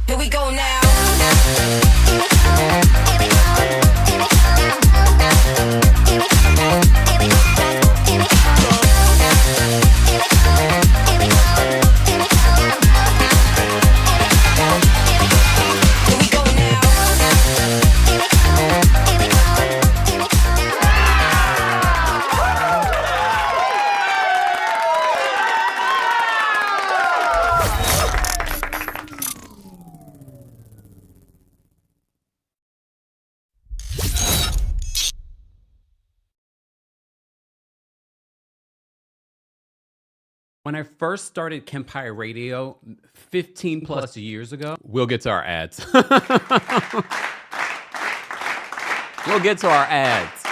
Here we go now. When I first started Kempire Radio 15 plus years ago, we'll get to our ads. We'll get to our ads.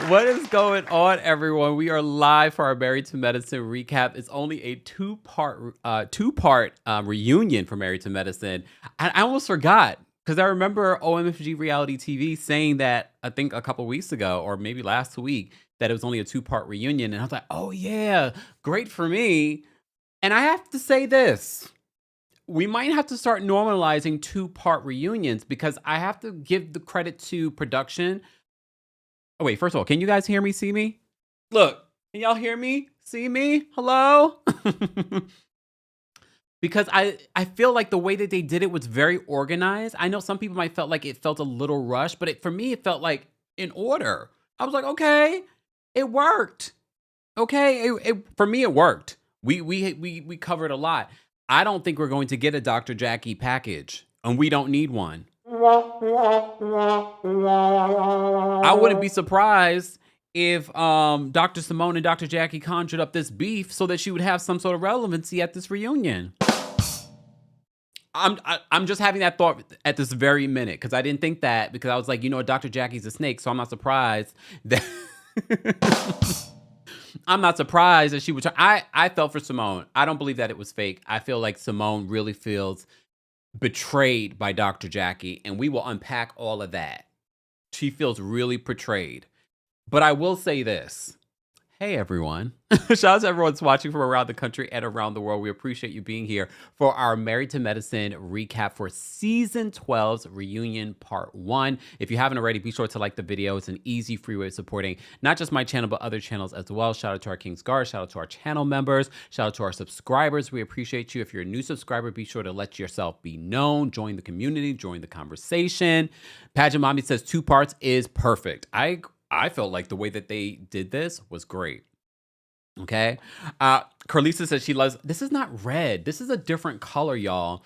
What is going on, everyone? We are live for our Married to Medicine recap. It's only a two-part reunion for Married to Medicine. I almost forgot because I remember OMFG Reality TV saying that, I think a couple weeks ago or maybe last week, that it was only a two-part reunion. And I was like, oh yeah, great for me. And I have to say this. We might have to start normalizing two-part reunions because I have to give the credit to production. Oh, wait, first of all, can you guys hear me, see me? Look, can y'all hear me, see me? Hello? Because I feel like the way that they did it was very organized. I know some people might felt like it felt a little rushed, but for me, it felt like in order. I was like, okay, it worked. Okay, for me, it worked. We covered a lot. I don't think we're going to get a Dr. Jackie package, and we don't need one. I wouldn't be surprised if Dr. Simone and Dr. Jackie conjured up this beef so that she would have some sort of relevancy at this reunion. I'm just having that thought at this very minute because I didn't think that because I was like, Dr. Jackie's a snake, so I'm not surprised that I'm not surprised that she would. I felt for Simone. I don't believe that it was fake. I feel like Simone really feels betrayed by Dr. Jackie, and we will unpack all of that. She feels really betrayed. But I will say this. Hey, everyone. Shout out to everyone that's watching from around the country and around the world. We appreciate you being here for our Married to Medicine recap for Season 12's Reunion Part 1. If you haven't already, be sure to like the video. It's an easy, free way of supporting not just my channel, but other channels as well. Shout out to our King's Guard. Shout out to our channel members. Shout out to our subscribers. We appreciate you. If you're a new subscriber, be sure to let yourself be known. Join the community. Join the conversation. Pageant Mommy says 2 parts is perfect. I felt like the way that they did this was great. Okay. Carlisa says she loves, this is not red. This is a different color, y'all.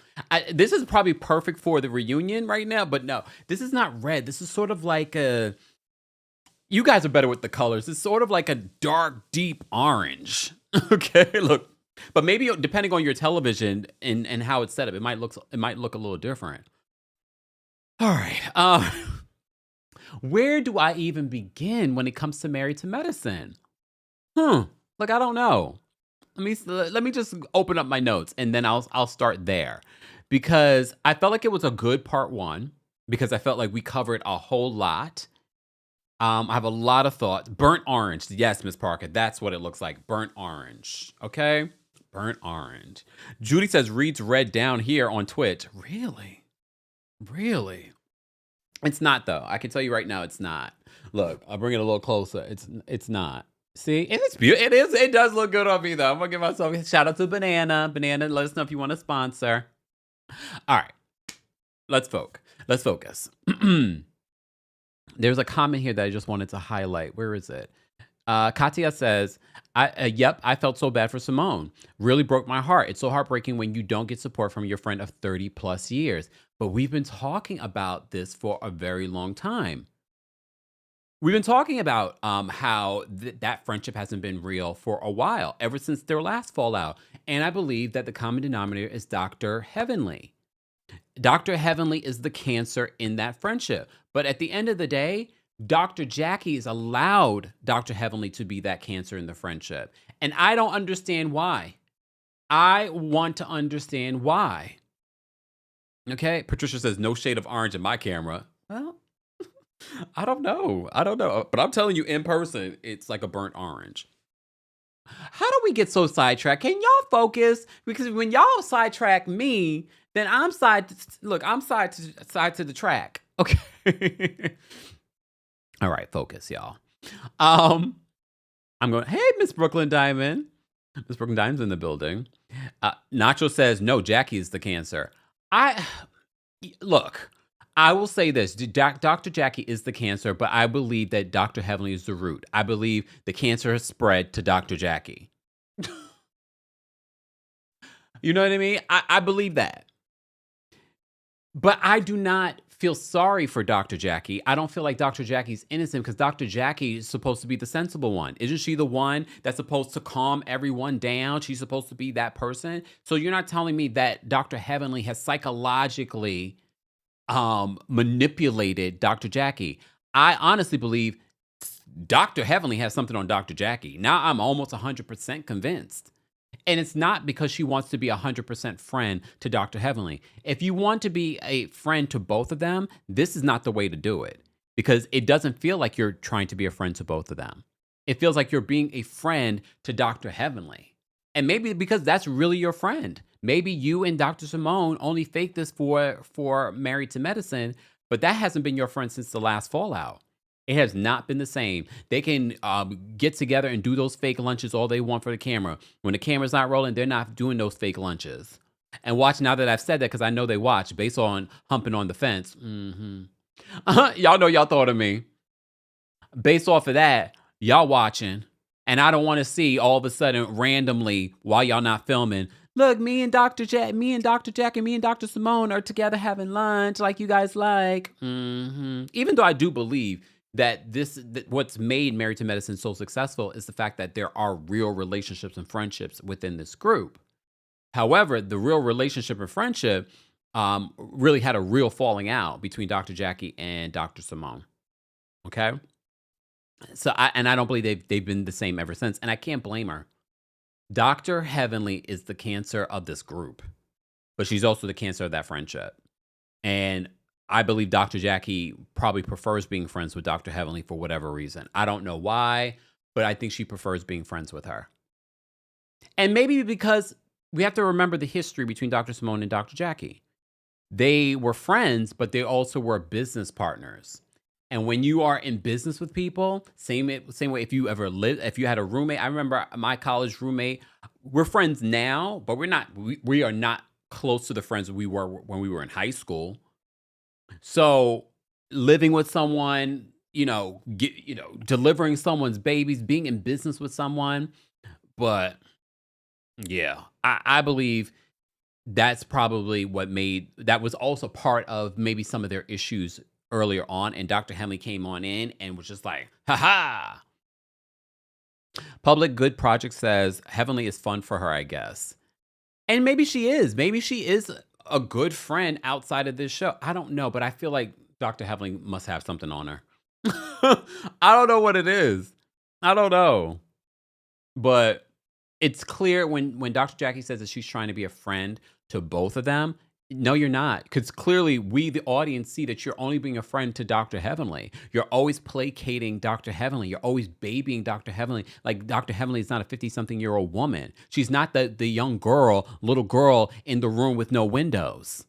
This is probably perfect for the reunion right now, but no, this is not red. This is sort of like you guys are better with the colors. It's sort of like a dark, deep orange. Okay. Look, but maybe depending on your television and how it's set up, it might look a little different. All right. Where do I even begin when it comes to Married to Medicine? Like, I don't know. Let me just open up my notes and then I'll start there because I felt like it was a good part 1 because I felt like we covered a whole lot. I have a lot of thoughts. Burnt orange. Yes, Miss Parker. That's what it looks like. Burnt orange. Okay. Burnt orange. Judy says reads red down here on Twitch. Really? Really? It's not though. I can tell you right now, it's not. Look, I'll bring it a little closer. It's not. See, and it's beautiful. It is. It does look good on me though. I'm gonna give myself a shout out to Banana. Banana, let us know if you want to sponsor. All right, let's focus. There's a comment here that I just wanted to highlight. Where is it? Katya says, yep, I felt so bad for Simone. Really broke my heart. It's so heartbreaking when you don't get support from your friend of 30 plus years. But we've been talking about this for a very long time. We've been talking about how that friendship hasn't been real for a while, ever since their last fallout. And I believe that the common denominator is Dr. Heavenly. Dr. Heavenly is the cancer in that friendship. But at the end of the day, Dr. Jackie has allowed Dr. Heavenly to be that cancer in the friendship. And I don't understand why. I want to understand why. Okay. Patricia says, no shade of orange in my camera. Well, I don't know. But I'm telling you, in person, it's like a burnt orange. How do we get so sidetracked? Can y'all focus? Because when y'all sidetrack me, then I'm side to the track. Okay. All right, focus, y'all. I'm going, hey, Miss Brooklyn Diamond. Miss Brooklyn Diamond's in the building. Nacho says, no, Jackie is the cancer. Look, I will say this. Dr. Jackie is the cancer, but I believe that Dr. Heavenly is the root. I believe the cancer has spread to Dr. Jackie. You know what I mean? I believe that. But I do not feel sorry for Dr. Jackie. I don't feel like Dr. Jackie's innocent because Dr. Jackie is supposed to be the sensible one. Isn't she the one that's supposed to calm everyone down? She's supposed to be that person. So you're not telling me that Dr. Heavenly has psychologically manipulated Dr. Jackie. I honestly believe Dr. Heavenly has something on Dr. Jackie. Now I'm almost 100% convinced. And it's not because she wants to be 100% friend to Dr. Heavenly. If you want to be a friend to both of them, this is not the way to do it because it doesn't feel like you're trying to be a friend to both of them. It feels like you're being a friend to Dr. Heavenly. And maybe because that's really your friend. Maybe you and Dr. Simone only fake this for Married to Medicine, but that hasn't been your friend since the last fallout. It has not been the same. They can get together and do those fake lunches all they want for the camera. When the camera's not rolling, they're not doing those fake lunches. And watch, now that I've said that, because I know they watch, based on humping on the fence. Y'all know y'all thought of me. Based off of that, y'all watching. And I don't want to see all of a sudden, randomly, while y'all not filming, look, me and Dr. Jack and me and Dr. Simone are together having lunch like you guys like. Even though I do believe that what's made Married to Medicine so successful is the fact that there are real relationships and friendships within this group. However, the real relationship and friendship really had a real falling out between Dr. Jackie and Dr. Simone. Okay? So I don't believe they've been the same ever since. And I can't blame her. Dr. Heavenly is the cancer of this group, but she's also the cancer of that friendship. And I believe Dr. Jackie probably prefers being friends with Dr. Heavenly for whatever reason. I don't know why, but I think she prefers being friends with her. And maybe because we have to remember the history between Dr. Simone and Dr. Jackie. They were friends, but they also were business partners. And when you are in business with people, same way if you had a roommate. I remember my college roommate, we're friends now, but we are not close to the friends we were when we were in high school. So living with someone, delivering someone's babies, being in business with someone. But yeah, I believe that's probably that was also part of maybe some of their issues earlier on. And Dr. Heavenly came on in and was just like, ha. Public Good Project says Heavenly is fun for her, I guess. And maybe she is. Maybe she is a good friend outside of this show. I don't know, but I feel like Dr. Heavenly must have something on her. I don't know what it is. I don't know. But it's clear when Dr. Jackie says that she's trying to be a friend to both of them. No, you're not. Because clearly we, the audience, see that you're only being a friend to Dr. Heavenly. You're always placating Dr. Heavenly. You're always babying Dr. Heavenly. Like Dr. Heavenly is not a 50-something-year-old woman. She's not the young little girl in the room with no windows.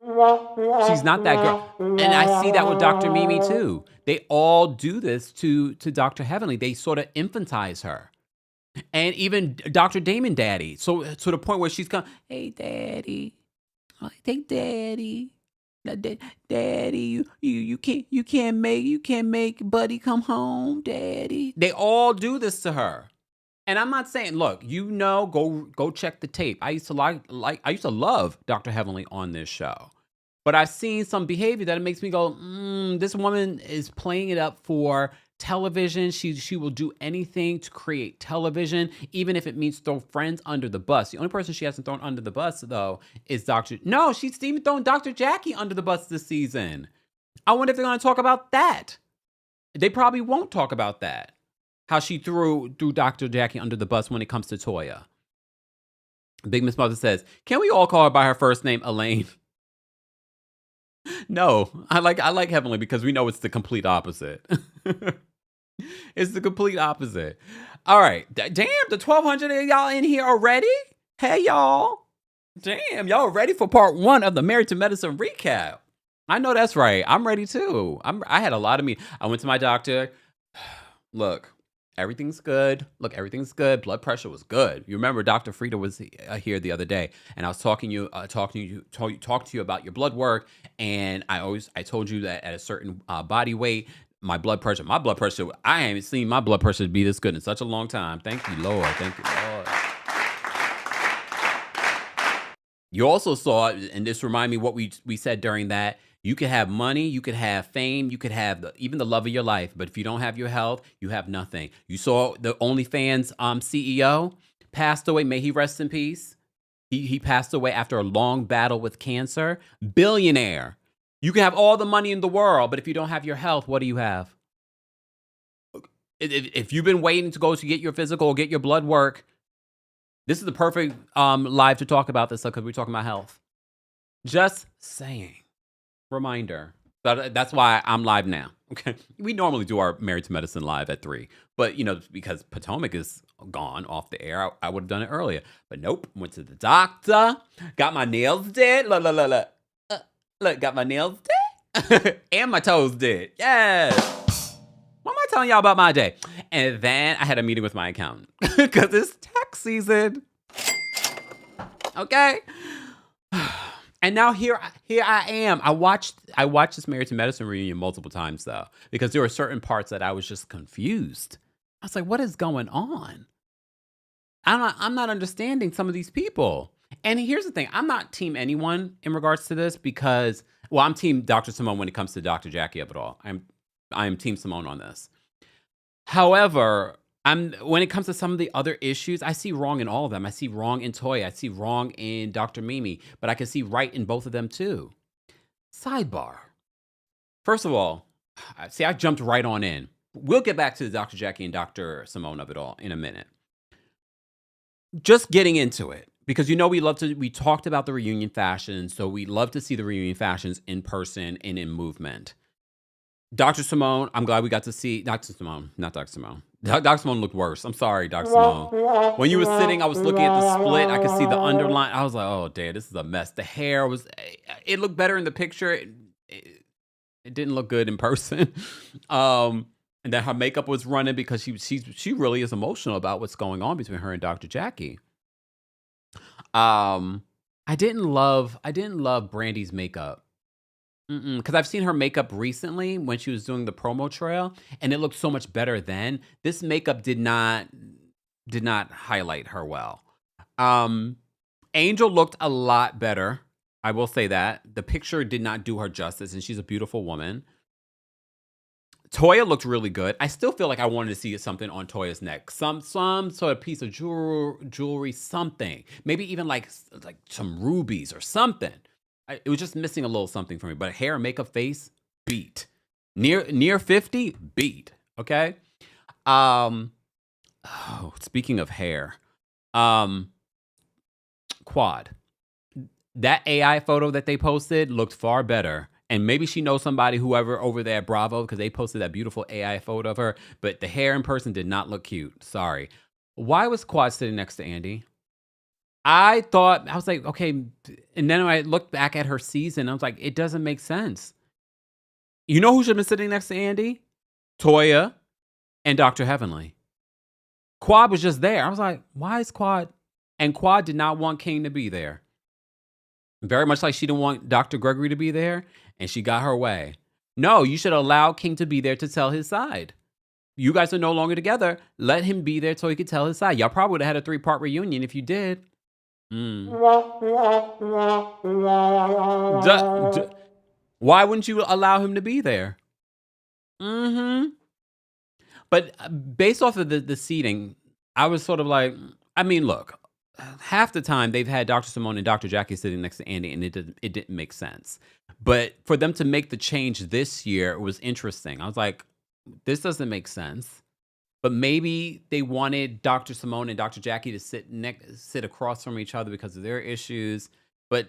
She's not that girl. And I see that with Dr. Mimi too. They all do this to Dr. Heavenly. They sort of infantize her. And even Dr. Damon Daddy. So to the point where she's going, hey, Daddy. Hey, Daddy. Daddy, you can't make Buddy come home, Daddy. They all do this to her. And I'm not saying, look, go check the tape. I used to love Dr. Heavenly on this show. But I've seen some behavior that it makes me go, this woman is playing it up for television. She will do anything to create television, even if it means throw friends under the bus. The only person she hasn't thrown under the bus, though, is No, she's even thrown Dr. Jackie under the bus this season. I wonder if they're going to talk about that. They probably won't talk about that. How she threw Dr. Jackie under the bus when it comes to Toya. Big Miss Mother says, can we all call her by her first name, Elaine? No, I like Heavenly because we know it's the complete opposite. It's the complete opposite. All right. Damn, the 1,200 of y'all in here already? Hey, y'all. Damn, y'all ready for part 1 of the Married to Medicine recap? I know that's right. I'm ready too. I had a lot of I went to my doctor. Look, everything's good. Everything's good. Blood pressure was good. You remember Dr. Frida was here the other day, and I was talking to you about your blood work, and I told you that at a certain body weight, my blood pressure, I haven't seen my blood pressure be this good in such a long time. Thank you, Lord. Thank you, Lord. You also saw, and this reminded me what we said during that. You could have money, you could have fame, you could have even the love of your life, but if you don't have your health, you have nothing. You saw the OnlyFans CEO passed away. May he rest in peace. He passed away after a long battle with cancer. Billionaire. You can have all the money in the world, but if you don't have your health, what do you have? If you've been waiting to go to get your physical or get your blood work, this is the perfect live to talk about this stuff because we're talking about health. Just saying. Reminder. That's why I'm live now. Okay. We normally do our Married to Medicine live at 3. But, because Potomac is gone off the air, I would have done it earlier. But nope. Went to the doctor. Got my nails did. Look, got my nails did. And my toes did. Yes. What am I telling y'all about my day? And then I had a meeting with my accountant. Because it's tax season. Okay. And now here I am. I watched this Married to Medicine reunion multiple times though, because there were certain parts that I was just confused. I was like, what is going on? I'm not understanding some of these people. And here's the thing. I'm not team anyone in regards to this because, well, I'm team Dr. Simone when it comes to Dr. Jackie of it all. I'm team Simone on this. However, when it comes to some of the other issues, I see wrong in all of them. I see wrong in Toya. I see wrong in Dr. Mimi, but I can see right in both of them too. Sidebar. First of all, see, I jumped right on in. We'll get back to the Dr. Jackie and Dr. Simone of it all in a minute. Just getting into it, because we talked about the reunion fashion, so we love to see the reunion fashions in person and in movement. Dr. Simone, I'm glad we got to see Dr. Simone, not Dr. Simone. Dr. Simone looked worse. I'm sorry, Dr. Simone. When you were sitting, I was looking at the split. I could see the underline. I was like, oh, damn, this is a mess. The hair it looked better in the picture. It didn't look good in person. And then her makeup was running because she really is emotional about what's going on between her and Dr. Jackie. I didn't love Brandy's makeup. Because I've seen her makeup recently when she was doing the promo trail, and it looked so much better then. This makeup did not highlight her well. Angel looked a lot better. I will say that. The picture did not do her justice, and she's a beautiful woman. Toya looked really good. I still feel like I wanted to see something on Toya's neck. Some sort of piece of jewelry, something. Maybe even like some rubies or something. It was just missing a little something for me. But hair, makeup, face, beat. Near 50, beat. Okay? Speaking of hair. Quad. That AI photo that they posted looked far better. And maybe she knows somebody, whoever over there at Bravo, because they posted that beautiful AI photo of her. But the hair in person did not look cute. Sorry. Why was Quad sitting next to Andy? I was like, okay. And then I looked back at her season. I was like, it doesn't make sense. You know who should have been sitting next to Andy? Toya and Dr. Heavenly. Quad was just there. I was like, why is Quad? And Quad did not want King to be there. Very much like she didn't want Dr. Gregory to be there, and she got her way. No, you should allow King to be there to tell his side. You guys are no longer together. Let him be there so he could tell his side. Y'all probably would have had a 3-part reunion if you did. Why wouldn't you allow him to be there? But based off of the seating, I was sort of like, I mean, look, half the time they've had Dr. Simone and Dr. Jackie sitting next to Andy, and it didn't make sense. But for them to make the change this year was interesting. I was like, this doesn't make sense. But maybe they wanted Dr. Simone and Dr. Jackie to sit across from each other because of their issues. But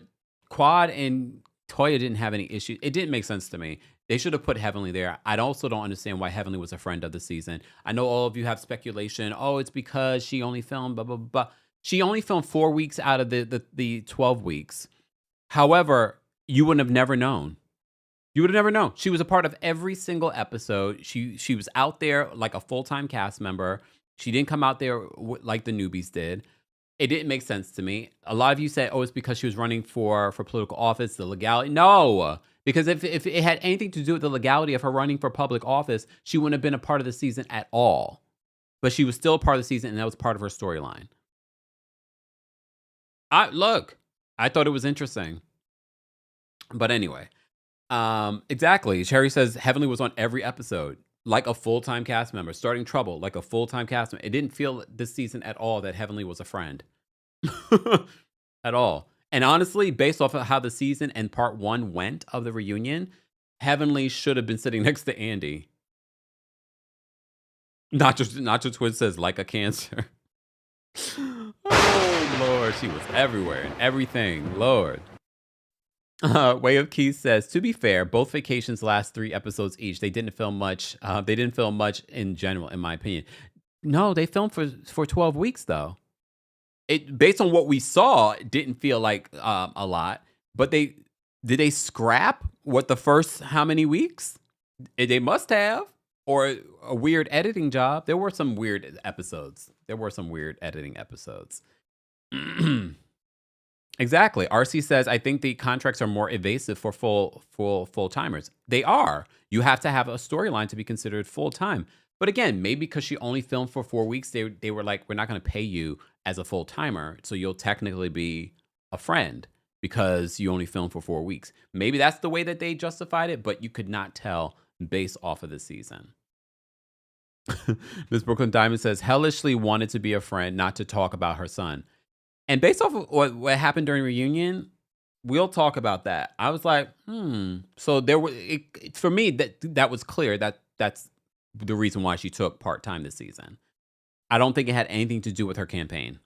Quad and Toya didn't have any issues. It didn't make sense to me. They should have put Heavenly there. I also don't understand why Heavenly was a friend of the season. I know all of you have speculation. Oh, it's because she only filmed blah, blah, blah. She only filmed 4 weeks out of the 12 weeks. However, you wouldn't have never known. You would have never known. She was a part of every single episode. She was out there like a full-time cast member. She didn't come out there like the Newbies did. It didn't make sense to me. A lot of you said, oh, it's because she was running for political office, the legality. No, because if it had anything to do with the legality of her running for public office, she wouldn't have been a part of the season at all. But she was still a part of the season, and that was part of her storyline. I thought it was interesting. But anyway. Exactly. Cherry says Heavenly was on every episode, like a full-time cast member, starting trouble, like a full-time cast member. It didn't feel this season at all that Heavenly was a friend. At all. And honestly, based off of how the season and part 1 went of the reunion, Heavenly should have been sitting next to Andy. Not just Twin says like a cancer. Oh Lord, she was everywhere and everything. Lord. Way of Keith says, to be fair, both vacations last 3 episodes each. They didn't film much. They didn't film much in general, in my opinion. No, they filmed for 12 weeks though. It based on what we saw, it didn't feel like a lot. But did they scrap what the first how many weeks? They must have, or a weird editing job. There were some weird episodes. Exactly. RC says, I think the contracts are more evasive for full timers. They are. You have to have a storyline to be considered full time. But again, maybe because she only filmed for 4 weeks, they were like, we're not going to pay you as a full timer, so you'll technically be a friend because you only filmed for 4 weeks. Maybe that's the way that they justified it, but you could not tell based off of the season. Miss Brooklyn Diamond says, hellishly wanted to be a friend, not to talk about her son. And based off of what happened during reunion, we'll talk about that. I was like, So there were for me that was clear that that's the reason why she took part-time this season. I don't think it had anything to do with her campaign.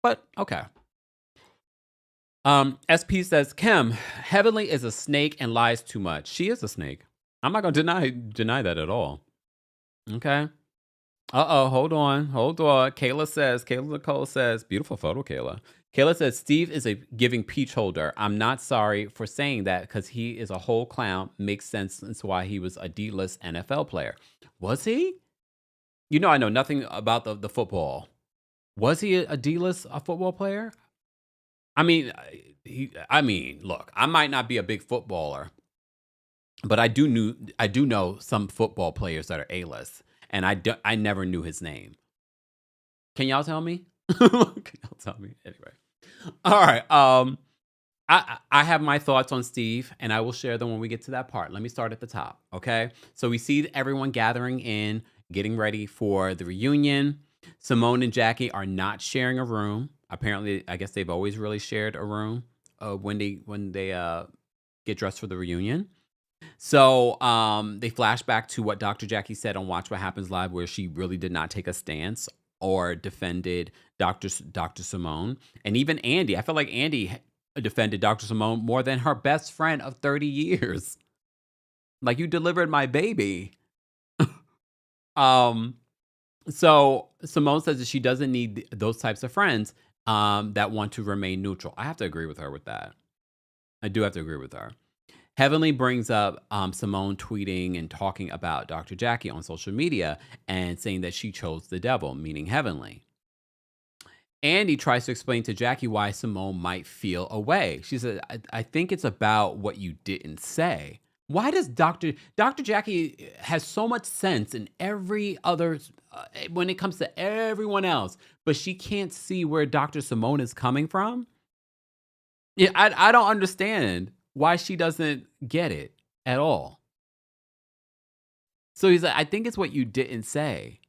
But okay. SP says, Kim, Heavenly is a snake and lies too much. She is a snake. I'm not gonna deny that at all. Okay. Hold on. Kayla Nicole says, beautiful photo, Kayla. Kayla says, Steve is a giving peach holder. I'm not sorry for saying that because he is a whole clown. Makes sense as to why he was a D-list NFL player. Was he? You know, I know nothing about the football. Was he a D-list football player? I mean, look, I might not be a big footballer, but I do know some football players that are A-list. And I never knew his name. Can y'all tell me? Anyway. All right. I have my thoughts on Steve, and I will share them when we get to that part. Let me start at the top, okay? So we see everyone gathering in, getting ready for the reunion. Simone and Jackie are not sharing a room. Apparently, I guess they've always really shared a room when they get dressed for the reunion. So they flash back to what Dr. Jackie said on Watch What Happens Live, where she really did not take a stance or defended Dr. Simone. And even Andy, I feel like Andy defended Dr. Simone more than her best friend of 30 years. Like, you delivered my baby. So Simone says that she doesn't need those types of friends that want to remain neutral. I have to agree with her with that. I do have to agree with her. Heavenly brings up Simone tweeting and talking about Dr. Jackie on social media and saying that she chose the devil, meaning Heavenly. Andy tries to explain to Jackie why Simone might feel away. She said, I think it's about what you didn't say. Why does Dr. Jackie has so much sense in every other, when it comes to everyone else, but she can't see where Dr. Simone is coming from? Yeah, I don't understand why she doesn't get it at all. So he's like, I think it's what you didn't say.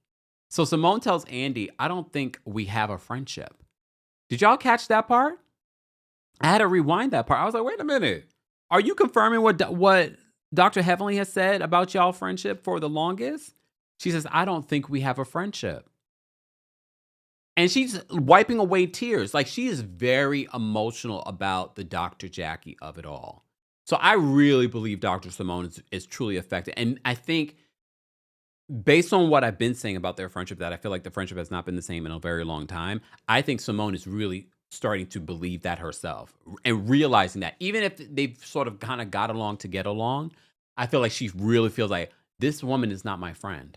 So Simone tells Andy, I don't think we have a friendship. Did y'all catch that part? I had to rewind that part. I was like, wait a minute. Are you confirming what Dr. Heavenly has said about y'all friendship for the longest? She says, I don't think we have a friendship. And she's wiping away tears. Like, she is very emotional about the Dr. Jackie of it all. So I really believe Dr. Simone is truly affected. And I think, based on what I've been saying about their friendship, that I feel like the friendship has not been the same in a very long time. I think Simone is really starting to believe that herself and realizing that even if they've sort of kind of got along to get along, I feel like she really feels like this woman is not my friend.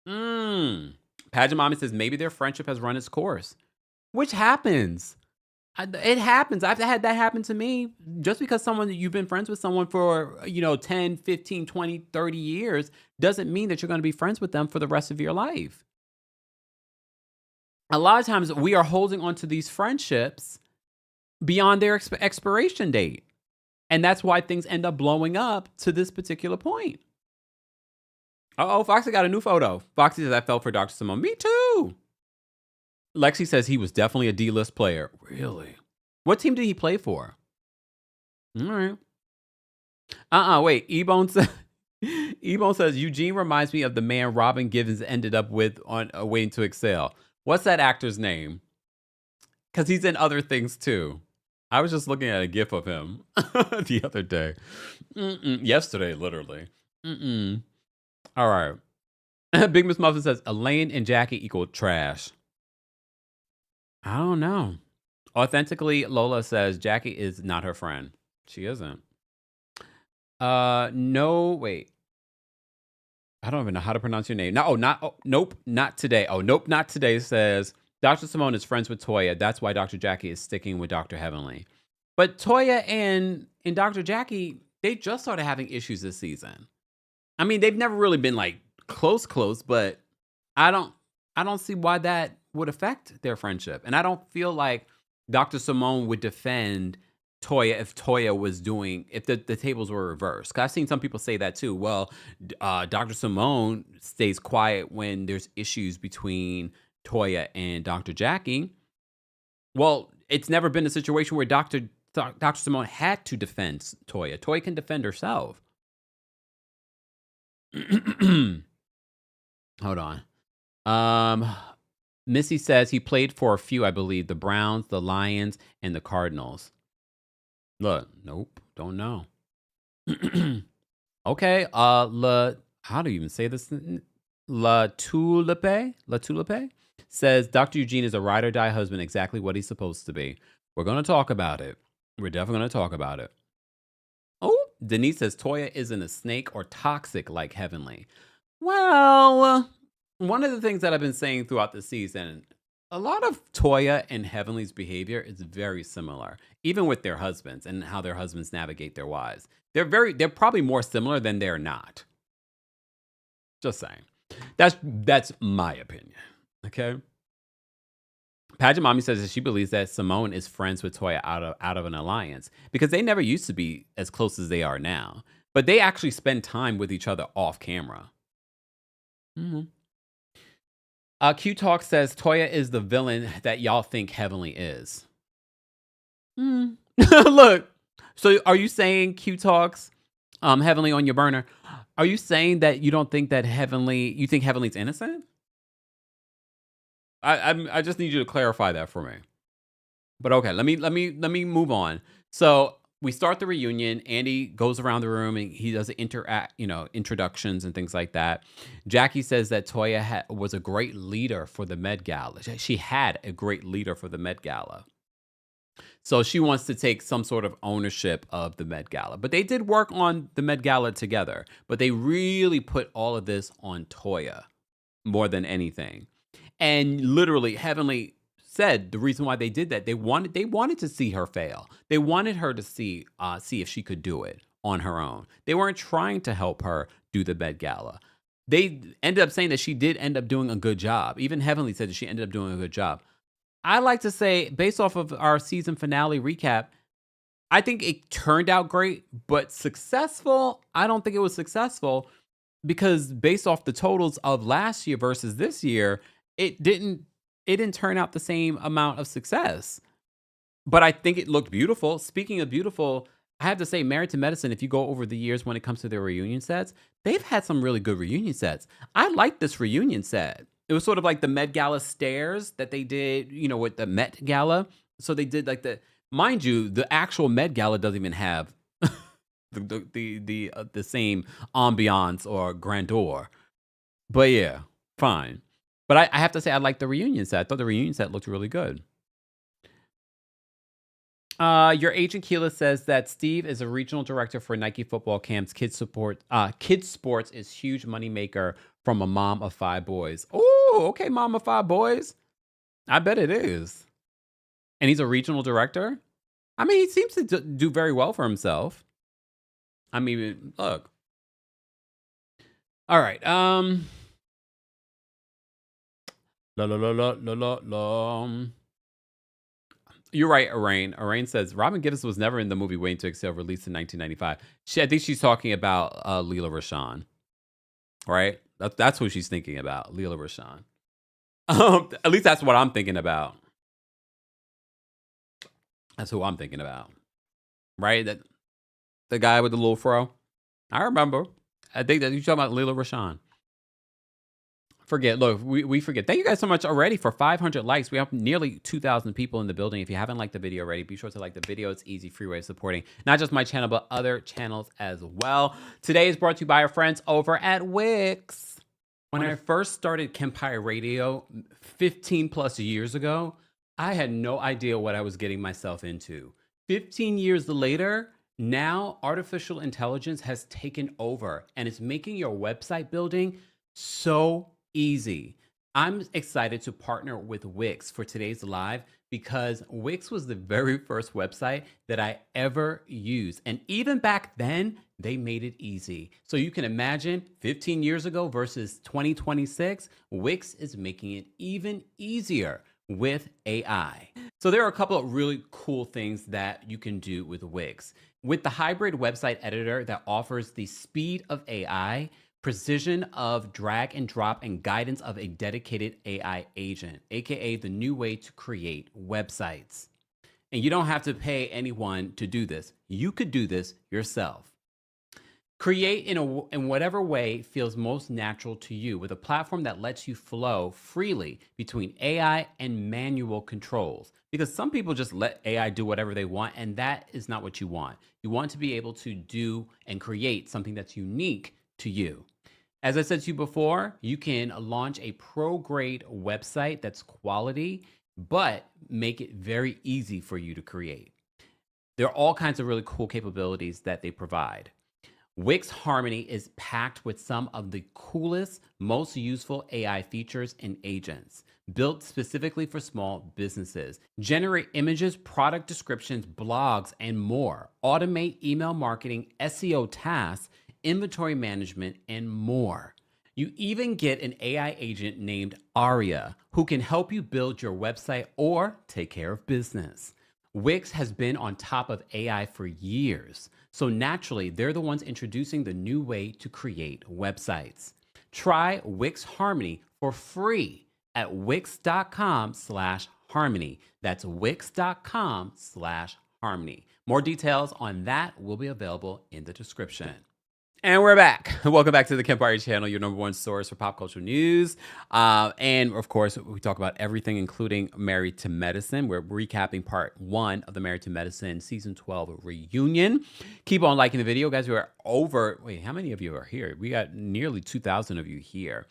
Pageant Mommy says maybe their friendship has run its course, which happens. It happens. I've had that happen to me. Just because you've been friends with someone for, 10, 15, 20, 30 years doesn't mean that you're going to be friends with them for the rest of your life. A lot of times we are holding on to these friendships beyond their expiration date. And that's why things end up blowing up to this particular point. Uh-oh, Foxy got a new photo. Foxy says, I fell for Dr. Simone. Me too. Lexi says he was definitely a D-list player. Really? What team did he play for? All right. Wait. Ebone says, Eugene reminds me of the man Robin Givens ended up with on Waiting to Excel. What's that actor's name? Because he's in other things too. I was just looking at a gif of him the other day. Yesterday, literally. All right. Big Miss Muffin says, Elaine and Jackie equal trash. I don't know. Authentically, Lola says Jackie is not her friend. She isn't. No, wait. I don't even know how to pronounce your name. Nope, not today. Oh, nope, not today says Dr. Simone is friends with Toya. That's why Dr. Jackie is sticking with Dr. Heavenly. But Toya and Dr. Jackie, they just started having issues this season. I mean, they've never really been like close, but I don't see why that would affect their friendship. And I don't feel like Dr. Simone would defend Toya if Toya was if the tables were reversed. 'Cause I've seen some people say that too. Well, Dr. Simone stays quiet when there's issues between Toya and Dr. Jackie. Well, it's never been a situation where Dr. Simone had to defend Toya. Toya can defend herself. Hold on. Missy says he played for a few, I believe, the Browns, the Lions, and the Cardinals. Look, nope, don't know. Okay, how do you even say this? La Tulipe says Dr. Eugene is a ride or die husband, exactly what he's supposed to be. We're going to talk about it. We're definitely going to talk about it. Oh, Denise says Toya isn't a snake or toxic like Heavenly. Well, one of the things that I've been saying throughout the season, a lot of Toya and Heavenly's behavior is very similar, even with their husbands and how their husbands navigate their wives. They're probably more similar than they're not. Just saying. That's my opinion. Okay. Pageant Mommy says that she believes that Simone is friends with Toya out of an alliance because they never used to be as close as they are now. But they actually spend time with each other off camera. Q Talk says Toya is the villain that y'all think Heavenly is. Look, so are you saying Q Talks, Heavenly on your burner? Are you saying that you don't think that you think Heavenly's innocent? I just need you to clarify that for me. But okay, let me move on. So we start the reunion. Andy goes around the room and he does introductions and things like that. Jackie says that Toya was a great leader for the Met Gala. She had a great leader for the Met Gala. So she wants to take some sort of ownership of the Met Gala. But they did work on the Met Gala together. But they really put all of this on Toya more than anything. And literally, Heavenly said the reason why they did that, they wanted to see her fail. They wanted her to see if she could do it on her own. They weren't trying to help her do the Met Gala. They ended up saying that she did end up doing a good job. Even Heavenly said that she ended up doing a good job. I like to say, based off of our season finale recap, I think it turned out great, but successful, I don't think it was successful because based off the totals of last year versus this year, it didn't turn out the same amount of success. But I think it looked beautiful. Speaking of beautiful, I have to say, Married to Medicine, if you go over the years when it comes to their reunion sets, they've had some really good reunion sets. I like this reunion set. It was sort of like the Met Gala stairs that they did, with the Met Gala. So they did like mind you, the actual Met Gala doesn't even have the same ambiance or grandeur. But yeah, fine. But I have to say, I like the reunion set. I thought the reunion set looked really good. Your agent Keela says that Steve is a regional director for Nike football camps. Kids sports is huge moneymaker from a mom of 5 boys. Oh, okay, mom of 5 boys. I bet it is. And he's a regional director. I mean, he seems to do very well for himself. I mean, look. All right. La la la la la la la. You're right, Arain. Arain says Robin Gibbs was never in the movie Waiting to Exhale, released in 1995. I think she's talking about Leela Rashawn, right? That's who she's thinking about, Leela Rashawn. At least that's what I'm thinking about. That's who I'm thinking about, right? That the guy with the little fro. I remember. I think that you're talking about Leela Rashawn. Look, we forget. Thank you guys so much already for 500 likes. We have nearly 2,000 people in the building. If you haven't liked the video already, be sure to like the video. It's easy, free way of supporting not just my channel, but other channels as well. Today is brought to you by our friends over at Wix. When I first started Kempire Radio 15 plus years ago, I had no idea what I was getting myself into. 15 years later, now artificial intelligence has taken over and it's making your website building so easy. I'm excited to partner with Wix for today's live because Wix was the very first website that I ever used. And even back then, they made it easy. So you can imagine 15 years ago versus 2026, Wix is making it even easier with AI. So there are a couple of really cool things that you can do with Wix. With the hybrid website editor that offers the speed of AI, precision of drag and drop, and guidance of a dedicated AI agent, aka the new way to create websites. And you don't have to pay anyone to do this. You could do this yourself. Create in whatever way feels most natural to you with a platform that lets you flow freely between AI and manual controls. Because some people just let AI do whatever they want, and that is not what you want. You want to be able to do and create something that's unique to you. As I said to you before, you can launch a pro-grade website that's quality, but make it very easy for you to create. There are all kinds of really cool capabilities that they provide. Wix Harmony is packed with some of the coolest, most useful AI features and agents, built specifically for small businesses. Generate images, product descriptions, blogs, and more. Automate email marketing, SEO tasks, inventory management, and more. You even get an AI agent named Aria who can help you build your website or take care of business. Wix has been on top of AI for years, so naturally, they're the ones introducing the new way to create websites. Try Wix Harmony for free at wix.com/harmony. That's wix.com/harmony. More details on that will be available in the description. And we're back. Welcome back to the Kempire channel, your number one source for pop culture news. And of course, we talk about everything, including Married to Medicine. We're recapping part 1 of the Married to Medicine season 12 reunion. Keep on liking the video, guys. We're over. Wait, how many of you are here? We got nearly 2,000 of you here.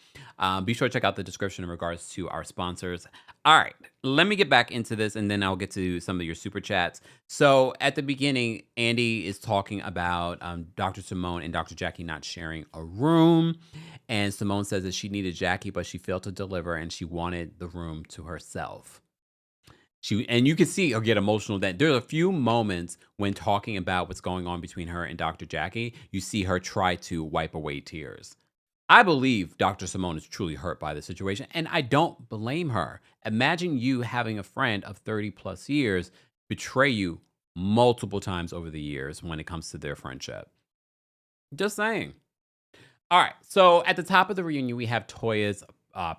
Be sure to check out the description in regards to our sponsors. All right, let me get back into this and then I'll get to some of your super chats. So at the beginning, Andy is talking about Dr. Simone and Dr. Jackie not sharing a room. And Simone says that she needed Jackie, but she failed to deliver and she wanted the room to herself. And you can see her get emotional. That there are a few moments when talking about what's going on between her and Dr. Jackie, you see her try to wipe away tears. I believe Dr. Simone is truly hurt by the situation, and I don't blame her. Imagine you having a friend of 30 plus years betray you multiple times over the years when it comes to their friendship. Just saying. All right. So at the top of the reunion, we have Toya's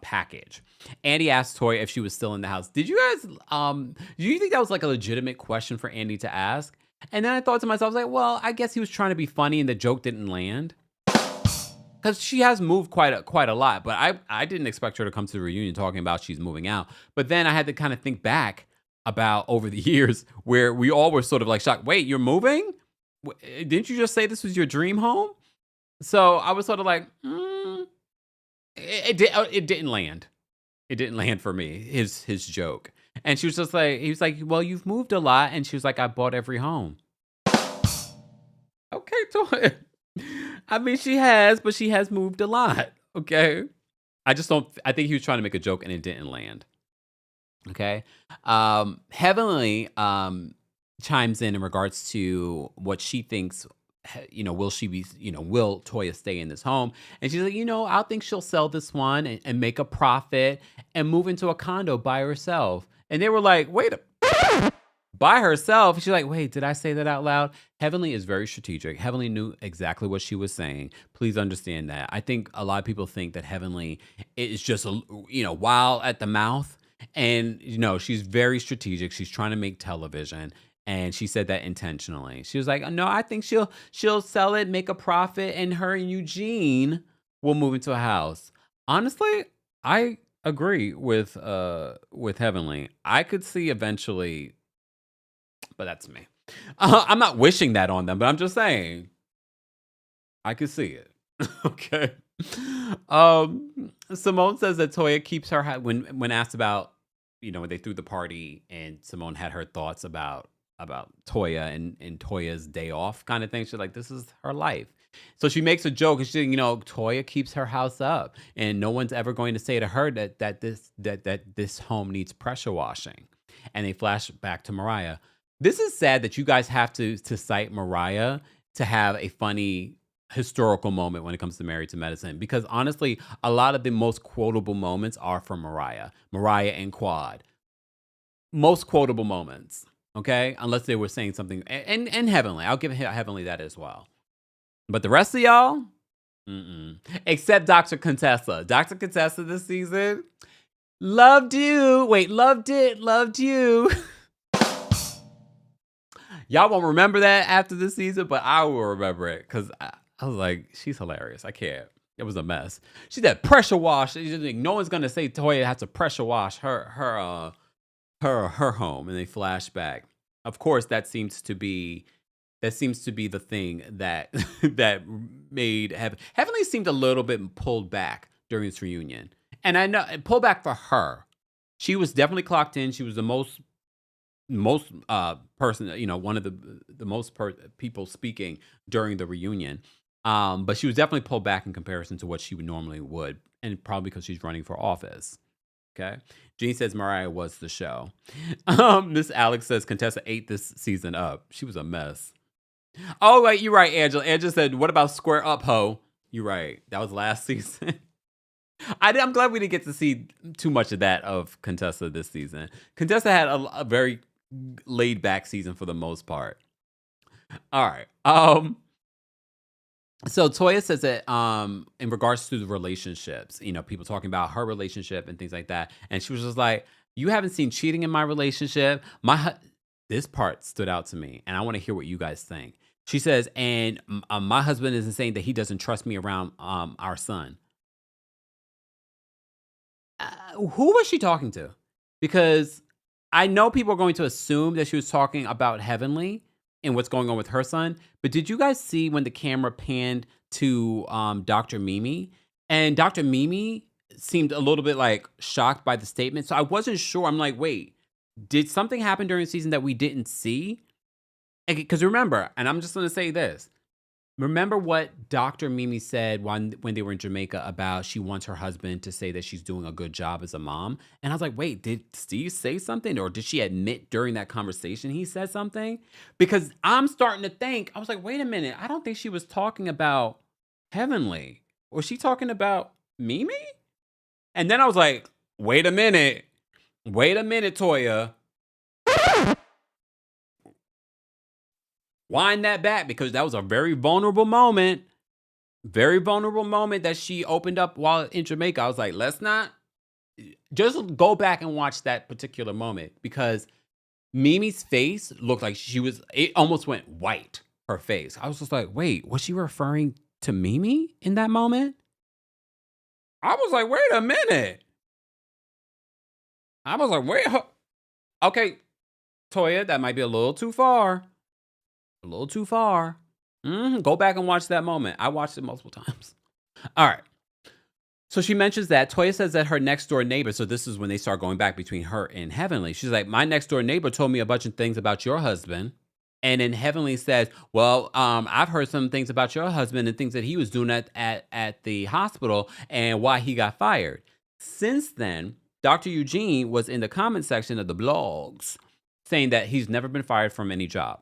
package. Andy asked Toya if she was still in the house. Did you guys, do you think that was like a legitimate question for Andy to ask? And then I thought to myself, I was like, well, I guess he was trying to be funny and the joke didn't land. Because she has moved quite a lot, but I didn't expect her to come to the reunion talking about she's moving out. But then I had to kind of think back about over the years where we all were sort of like shocked. Wait, you're moving? Didn't you just say this was your dream home? So I was sort of like, it didn't land. It didn't land for me, his joke. And she was just like, he was like, well, you've moved a lot. And she was like, I bought every home. Okay, Toya. I mean, she has, but she has moved a lot. Okay. I think he was trying to make a joke and it didn't land. Okay. Heavenly chimes in regards to what she thinks, will she be, will Toya stay in this home? And she's like, I think she'll sell this one and make a profit and move into a condo by herself. And they were like, wait, by herself? She's like, wait, did I say that out loud? Heavenly is very strategic. Heavenly knew exactly what she was saying. Please understand that. I think a lot of people think that Heavenly is just, wild at the mouth. And, she's very strategic. She's trying to make television. And she said that intentionally. She was like, no, I think she'll sell it, make a profit, and her and Eugene will move into a house. Honestly, I agree with Heavenly. I could see eventually, but that's me. I'm not wishing that on them, but I'm just saying I could see it. Okay. Simone says that Toya keeps her when asked about, when they threw the party and Simone had her thoughts about Toya and Toya's day off kind of thing. She's like, this is her life. So she makes a joke and she, Toya keeps her house up and no one's ever going to say to her that this home needs pressure washing. And they flash back to Mariah. This is sad that you guys have to cite Mariah to have a funny historical moment when it comes to Married to Medicine, because honestly, a lot of the most quotable moments are from Mariah and Quad. Most quotable moments. Okay, unless they were saying something, and Heavenly, I'll give Heavenly that as well. But the rest of y'all, except Dr. Contessa. Dr. Contessa this season, loved you. Wait, loved you. Y'all won't remember that after this season, but I will remember it because I was like, she's hilarious. I can't. It was a mess. She said pressure wash. No one's gonna say Toya has to pressure wash her home, and they flash back. Of course, that seems to be the thing that that made Heavenly seemed a little bit pulled back during this reunion, and I know pulled back for her. She was definitely clocked in. She was the most person, one of the most people speaking during the reunion. But she was definitely pulled back in comparison to what she normally would, and probably because she's running for office. Okay. Jean says Mariah was the show. Miss Alex says Contessa ate this season up. She was a mess. Oh, wait, you're right, Angela. Angela said, what about Square Up, ho? You're right. That was last season. I'm glad we didn't get to see too much of that of Contessa this season. Contessa had a very laid back season for the most part. All right. So Toya says that in regards to the relationships, people talking about her relationship and things like that. And she was just like, you haven't seen cheating in my relationship. This part stood out to me, and I want to hear what you guys think. She says, and my husband isn't saying that he doesn't trust me around our son. Who was she talking to? Because I know people are going to assume that she was talking about Heavenly and what's going on with her son. But did you guys see when the camera panned to Dr. Mimi? And Dr. Mimi seemed a little bit like shocked by the statement. So I wasn't sure. I'm like, wait, did something happen during the season that we didn't see? Because remember, and I'm just going to say this, Remember what Dr. Mimi said when they were in Jamaica about she wants her husband to say that she's doing a good job as a mom? And I was like, wait, did Steve say something? Or did she admit during that conversation he said something? Because I'm starting to think, I was like, wait a minute, I don't think she was talking about Heavenly. Was she talking about Mimi? And then I was like, wait a minute. Wait a minute, Toya. Wind that back because that was a very vulnerable moment. Very vulnerable moment that she opened up while in Jamaica. I was like, let's not just go back and watch that particular moment because Mimi's face looked like it almost went white, her face. I was just like, wait, was she referring to Mimi in that moment? I was like, wait a minute. I was like, wait, okay, Toya, that might be a little too far. A little too far. Go back and watch that moment. I watched it multiple times. All right. So she mentions that. Toya says that her next door neighbor, so this is when they start going back between her and Heavenly. She's like, my next door neighbor told me a bunch of things about your husband. And then Heavenly says, well, I've heard some things about your husband and things that he was doing at the hospital and why he got fired. Since then, Dr. Eugene was in the comment section of the blogs saying that he's never been fired from any job.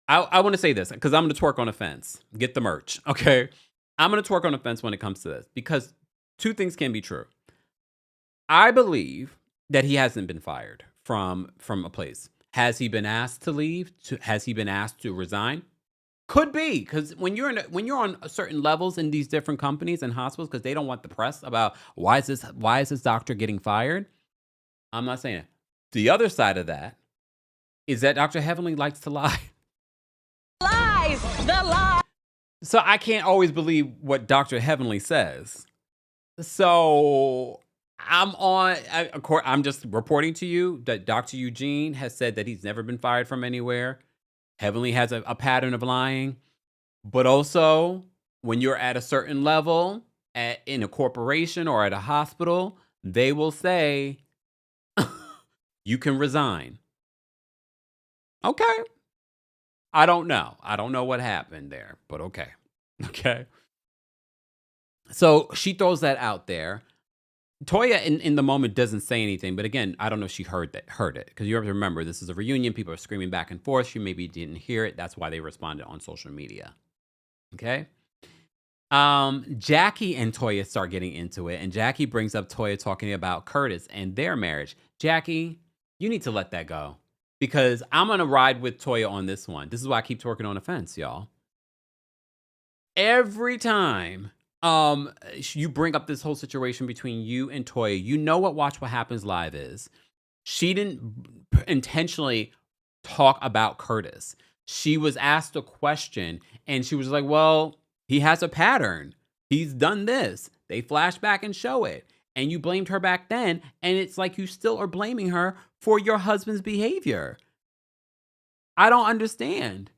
I want to say this because I'm going to twerk on a fence. Get the merch, okay? I'm going to twerk on a fence when it comes to this because two things can be true. I believe that he hasn't been fired from a place. Has he been asked to leave? Has he been asked to resign? Could be because when you're on certain levels in these different companies and hospitals, because they don't want the press about why is this doctor getting fired. I'm not saying it. The other side of that is that Dr. Heavenly likes to lie. Lies, the lie. So I can't always believe what Dr. Heavenly says. So I'm just reporting to you that Dr. Eugene has said that he's never been fired from anywhere. Heavenly has a pattern of lying. But also, when you're at a certain level in a corporation or at a hospital, they will say, you can resign. Okay. I don't know. I don't know what happened there, but okay. Okay. So she throws that out there. Toya in the moment doesn't say anything, but again, I don't know if she heard it because you have to remember this is a reunion. People are screaming back and forth. She maybe didn't hear it. That's why they responded on social media. Okay. Jackie and Toya start getting into it, and Jackie brings up Toya talking about Curtis and their marriage. Jackie, you need to let that go because I'm gonna ride with Toya on this one. This is why I keep twerking on the fence, y'all. Every time you bring up this whole situation between you and Toya, you know what Watch What Happens Live is. She didn't intentionally talk about Curtis. She was asked a question and she was like, well, he has a pattern. He's done this. They flash back and show it. And you blamed her back then. And it's like you still are blaming her for your husband's behavior. I don't understand.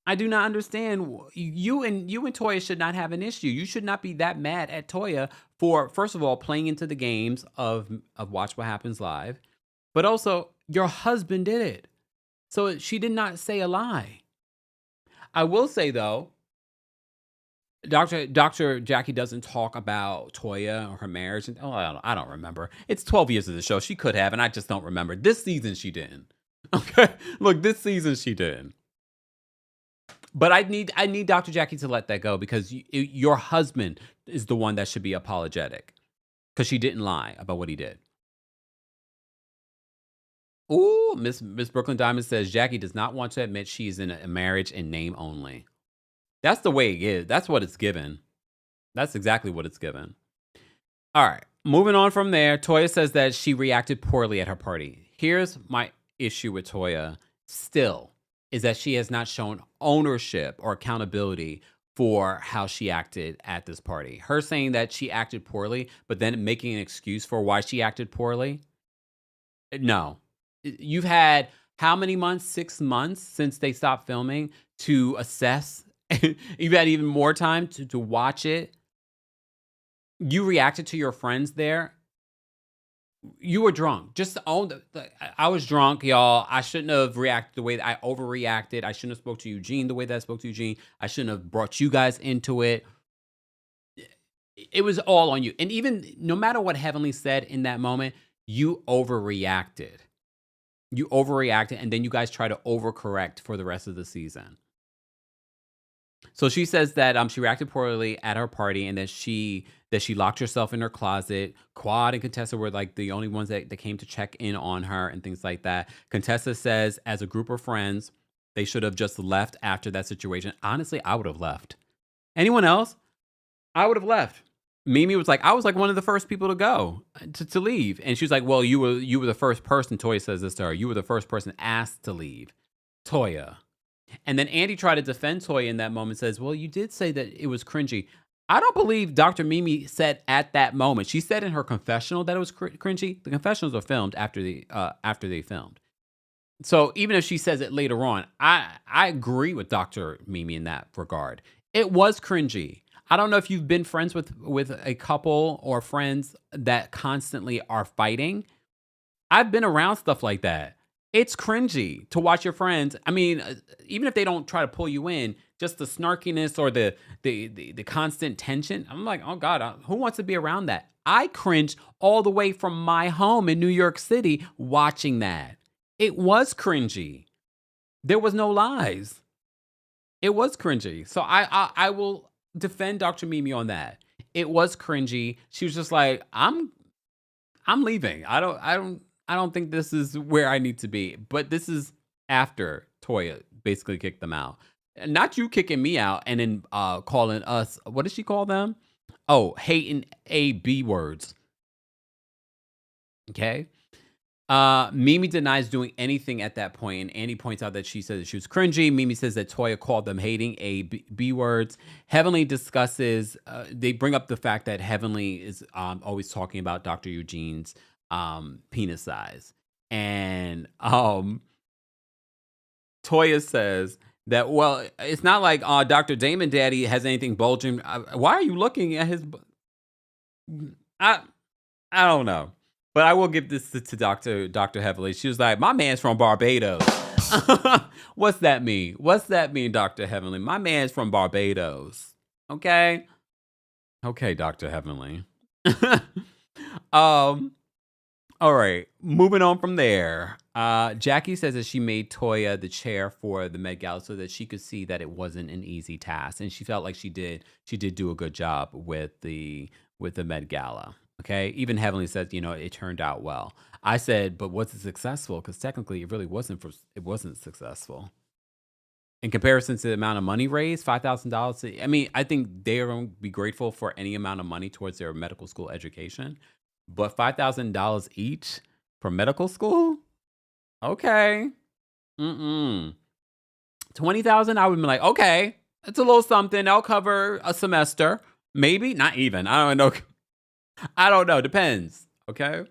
I do not understand. You and Toya should not have an issue. You should not be that mad at Toya for, first of all, playing into the games of Watch What Happens Live, but also your husband did it. So she did not say a lie. I will say though, Dr. Jackie doesn't talk about Toya or her marriage. And, I don't remember. It's 12 years of the show. She could have, and I just don't remember. This season she didn't. Okay, look, this season she didn't. But I need Dr. Jackie to let that go because your husband is the one that should be apologetic because she didn't lie about what he did. Ooh, Miss Brooklyn Diamond says Jackie does not want to admit she's in a marriage in name only. That's the way it is. That's what it's given. That's exactly what it's given. All right, moving on from there. Toya says that she reacted poorly at her party. Here's my issue with Toya still. Is that she has not shown ownership or accountability for how she acted at this party. Her saying that she acted poorly, but then making an excuse for why she acted poorly. No. You've had how many months? 6 months since they stopped filming to assess. You've had even more time to watch it. You reacted to your friends there. You were drunk. Just own I was drunk, y'all. I shouldn't have reacted the way that I overreacted. I shouldn't have spoke to Eugene the way that I spoke to Eugene. I shouldn't have brought you guys into it. It was all on you. And even no matter what Heavenly said in that moment, you overreacted. You overreacted, and then you guys try to overcorrect for the rest of the season. So she says that she reacted poorly at her party, and that she locked herself in her closet. Quad and Contessa were like the only ones that came to check in on her and things like that. Contessa says, as a group of friends, they should have just left after that situation. Honestly, I would have left. Anyone else? I would have left. Mimi was like, I was like one of the first people to go to leave, and she was like, well, you were the first person. Toya says this to her. You were the first person asked to leave, Toya. And then Andy tried to defend Toya in that moment. Says, well, you did say that it was cringy. I don't believe Dr. Mimi said at that moment. She said in her confessional that it was cringy. The confessionals are filmed after they filmed. So even if she says it later on, I agree with Dr. Mimi in that regard. It was cringy. I don't know if you've been friends with a couple or friends that constantly are fighting. I've been around stuff like that. It's cringy to watch your friends. I mean, even if they don't try to pull you in, just the snarkiness or the constant tension. I'm like, oh God, who wants to be around that? I cringed all the way from my home in New York City watching that. It was cringy. There was no lies. It was cringy. So I will defend Dr. Mimi on that. It was cringy. She was just like, I'm leaving. I don't think this is where I need to be. But this is after Toya basically kicked them out. Not you kicking me out and then calling us, what did she call them? Oh, hating A-B words. Okay. Mimi denies doing anything at that point, and Andy points out that she says that she was cringy. Mimi says that Toya called them hating A-B words. Heavenly discusses, they bring up the fact that Heavenly is always talking about Dr. Eugene's penis size. And Toya says that, well, it's not like Dr. Damon Daddy has anything bulging. Why are you looking at his... I don't know. But I will give this to Dr. Heavenly. She was like, my man's from Barbados. What's that mean? What's that mean, Dr. Heavenly? My man's from Barbados. Okay? Okay, Dr. Heavenly. All right. Moving on from there. Jackie says that she made Toya the chair for the Met Gala so that she could see that it wasn't an easy task. And she felt like she did do a good job with the Met Gala. Okay. Even Heavenly said, it turned out well. I said, but was it successful? Because technically it really wasn't successful. In comparison to the amount of money raised, $5,000. I mean, I think they're going to be grateful for any amount of money towards their medical school education. But $5,000 each for medical school? Okay. 20,000, I would be like, okay, it's a little something. That'll cover a semester. Maybe. Not even. I don't know. Depends. Okay.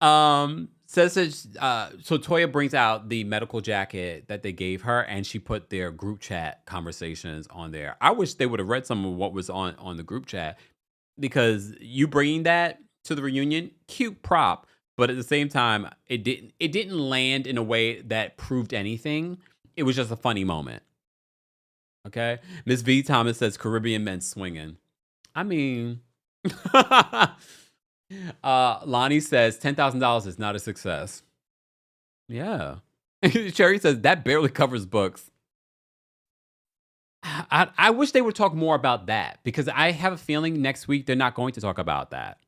So Toya brings out the medical jacket that they gave her, and she put their group chat conversations on there. I wish they would have read some of what was on the group chat, because you bringing that to the reunion, cute prop, but at the same time, it didn't land in a way that proved anything. It was just a funny moment. Okay. Miss V. Thomas says Caribbean men swinging. I mean... Lonnie says $10,000 is not a success. Yeah. Cherry says that barely covers books. I wish they would talk more about that, because I have a feeling next week they're not going to talk about that.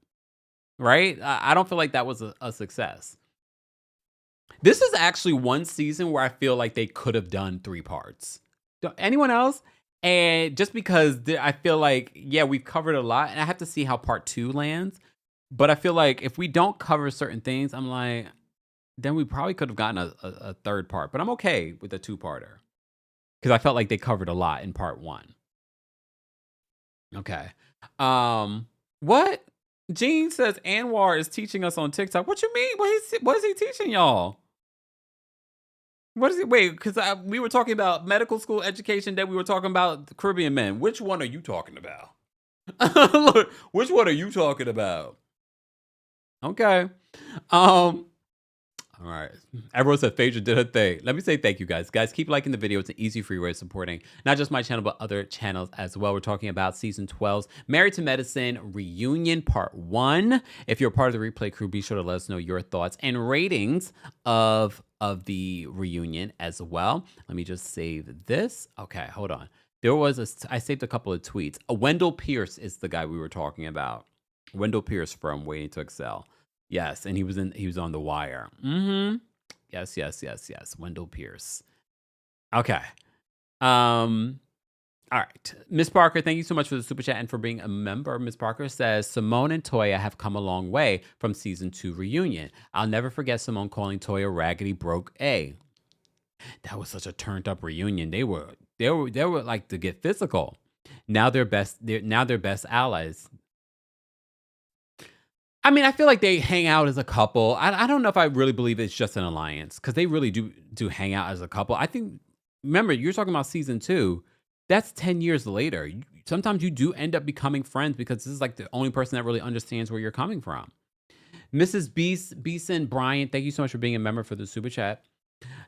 Right? I don't feel like that was a success. This is actually one season where I feel like they could have done 3 parts. Anyone else? And just because I feel like, yeah, we've covered a lot, and I have to see how part 2 lands. But I feel like if we don't cover certain things, I'm like, then we probably could have gotten a 3rd part. But I'm okay with a 2-parter, because I felt like they covered a lot in part 1. Okay. What? Gene says Anwar is teaching us on TikTok. What you mean? What is he teaching y'all? What is it? Wait, because we were talking about medical school education, then we were talking about the Caribbean men. Which one are you talking about? Look, which one are you talking about? Okay. Um, all right. Everyone said Phaedra did her thing. Let me say thank you, guys. Guys, keep liking the video. It's an easy, free way of supporting not just my channel, but other channels as well. We're talking about season 12's Married to Medicine Reunion Part 1. If you're part of the replay crew, be sure to let us know your thoughts and ratings of the reunion as well. Let me just save this. Okay, hold on. I saved a couple of tweets. Wendell Pierce is the guy we were talking about. Wendell Pierce from Waiting to Excel. Yes, and he was on The Wire. Yes, yes, yes, yes. Wendell Pierce. Okay. Um, all right. Miss Parker, thank you so much for the super chat and for being a member. Miss Parker says Simone and Toya have come a long way from season 2 reunion. I'll never forget Simone calling Toya raggedy broke A. That was such a turned up reunion. They were like to get physical. Now they're best allies. I mean, I feel like they hang out as a couple. I don't know if I really believe it's just an alliance because they really do hang out as a couple. I think, remember, you're talking about season 2. That's 10 years later. Sometimes you do end up becoming friends because this is like the only person that really understands where you're coming from. Mrs. Beeson Bryant, thank you so much for being a member for the super chat.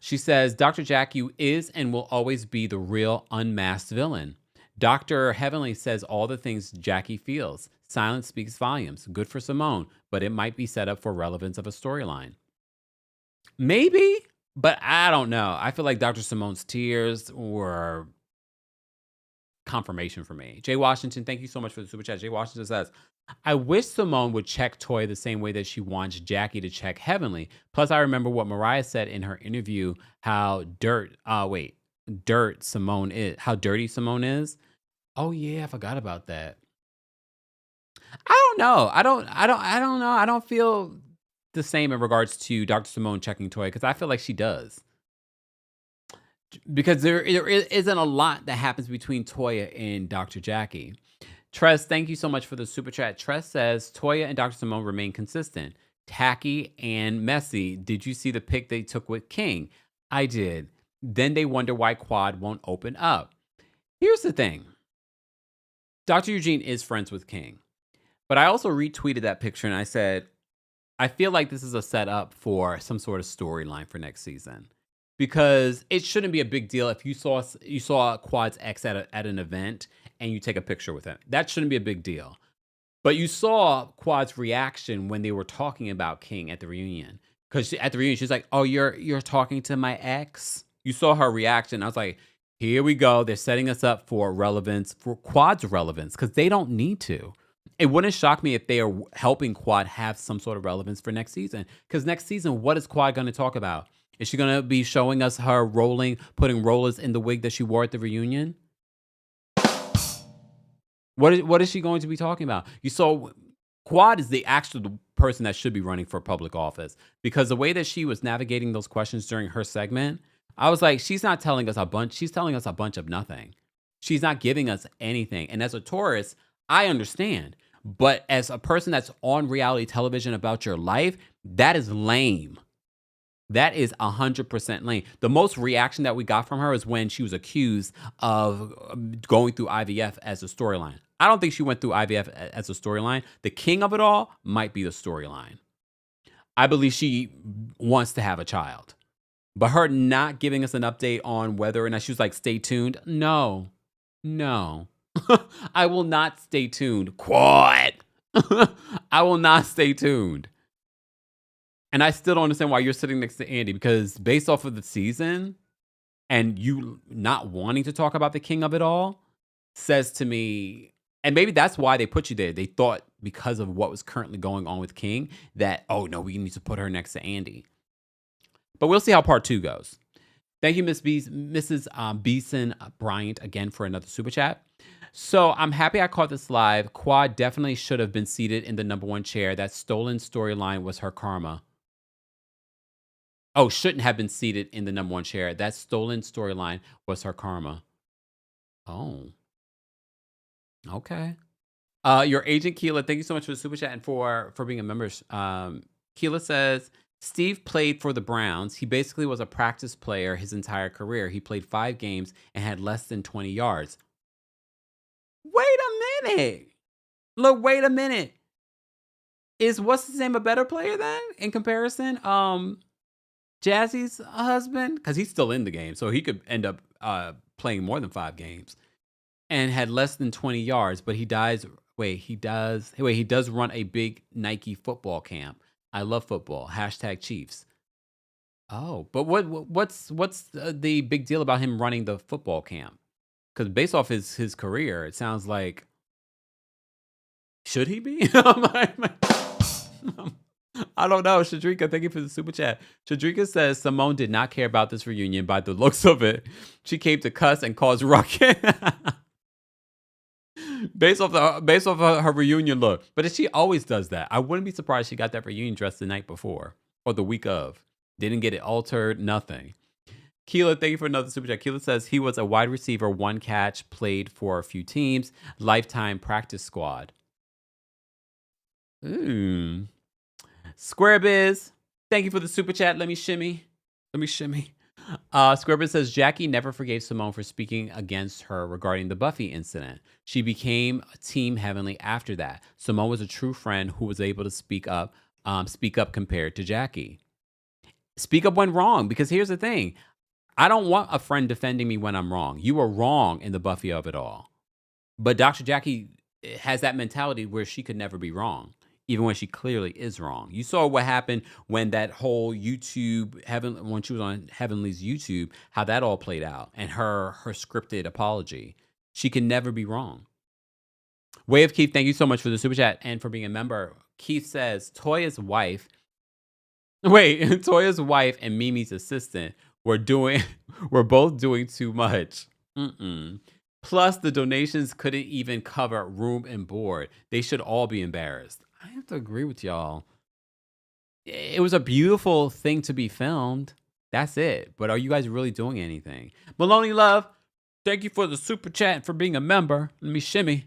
She says, Dr. Jackie is and will always be the real unmasked villain. Dr. Heavenly says all the things Jackie feels. Silence speaks volumes. Good for Simone, but it might be set up for relevance of a storyline. Maybe, but I don't know. I feel like Dr. Simone's tears were confirmation for me. Jay Washington, thank you so much for the super chat. Jay Washington says, I wish Simone would check Toya the same way that she wants Jackie to check Heavenly. Plus, I remember what Mariah said in her interview, how dirty Simone is. Oh yeah, I forgot about that. I don't know. I don't know. I don't feel the same in regards to Dr. Simone checking Toya because I feel like she does. Because there isn't a lot that happens between Toya and Dr. Jackie. Tress, thank you so much for the super chat. Tress says Toya and Dr. Simone remain consistent, tacky and messy. Did you see the pic they took with King? I did. Then they wonder why Quad won't open up. Here's the thing. Dr. Eugene is friends with King. But I also retweeted that picture and I said, I feel like this is a setup for some sort of storyline for next season. Because it shouldn't be a big deal if you saw Quad's ex at an event and you take a picture with him. That shouldn't be a big deal. But you saw Quad's reaction when they were talking about King at the reunion. Because at the reunion, she's like, oh, you're talking to my ex? You saw her reaction. I was like, here we go. They're setting us up for relevance, for Quad's relevance, because they don't need to. It wouldn't shock me if they are helping Quad have some sort of relevance for next season. Because next season, what is Quad going to talk about? Is she going to be showing us her putting rollers in the wig that she wore at the reunion? What is she going to be talking about? You saw Quad is the actual person that should be running for public office because the way that she was navigating those questions during her segment, I was like, she's not telling us a bunch. She's telling us a bunch of nothing. She's not giving us anything. And as a tourist, I understand. But as a person that's on reality television about your life, that is lame. That is 100% lame. The most reaction that we got from her is when she was accused of going through IVF as a storyline. I don't think she went through IVF as a storyline. The king of it all might be the storyline. I believe she wants to have a child. But her not giving us an update on whether or not she was like, stay tuned. No. I will not stay tuned. Quad. I will not stay tuned. And I still don't understand why you're sitting next to Andy because based off of the season and you not wanting to talk about the king of it all says to me, and maybe that's why they put you there. They thought because of what was currently going on with King that, oh no, we need to put her next to Andy. But we'll see how part 2 goes. Thank you, Mrs. Beeson Bryant, again for another super chat. So I'm happy I caught this live. Quad definitely should have been seated in the #1 chair. That stolen storyline was her karma. Oh, shouldn't have been seated in the #1 chair. That stolen storyline was her karma. Oh. Okay. Your agent, Keela, thank you so much for the super chat and for being a member. Keela says, Steve played for the Browns. He basically was a practice player his entire career. He played 5 games and had less than 20 yards. Wait a minute. Look, wait a minute. Is what's his name a better player then in comparison? Jazzy's husband, because he's still in the game, so he could end up playing more than 5 games and had less than 20 yards. But he dies. Wait, he does. Wait, he does run a big Nike football camp. I love football. Hashtag Chiefs. Oh, but what's the big deal about him running the football camp? Because based off his career, it sounds like should he be? I don't know. Shadrika, thank you for the super chat. Shadrika says Simone did not care about this reunion by the looks of it. She came to cuss and cause ruckus. based off her reunion look. But she always does that. I wouldn't be surprised she got that reunion dress the night before or the week of. Didn't get it altered, nothing. Keela, thank you for another super chat. Keela says he was a wide receiver, 1 catch, played for a few teams, lifetime practice squad. Ooh. Square Biz, thank you for the super chat. Let me shimmy. Square Biz says Jackie never forgave Simone for speaking against her regarding the Buffy incident. She became Team Heavenly after that. Simone was a true friend who was able to speak up compared to Jackie. Speak up when wrong, because here's the thing. I don't want a friend defending me when I'm wrong. You were wrong in the Buffy of it all. But Dr. Jackie has that mentality where she could never be wrong, even when she clearly is wrong. You saw what happened when that whole when she was on Heavenly's YouTube, how that all played out, and her scripted apology. She can never be wrong. Way of Keith, thank you so much for the super chat and for being a member. Keith says Toya's wife and Mimi's assistant were both doing too much. Plus, the donations couldn't even cover room and board. They should all be embarrassed. I have to agree with y'all. It was a beautiful thing to be filmed. That's it. But are you guys really doing anything? Maloney Love, thank you for the super chat and for being a member. Let me shimmy.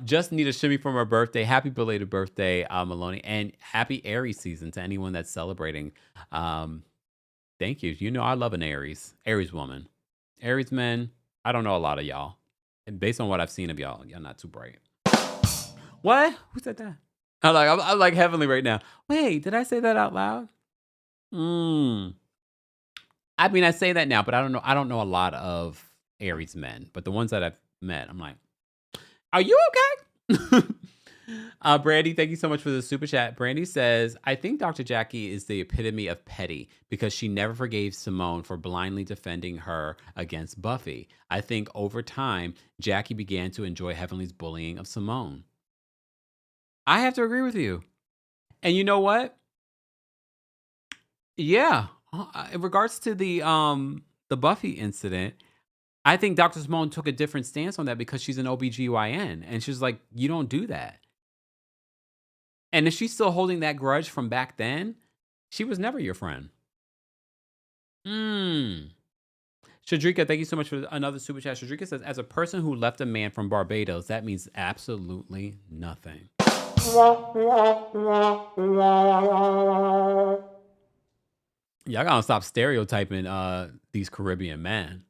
Just need a shimmy from her birthday. Happy belated birthday, Maloney, and happy Aries season to anyone that's celebrating. Thank you. You know I love an Aries woman. Aries men, I don't know a lot of y'all. And based on what I've seen of y'all not too bright. What? Who said that? I'm like Heavenly right now. Wait, did I say that out loud? I mean, I say that now, but I don't know a lot of Aries men, but the ones that I've met, I'm like, are you okay? Brandy, thank you so much for the super chat. Brandy says, I think Dr. Jackie is the epitome of petty because she never forgave Simone for blindly defending her against Buffy. I think over time, Jackie began to enjoy Heavenly's bullying of Simone. I have to agree with you. And you know what? Yeah. In regards to the Buffy incident, I think Dr. Simone took a different stance on that because she's an OBGYN. And she's like, you don't do that. And if she's still holding that grudge from back then, she was never your friend. Shadrika, thank you so much for another super chat. Shadrika says, as a person who left a man from Barbados, that means absolutely nothing. Y'all gotta stop stereotyping these Caribbean men.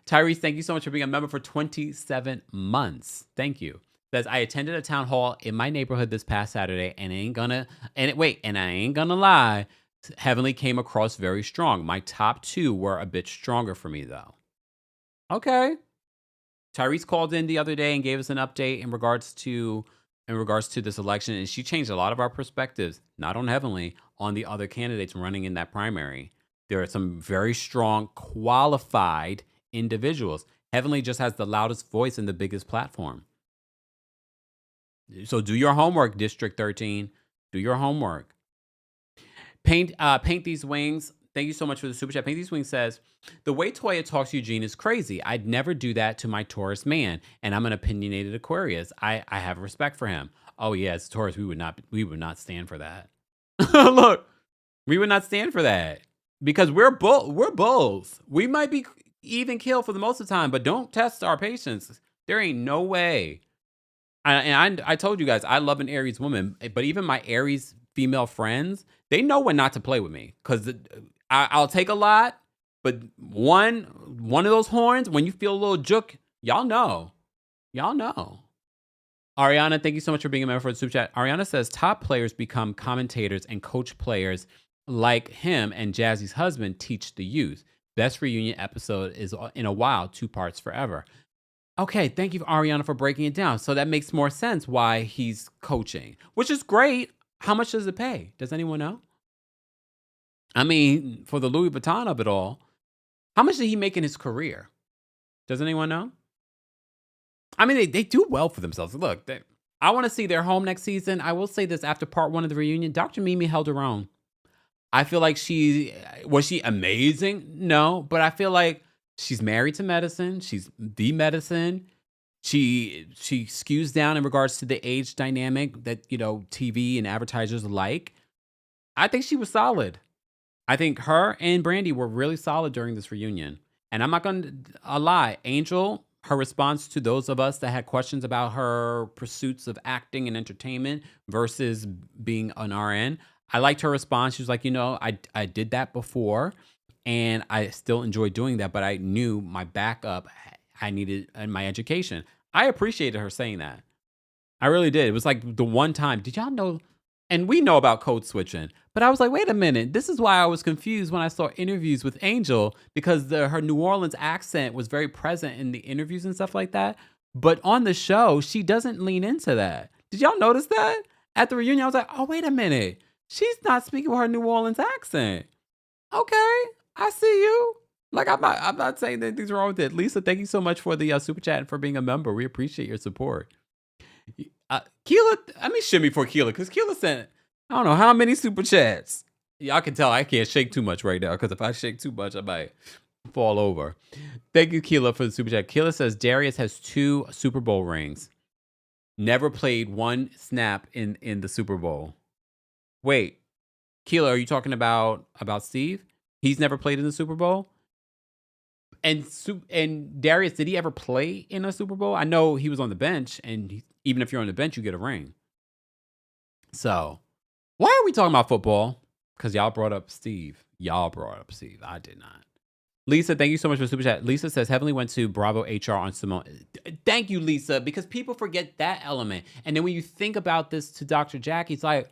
Tyrese, thank you so much for being a member for 27 months. Thank you. Says, I attended a town hall in my neighborhood this past Saturday, and I ain't gonna lie, Heavenly came across very strong. My top 2 were a bit stronger for me, though. Okay. Tyrese called in the other day and gave us an update in regards to this election, and she changed a lot of our perspectives, not on Heavenly, on the other candidates running in that primary. There are some very strong, qualified individuals. Heavenly just has the loudest voice and the biggest platform. So do your homework, District 13. Do your homework. Paint These Wings. Thank you so much for the super chat. Paint These Wings says, the way Toya talks to Eugene is crazy. I'd never do that to my Taurus man, and I'm an opinionated Aquarius. I have respect for him. Oh yeah, as Taurus, we would not stand for that. Look, we would not stand for that because we're bulls. We might be even killed for the most of the time, but don't test our patience. There ain't no way. I told you guys, I love an Aries woman, but even my Aries female friends, they know when not to play with me because I'll take a lot, but one of those horns, when you feel a little jook, y'all know. Ariana, thank you so much for being a member for the super chat. Ariana says top players become commentators and coach players like him and Jazzy's husband teach the youth. Best reunion episode is in a while, 2 parts forever. Okay, thank you, Ariana, for breaking it down. So that makes more sense why he's coaching, which is great. How much does it pay? Does anyone know? I mean, for the Louis Vuitton of it all, how much did he make in his career? Does anyone know? I mean, they do well for themselves. Look, I want to see their home next season. I will say this, after part 1 of the reunion, Dr. Mimi held her own. I feel like was she amazing? No, but I feel like she's married to medicine. She's the medicine. She skews down in regards to the age dynamic that, TV and advertisers like. I think she was solid. I think her and Brandy were really solid during this reunion. And I'm not going to lie, Angel, her response to those of us that had questions about her pursuits of acting and entertainment versus being an RN, I liked her response. She was like, I did that before and I still enjoy doing that, but I knew my backup I needed in my education. I appreciated her saying that. I really did. It was like the one time. Did y'all know? And we know about code switching, but I was like, wait a minute. This is why I was confused when I saw interviews with Angel, because her New Orleans accent was very present in the interviews and stuff like that. But on the show, she doesn't lean into that. Did y'all notice that? At the reunion, I was like, oh, wait a minute. She's not speaking with her New Orleans accent. Okay, I see you. Like, I'm not saying that anything's wrong with it. Lisa, thank you so much for the super chat and for being a member. We appreciate your support. Keela, let me shimmy for Keela, because Keela sent, I don't know how many super chats. Y'all can tell I can't shake too much right now, because if I shake too much, I might fall over. Thank you, Keela, for the super chat. Keela says Darius has 2 Super Bowl rings. Never played 1 snap in the Super Bowl. Wait, Keela, are you talking about Steve? He's never played in the Super Bowl? And Darius, did he ever play in a Super Bowl? I know he was on the bench, and even if you're on the bench, you get a ring. So, why are we talking about football? Because y'all brought up Steve. I did not. Lisa, thank you so much for the super chat. Lisa says Heavenly went to Bravo HR on Simone. Thank you, Lisa, because people forget that element. And then when you think about this to Dr. Jackie, it's like,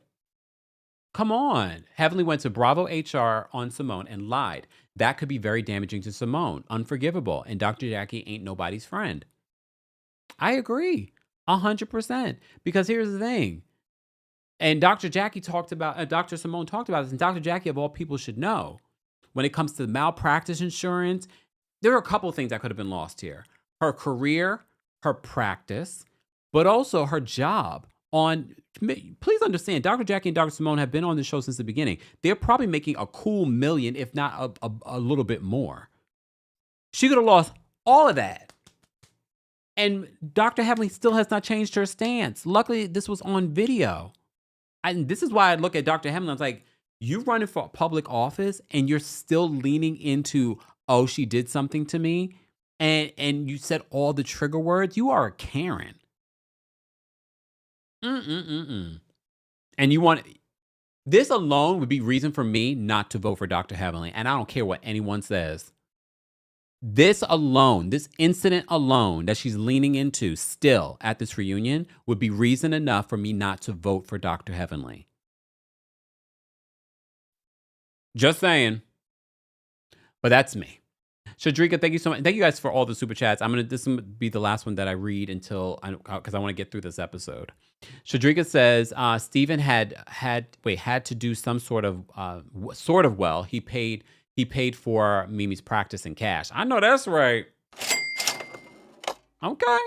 come on. Heavenly went to Bravo HR on Simone and lied. That could be very damaging to Simone. Unforgivable. And Dr. Jackie ain't nobody's friend. I agree. 100%. Because here's the thing. And Dr. Simone talked about this, and Dr. Jackie, of all people, should know. When it comes to malpractice insurance, there are a couple of things that could have been lost here. Her career, her practice, but also her job. Please understand, Dr. Jackie and Dr. Simone have been on the show since the beginning. They're probably making a cool $1 million, if not a little bit more. She could have lost all of that. And Dr. Heavenly still has not changed her stance. Luckily, this was on video. And this is why I look at Dr. Heavenly. I was like, you running for public office and you're still leaning into, oh, she did something to me. And you said all the trigger words. You are a Karen. And this alone would be reason for me not to vote for Dr. Heavenly. And I don't care what anyone says. This incident alone that she's leaning into still at this reunion would be reason enough for me not to vote for Dr. Heavenly. Just saying. But that's me. Shadrika, thank you so much. Thank you guys for all the super chats. This will be the last one that I read because I want to get through this episode. Shadrika says Steven had to do some sort of well. He paid for Mimi's practice in cash. I know that's right. Okay.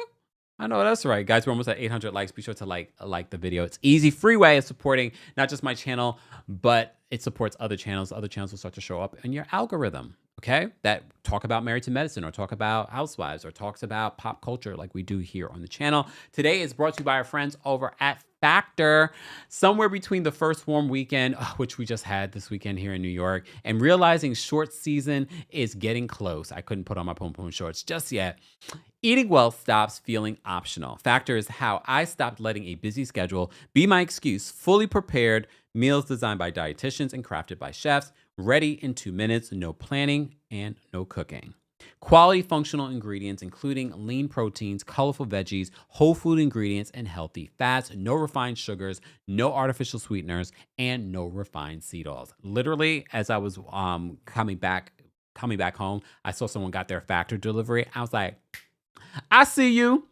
I know that's right. Guys, we're almost at 800 likes. Be sure to like the video. It's easy, free way of supporting not just my channel, but it supports other channels. Other channels will start to show up in your algorithm, okay? That talk about Married to Medicine or talk about Housewives or talks about pop culture like we do here on the channel. Today is brought to you by our friends over at Factor. Somewhere between the first warm weekend, which we just had this weekend here in New York, and realizing short season is getting close. I couldn't put on my pom-pom shorts just yet. Eating well stops feeling optional. Factor is how I stopped letting a busy schedule be my excuse. Fully prepared meals designed by dietitians and crafted by chefs, ready in 2 minutes, no planning and no cooking. Quality functional ingredients, including lean proteins, colorful veggies, whole food ingredients, and healthy fats. No refined sugars, no artificial sweeteners, and no refined seed oils. Literally, as I was coming back home, I saw someone got their factory delivery. I was like, I see you.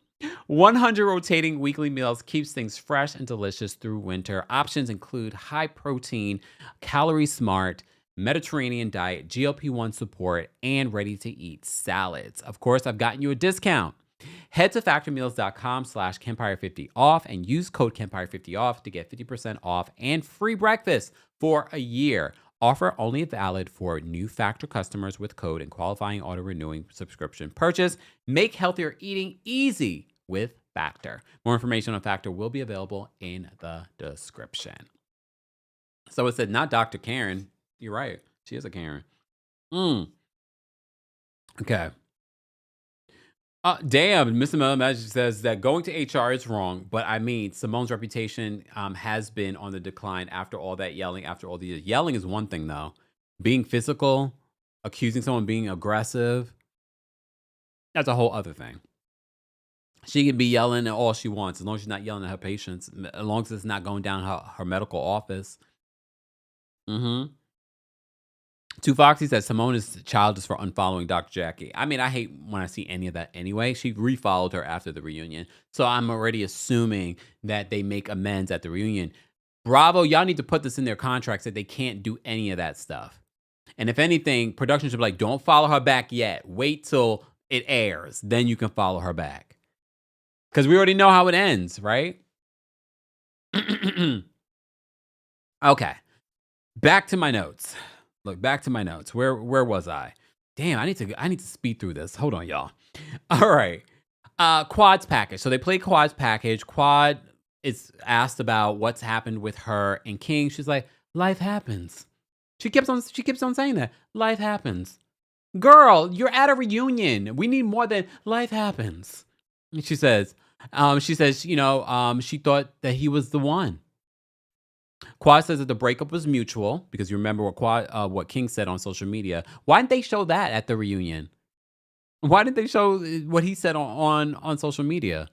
100 rotating weekly meals keeps things fresh and delicious through winter. Options include high protein, calorie smart, Mediterranean diet, GLP-1 support, and ready to eat salads. Of course, I've gotten you a discount. Head to factormeals.com/Kempire50 off and use code Kempire50 off to get 50% off and free breakfast for a year. Offer only valid for new Factor customers with code and qualifying auto renewing subscription purchase. Make healthier eating easy with Factor. More information on Factor will be available in the description. So it said, not Dr. Karen. You're right. She is a Karen. Okay. Damn, Mr. Mel Magic says that going to HR is wrong, but I mean, Simone's reputation has been on the decline after all that yelling, after all the years. Yelling is one thing, though. Being physical, accusing someone of being aggressive, that's a whole other thing. She can be yelling at all she wants, as long as she's not yelling at her patients, as long as it's not going down her medical office. Mm-hmm. Two Foxy says Simone is childish for unfollowing Dr. Jackie. I mean, I hate when I see any of that anyway. She refollowed her after the reunion. So I'm already assuming that they make amends at the reunion. Bravo, y'all need to put this in their contracts that they can't do any of that stuff. And if anything, production should be like, don't follow her back yet. Wait till it airs. Then you can follow her back. Because we already know how it ends, right? Okay. Back to my notes. Look, back to my notes. Where was I? Damn, I need to speed through this. Hold on, y'all. All right. Quad's package. So they play Quad's package. Quad is asked about what's happened with her and King. She's like, life happens. She keeps on saying that. Life happens. Girl, you're at a reunion. We need more than life happens. And she says, she thought that he was the one. Quad says that the breakup was mutual because you remember what King said on social media. Why didn't they show that at the reunion? Why didn't they show what he said on social media?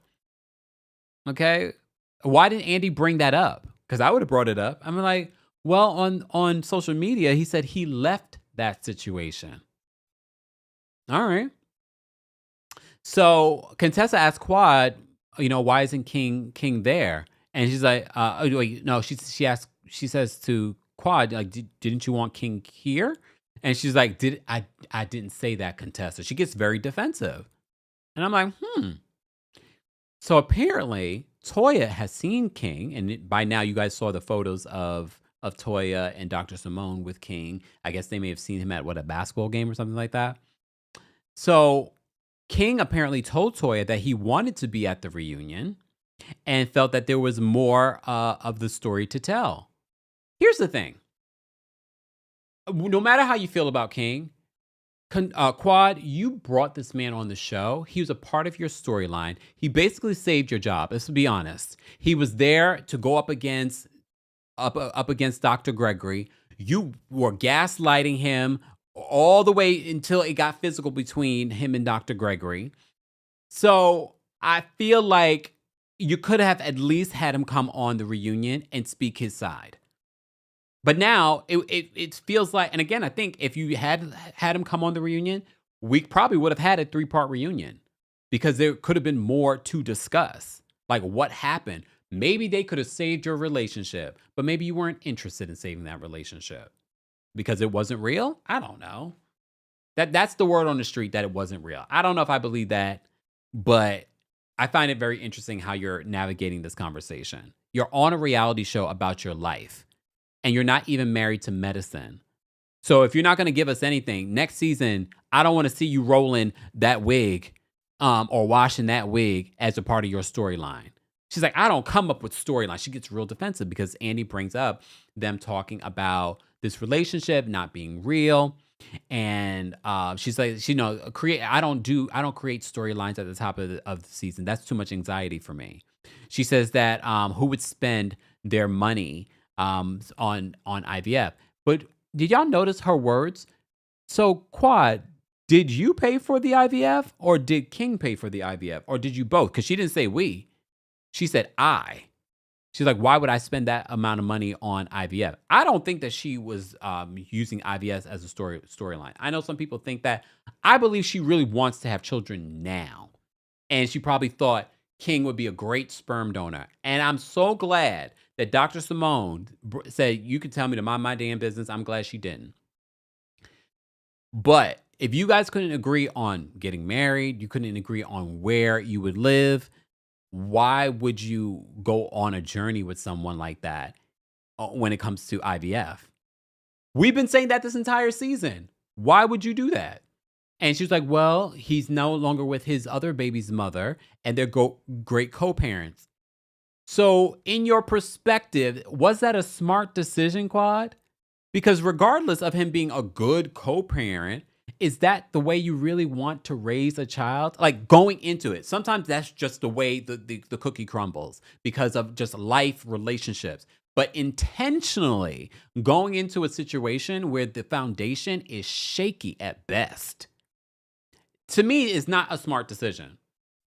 Okay, why didn't Andy bring that up? Because I would have brought it up. I'm like, well, on social media, he said he left that situation. All right. So Contessa asked Quad, why isn't King there? And she's like, no, she says to Quad, like, didn't you want King here? And she's like, I didn't say that, Contessa. She gets very defensive. And I'm like, So apparently Toya has seen King. And by now you guys saw the photos of Toya and Dr. Simone with King. I guess they may have seen him at a basketball game or something like that. So King apparently told Toya that he wanted to be at the reunion and felt that there was more of the story to tell. Here's the thing. No matter how you feel about King, Quad, you brought this man on the show. He was a part of your storyline. He basically saved your job. Let's be honest. He was there to go up against Dr. Gregory. You were gaslighting him all the way until it got physical between him and Dr. Gregory. So I feel like you could have at least had him come on the reunion and speak his side. But now it feels like, and again, I think if you had him come on the reunion, we probably would have had a 3-part reunion because there could have been more to discuss. Like what happened? Maybe they could have saved your relationship, but maybe you weren't interested in saving that relationship because it wasn't real. I don't know. That's the word on the street, that it wasn't real. I don't know if I believe that, but I find it very interesting how you're navigating this conversation. You're on a reality show about your life, and you're not even married to medicine. So if you're not going to give us anything, next season, I don't want to see you rolling that wig or washing that wig as a part of your storyline. She's like, I don't come up with storylines. She gets real defensive because Andy brings up them talking about this relationship not being real. And she's like, I don't create storylines at the top of the season. That's too much anxiety for me. She says that who would spend their money on IVF? But did y'all notice her words? So Quad, Did you pay for the IVF or did King pay for the IVF or did you both? Because she didn't say we. She said I. She's like, why would I spend that amount of money on IVF? I don't think that she was using IVF as a storyline. I know some people think that. I believe she really wants to have children now. And she probably thought King would be a great sperm donor. And I'm so glad that Dr. Simone said, you can tell me to mind my damn business. I'm glad she didn't. But if you guys couldn't agree on getting married, you couldn't agree on where you would live, why would you go on a journey with someone like that when it comes to IVF? We've been saying that this entire season. Why would you do that? And she was like, well, he's no longer with his other baby's mother, and they're great co-parents. So in your perspective, was that a smart decision, Quad? Because regardless of him being a good co-parent, is that the way you really want to raise a child? Like going into it, sometimes that's just the way the cookie crumbles because of just life relationships. But intentionally going into a situation where the foundation is shaky at best, to me, is not a smart decision.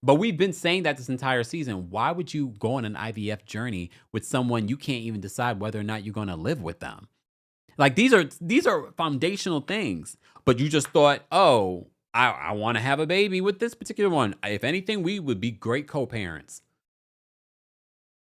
But we've been saying that this entire season. Why would you go on an IVF journey with someone you can't even decide whether or not you're going to live with them? Like these are foundational things. But you just thought, oh, I want to have a baby with this particular one. If anything, we would be great co-parents.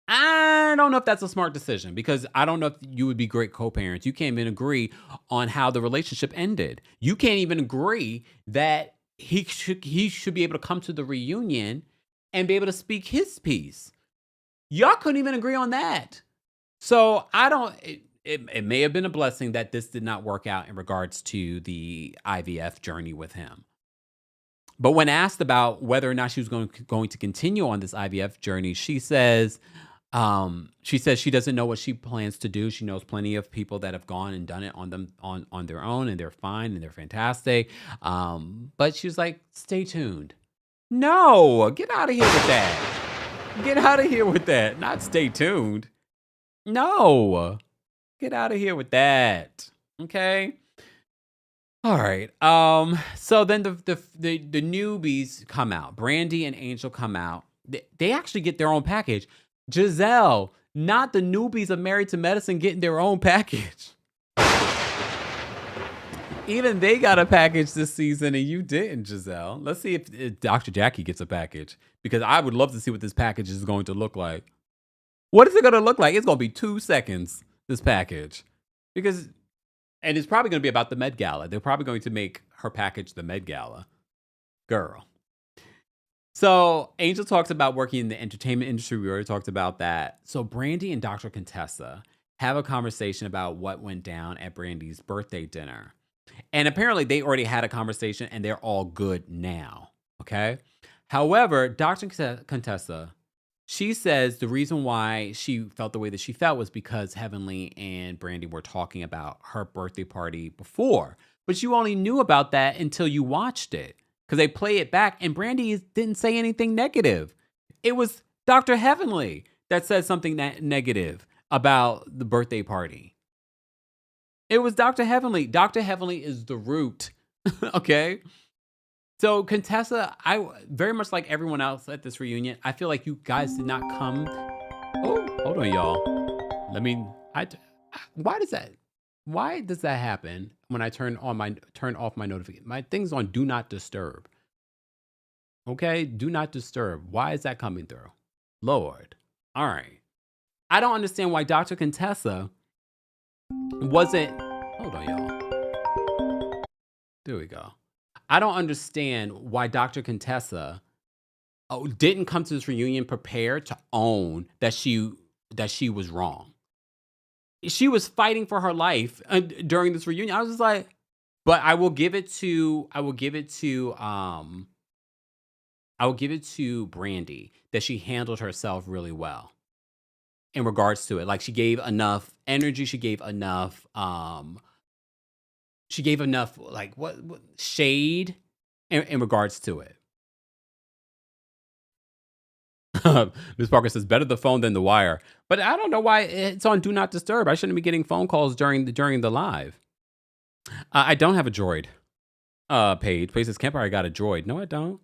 I don't know if that's a smart decision because I don't know if you would be great co-parents. You can't even agree on how the relationship ended. You can't even agree that he should be able to come to the reunion and be able to speak his piece. Y'all couldn't even agree on that. So it may have been a blessing that this did not work out in regards to the IVF journey with him. But when asked about whether or not she was going to continue on this IVF journey, she says she doesn't know what she plans to do. She knows plenty of people that have gone and done it on their own, and they're fine and they're fantastic. But she was like, stay tuned. No, get out of here with that. Get out of here with that. Not stay tuned. No. Get out of here with that. Okay. All right. So then the newbies come out. Brandy and Angel come out. They actually get their own package. Giselle, not the newbies of Married to Medicine, getting their own package. Even they got a package this season and you didn't, Giselle. Let's see if Dr. Jackie gets a package because I would love to see what this package is going to look like. What is it going to look like? It's going to be 2 seconds, this package. And it's probably going to be about the Met Gala. They're probably going to make her package the Met Gala. Girl. So Angel talks about working in the entertainment industry. We already talked about that. So Brandy and Dr. Contessa have a conversation about what went down at Brandy's birthday dinner. And apparently they already had a conversation and they're all good now. Okay. However, Dr. Contessa, she says the reason why she felt the way that she felt was because Heavenly and Brandy were talking about her birthday party before. But you only knew about that until you watched it. Because they play it back and Brandy didn't say anything negative. It was Dr. Heavenly that said something negative about the birthday party. It was Dr. Heavenly. Dr. Heavenly is the root. Okay? So Contessa, I very much like everyone else at this reunion, I feel like you guys did not come. Oh, hold on, y'all. Why does that happen when I turn off my notification? My thing's on do not disturb. Okay? Do not disturb. Why is that coming through? Lord. All right. I don't understand why Dr. Contessa wasn't. Hold on, y'all. There we go. I don't understand why Dr. Contessa didn't come to this reunion prepared to own that she was wrong. She was fighting for her life during this reunion. I was just like, but I will give it to Brandy that she handled herself really well in regards to it. Like she gave enough energy. She gave enough like what shade in regards to it. Ms. Parker says, better the phone than the wire. But I don't know why it's on Do Not Disturb. I shouldn't be getting phone calls during the live. I don't have a droid. Paige. Paige says, Kempire got a droid. No, I don't.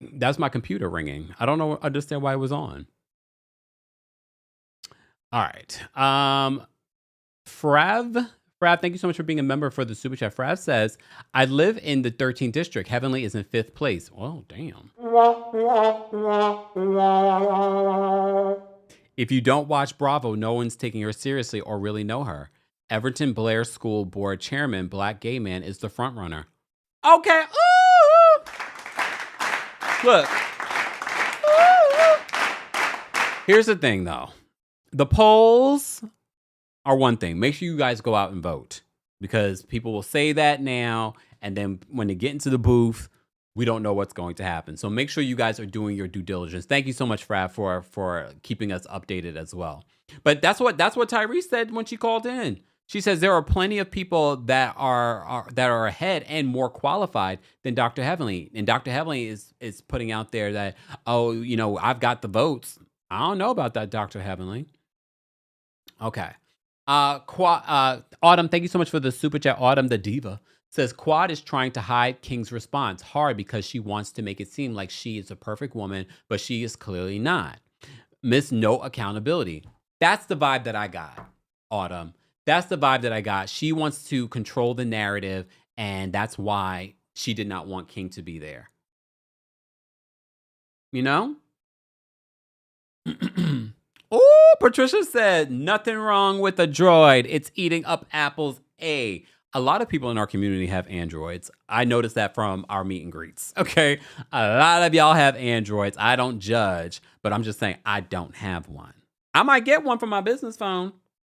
That's my computer ringing. I don't understand why it was on. All right. Frav, thank you so much for being a member for the Super Chat. Frav says, I live in the 13th district. Heavenly is in 5th place. Oh, damn. If you don't watch Bravo, no one's taking her seriously or really know her. Everton Blair School Board Chairman, black gay man, is the front runner. Okay. Ooh. Look. Ooh. Here's the thing, though. The polls are one thing. Make sure you guys go out and vote, because people will say that now, and then when they get into the booth, we don't know what's going to happen. So make sure you guys are doing your due diligence. Thank you so much, Frav, for keeping us updated as well. But that's what Tyrese said when she called in. She says there are plenty of people that are ahead and more qualified than Dr. Heavenly. And Dr. Heavenly is putting out there that, oh, you know, I've got the votes. I don't know about that, Dr. Heavenly. Okay. Autumn, thank you so much for the super chat. Autumn the diva says Quad is trying to hide King's response hard because she wants to make it seem like she is a perfect woman, but she is clearly not. Miss no accountability. That's the vibe that I got, Autumn. That's the vibe that I got. She wants to control the narrative, and that's why she did not want King to be there. You know? Oh, Patricia said, nothing wrong with a droid. It's eating up apples. A lot of people in our community have androids. I noticed that from our meet and greets. Okay. A lot of y'all have androids. I don't judge, but I'm just saying I don't have one. I might get one for my business phone.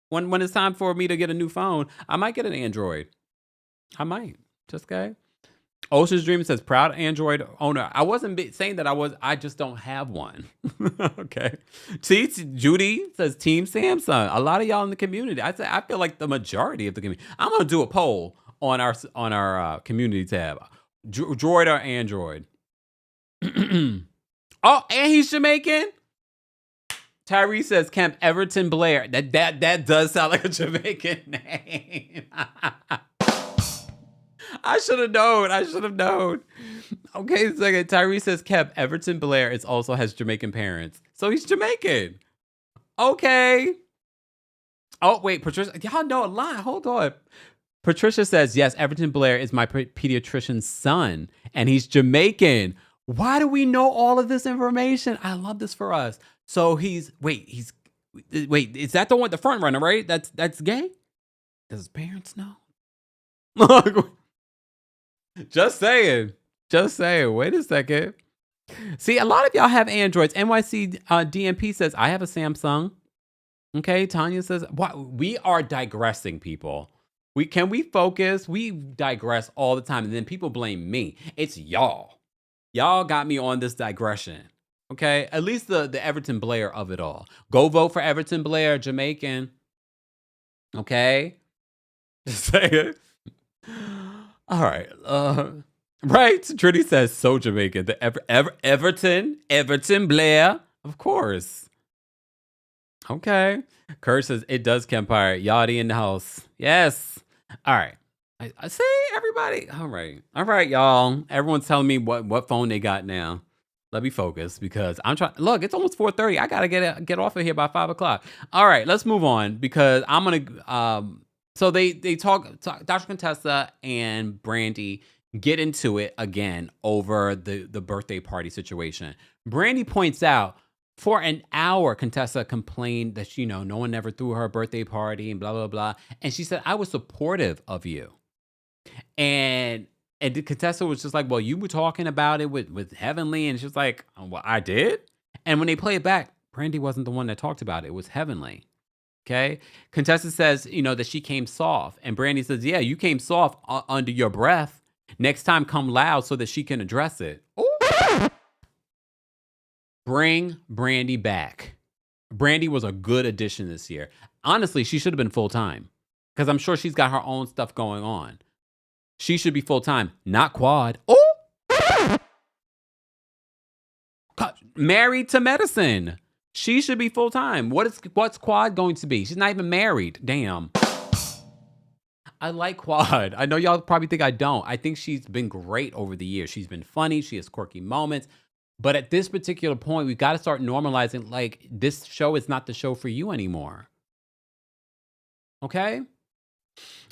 When it's time for me to get a new phone, I might get an android. I might. Just okay. Ocean's Dream says, proud Android owner. I wasn't saying that I just don't have one. Okay. See, Judy says Team Samsung. A lot of y'all in the community. I feel like the majority of the community. I'm going to do a poll on our community tab. Droid or Android? Oh, and he's Jamaican? Tyree says Camp Everton Blair. That does sound like a Jamaican name. I should have known. Okay, second. Tyree says Kev Everton Blair also has Jamaican parents. So he's Jamaican. Okay. Oh, wait, Patricia. Y'all know a lot. Hold on. Patricia says, yes, Everton Blair is my pediatrician's son, and he's Jamaican. Why do we know all of this information? I love this for us. So is that the front runner, right? That's gay? Does his parents know? Just saying. Wait a second. See, a lot of y'all have Androids. NYC DMP says, I have a Samsung. Okay, Tanya says, we are digressing, people. Can we focus? We digress all the time, and then people blame me. It's y'all. Y'all got me on this digression. Okay, at least the Everton Blair of it all. Go vote for Everton Blair, Jamaican. Okay, just saying. All right. Right. Trinity says so Jamaican. The Everton Blair, of course. Okay. Kurt says it does Kempire. Yachty in the house. Yes. All right. I see everybody. All right, y'all. Everyone's telling me what phone they got now. Let me focus because I'm trying. Look, it's almost 4:30. I gotta get off of here by 5 o'clock. All right, let's move on because I'm gonna. So they talk. Dr. Contessa and Brandy get into it again over the birthday party situation. Brandy points out for an hour, Contessa complained that no one ever threw her a birthday party and blah blah blah, and she said I was supportive of you, and Contessa was just like, well, you were talking about it with Heavenly, and she's like, well, I did. And when they play it back, Brandy wasn't the one that talked about it. It was Heavenly. Okay. Contessa says, that she came soft. And Brandy says, yeah, you came soft under your breath. Next time, come loud so that she can address it. Ooh. Bring Brandy back. Brandy was a good addition this year. Honestly, she should have been full-time because I'm sure she's got her own stuff going on. She should be full-time, not Quad. Oh, married to medicine. She should be full-time. What's Quad going to be? She's not even married. Damn. I like Quad. I know y'all probably think I don't. I think she's been great over the years. She's been funny. She has quirky moments. But at this particular point, we've got to start normalizing like this show is not the show for you anymore. Okay?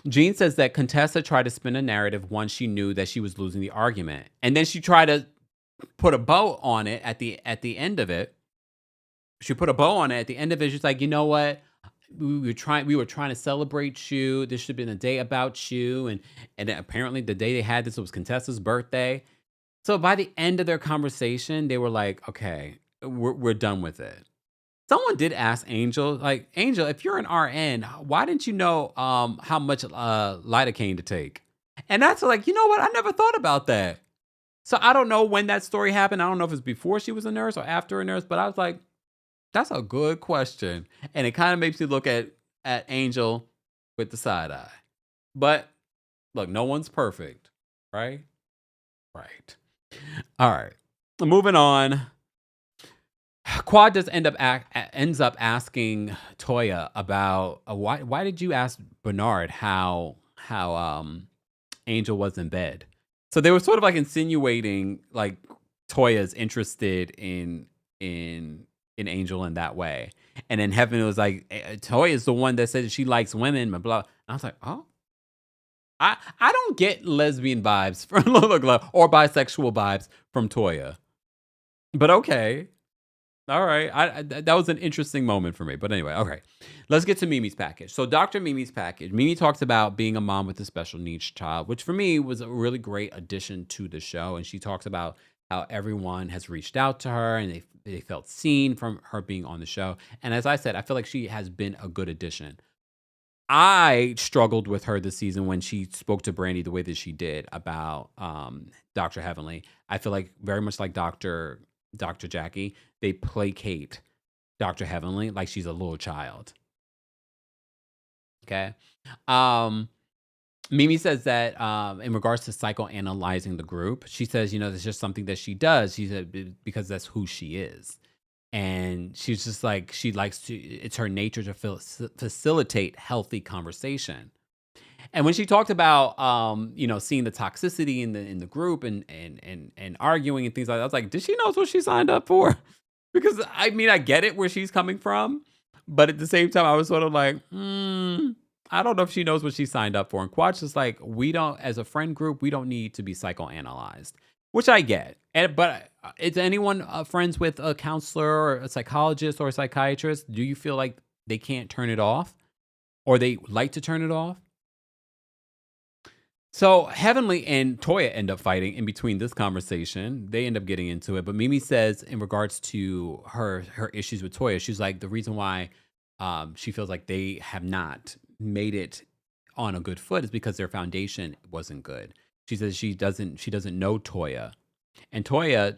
Jean says that Contessa tried to spin a narrative once she knew that she was losing the argument. And then she tried to put a bow on it at the end of it. She put a bow on it at the end of it. She's like, you know what? We were trying to celebrate you. This should have been a day about you. And then apparently the day they had this was Contessa's birthday. So by the end of their conversation, they were like, okay, we're done with it. Someone did ask Angel, like, Angel, if you're an RN, why didn't you know how much lidocaine to take? And that's like, you know what? I never thought about that. So I don't know when that story happened. I don't know if it's before she was a nurse or after a nurse, but I was like, that's a good question. And it kind of makes you look at Angel with the side eye. But look, no one's perfect, right? Right. All right. Moving on. Quad does ends up asking Toya about why did you ask Bernard how Angel was in bed? So they were sort of like insinuating like Toya's interested in Angel in that way. And then Heaven was like, Toya is the one that said she likes women, blah blah. And I was like, oh, I don't get lesbian vibes from or bisexual vibes from Toya, but okay. All right. That was an interesting moment for me. But anyway, okay. Let's get to Mimi's package. So Dr. Mimi's package. Mimi talks about being a mom with a special needs child, which for me was a really great addition to the show. And she talks about how everyone has reached out to her and they felt seen from her being on the show. And as I said, I feel like she has been a good addition. I struggled with her this season when she spoke to Brandy the way that she did about Dr. Heavenly. I feel like very much like Dr. Jackie, they placate Dr. Heavenly like she's a little child. Okay. Mimi says that in regards to psychoanalyzing the group, she says, that's just something that she does. She said because that's who she is. And she's just like, she likes to, it's her nature to facilitate healthy conversation. And when she talked about, seeing the toxicity in the group and arguing and things like that, I was like, did she know what she signed up for? Because I mean, I get it where she's coming from, but at the same time, I was sort of like, I don't know if she knows what she signed up for. And Quatch is like, we don't, as a friend group, we don't need to be psychoanalyzed, which I get. But is anyone friends with a counselor or a psychologist or a psychiatrist? Do you feel like they can't turn it off or they like to turn it off? So Heavenly and Toya end up fighting in between this conversation. They end up getting into it. But Mimi says in regards to her issues with Toya, she's like, the reason why she feels like they have not made it on a good foot is because their foundation wasn't good. She says she doesn't know Toya. And Toya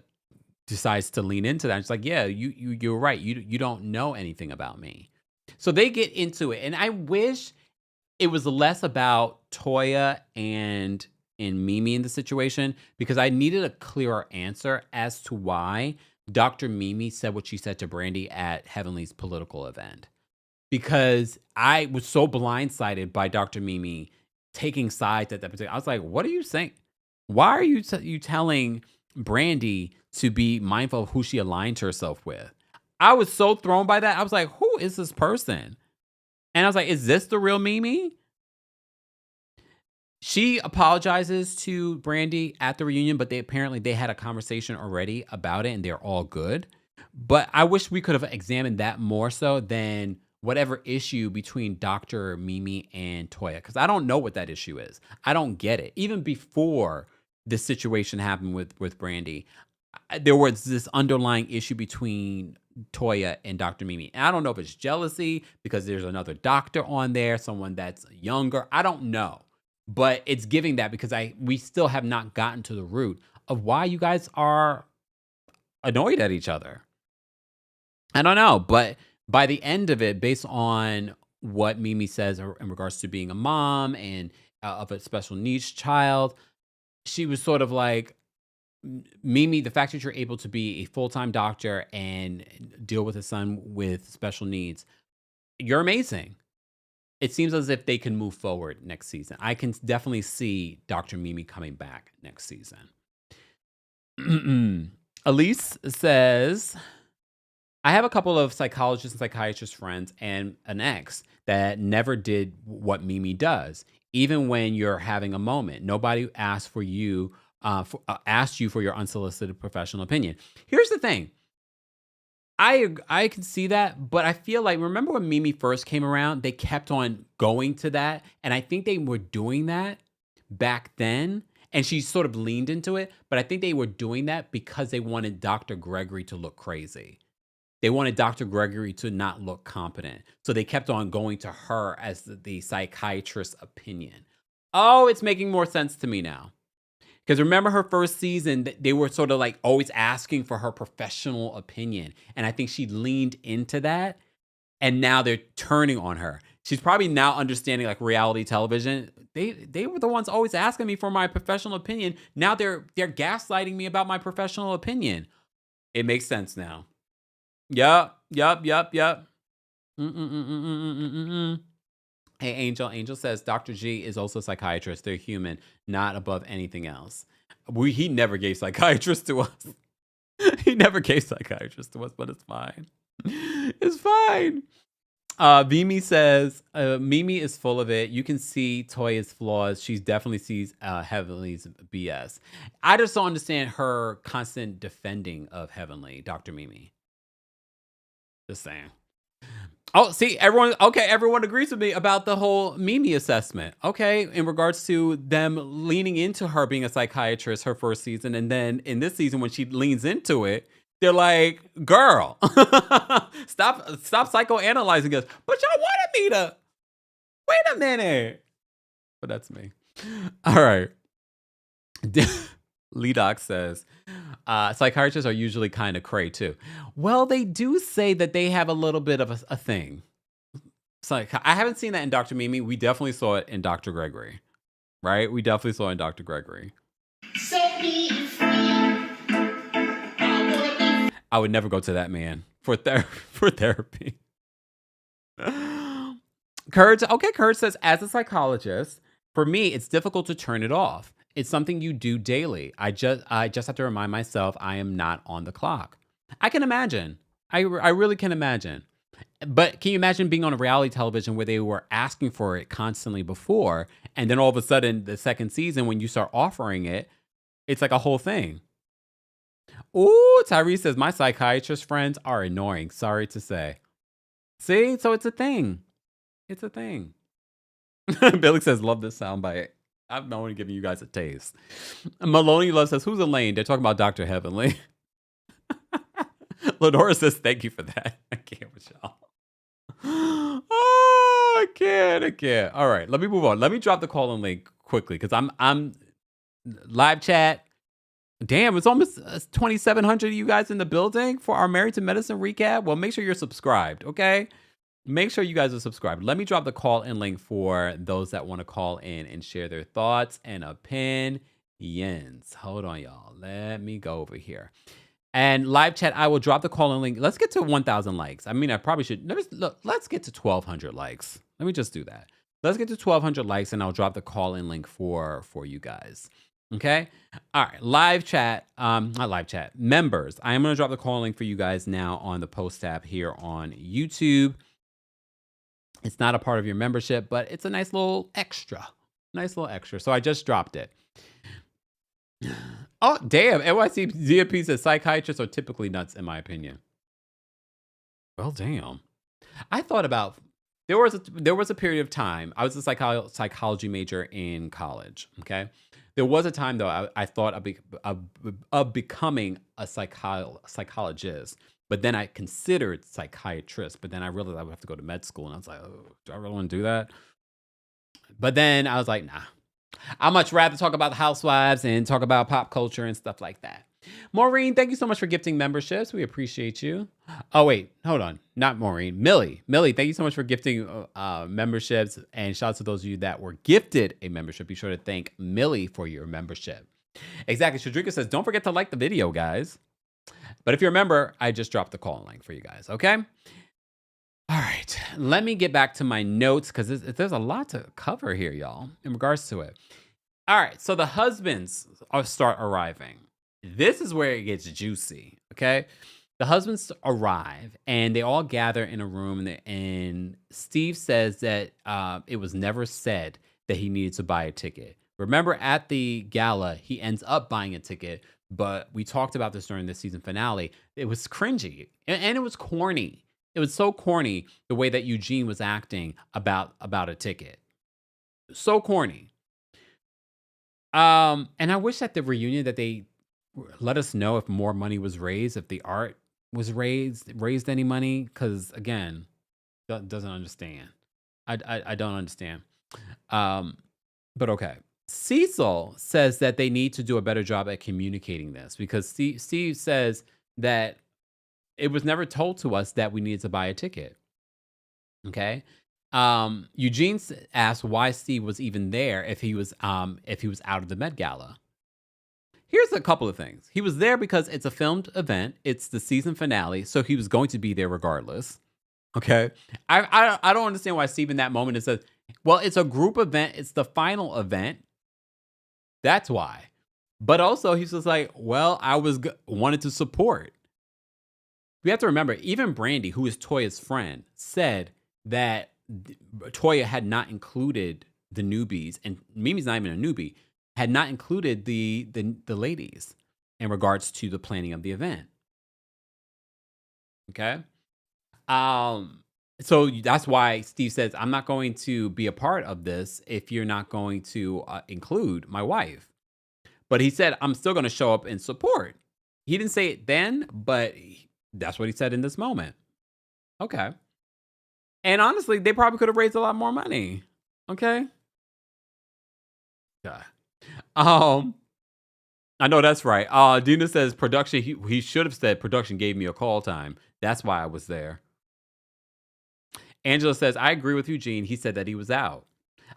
decides to lean into that. She's like, yeah, you're right. You don't know anything about me. So they get into it. And I wish it was less about Toya and Mimi in the situation because I needed a clearer answer as to why Dr. Mimi said what she said to Brandy at Heavenly's political event. Because I was so blindsided by Dr. Mimi taking sides at that particular. I was like, what are you saying? Why are you telling Brandy to be mindful of who she aligned herself with? I was so thrown by that. I was like, who is this person? And I was like, is this the real Mimi? She apologizes to Brandy at the reunion, but they had a conversation already about it and they're all good. But I wish we could have examined that more so than whatever issue between Dr. Mimi and Toya. Because I don't know what that issue is. I don't get it. Even before this situation happened with Brandy, there was this underlying issue between Toya and Dr. Mimi. And I don't know if it's jealousy because there's another doctor on there, someone that's younger. I don't know. But it's giving that because we still have not gotten to the root of why you guys are annoyed at each other. I don't know. But by the end of it, based on what Mimi says in regards to being a mom and of a special needs child, she was sort of like, Mimi, the fact that you're able to be a full-time doctor and deal with a son with special needs, you're amazing. it seems as if they can move forward next season. I can definitely see Dr. Mimi coming back next season. Elise says, I have a couple of psychologists and psychiatrist friends and an ex that never did what Mimi does. Even when you're having a moment, nobody asked for you, asked you for your unsolicited professional opinion. Here's the thing. I can see that, but I feel like, remember when Mimi first came around, they kept on going to that. And I think they were doing that back then. And she sort of leaned into it. But I think they were doing that because they wanted Dr. Gregory to look crazy. They wanted Dr. Gregory to not look competent. So they kept on going to her as the psychiatrist's opinion. Oh, it's making more sense to me now. Because remember her first season, they were sort of like always asking for her professional opinion. And I think she leaned into that. And now they're turning on her. She's probably now understanding like reality television. They were the ones always asking me for my professional opinion. Now they're gaslighting me about my professional opinion. It makes sense now. Yup. Hey, Angel. Angel says Dr. G is also a psychiatrist. They're human, not above anything else. He never gave psychiatrists to us. He never gave psychiatrists to us, but it's fine. It's fine. Mimi says, Mimi is full of it. You can see Toya's flaws. She definitely sees Heavenly's BS. I just don't understand her constant defending of Heavenly, Dr. Mimi. Just saying. Oh, see, everyone agrees with me about the whole Mimi assessment. Okay, in regards to them leaning into her being a psychiatrist her first season, and then in this season when she leans into it, they're like, girl, stop psychoanalyzing us. But y'all wanted me to, wait a minute. But that's me. All right. Lee Doc says, psychiatrists are usually kind of cray too. Well, they do say that they have a little bit of a thing. So I haven't seen that in Dr. Mimi. We definitely saw it in Dr. Gregory, right? We definitely saw it in Dr. Gregory. I would never go to that man for therapy. Kurt says, as a psychologist, for me, it's difficult to turn it off. It's something you do daily. I just have to remind myself I am not on the clock. I can imagine. I really can imagine. But can you imagine being on a reality television where they were asking for it constantly before, and then all of a sudden the second season when you start offering it, it's like a whole thing. Ooh, Tyrese says, my psychiatrist friends are annoying. Sorry to say. See? So it's a thing. It's a thing. Billy says, love this soundbite. I'm only giving you guys a taste. Maloney Love says, who's Elaine? They're talking about Dr. Heavenly. Lenora says, thank you for that. I can't with y'all. Oh, I can't. All right, let me move on. Let me drop the call-in link quickly because I'm live chat. Damn, it's almost 2,700 of you guys in the building for our Married to Medicine recap. Well, make sure you're subscribed, okay? Make sure you guys are subscribed. Let me drop the call-in link for those that want to call in and share their thoughts and opinions. Hold on, y'all. Let me go over here. And live chat, I will drop the call-in link. Let's get to 1,000 likes. I mean, I probably should. Let's get to 1,200 likes. Let me just do that. Let's get to 1,200 likes, and I'll drop the call-in link for you guys. Okay? All right. Live chat. Not live chat. Members. I am going to drop the call link for you guys now on the post tab here on YouTube. It's not a part of your membership, but it's a nice little extra. So I just dropped it. Oh, damn. NYC DMP says psychiatrists are typically nuts, in my opinion. Well, damn. I thought about, there was a period of time, I was a psychology major in college, okay? There was a time, though, I thought of becoming a psychologist. But then I considered psychiatrist. But then I realized I would have to go to med school. And I was like, oh, do I really want to do that? But then I was like, nah. I'd much rather talk about the housewives and talk about pop culture and stuff like that. Maureen, thank you so much for gifting memberships. We appreciate you. Oh, wait. Hold on. Not Maureen. Millie, thank you so much for gifting memberships. And shout out to those of you that were gifted a membership. Be sure to thank Millie for your membership. Exactly. Shadrika says, don't forget to like the video, guys. But if you remember, I just dropped the call link for you guys, okay? All right, let me get back to my notes because there's a lot to cover here, y'all, in regards to it. All right, so the husbands start arriving. This is where it gets juicy, okay? The husbands arrive and they all gather in a room, and Steve says that it was never said that he needed to buy a ticket. Remember, at the gala, he ends up buying a ticket, but we talked about this during the season finale. It was cringy and it was corny. It was so corny the way that Eugene was acting about a ticket. So corny. And I wish at the reunion that they let us know if more money was raised, if the art was raised any money. Because again, doesn't understand. I don't understand. Um, but okay. Cecil says that they need to do a better job at communicating this because Steve says that it was never told to us that we needed to buy a ticket. Okay. Eugene asked why Steve was even there if he was out of the Met Gala. Here's a couple of things. He was there because it's a filmed event. It's the season finale, so he was going to be there regardless. Okay. I don't understand why Steve in that moment says, well, it's a group event. It's the final event. That's why. But also he's just like, well, wanted to support. We have to remember, even Brandy, who is Toya's friend, said that Toya had not included the newbies, and Mimi's not even a newbie, had not included the ladies in regards to the planning of the event. Okay. So that's why Steve says, I'm not going to be a part of this if you're not going to include my wife. But he said, I'm still going to show up and support. He didn't say it then, but that's what he said in this moment. Okay. And honestly, they probably could have raised a lot more money. Okay. Yeah. I know that's right. Dina says production. He should have said production gave me a call time. That's why I was there. Angela says, I agree with Eugene. He said that he was out.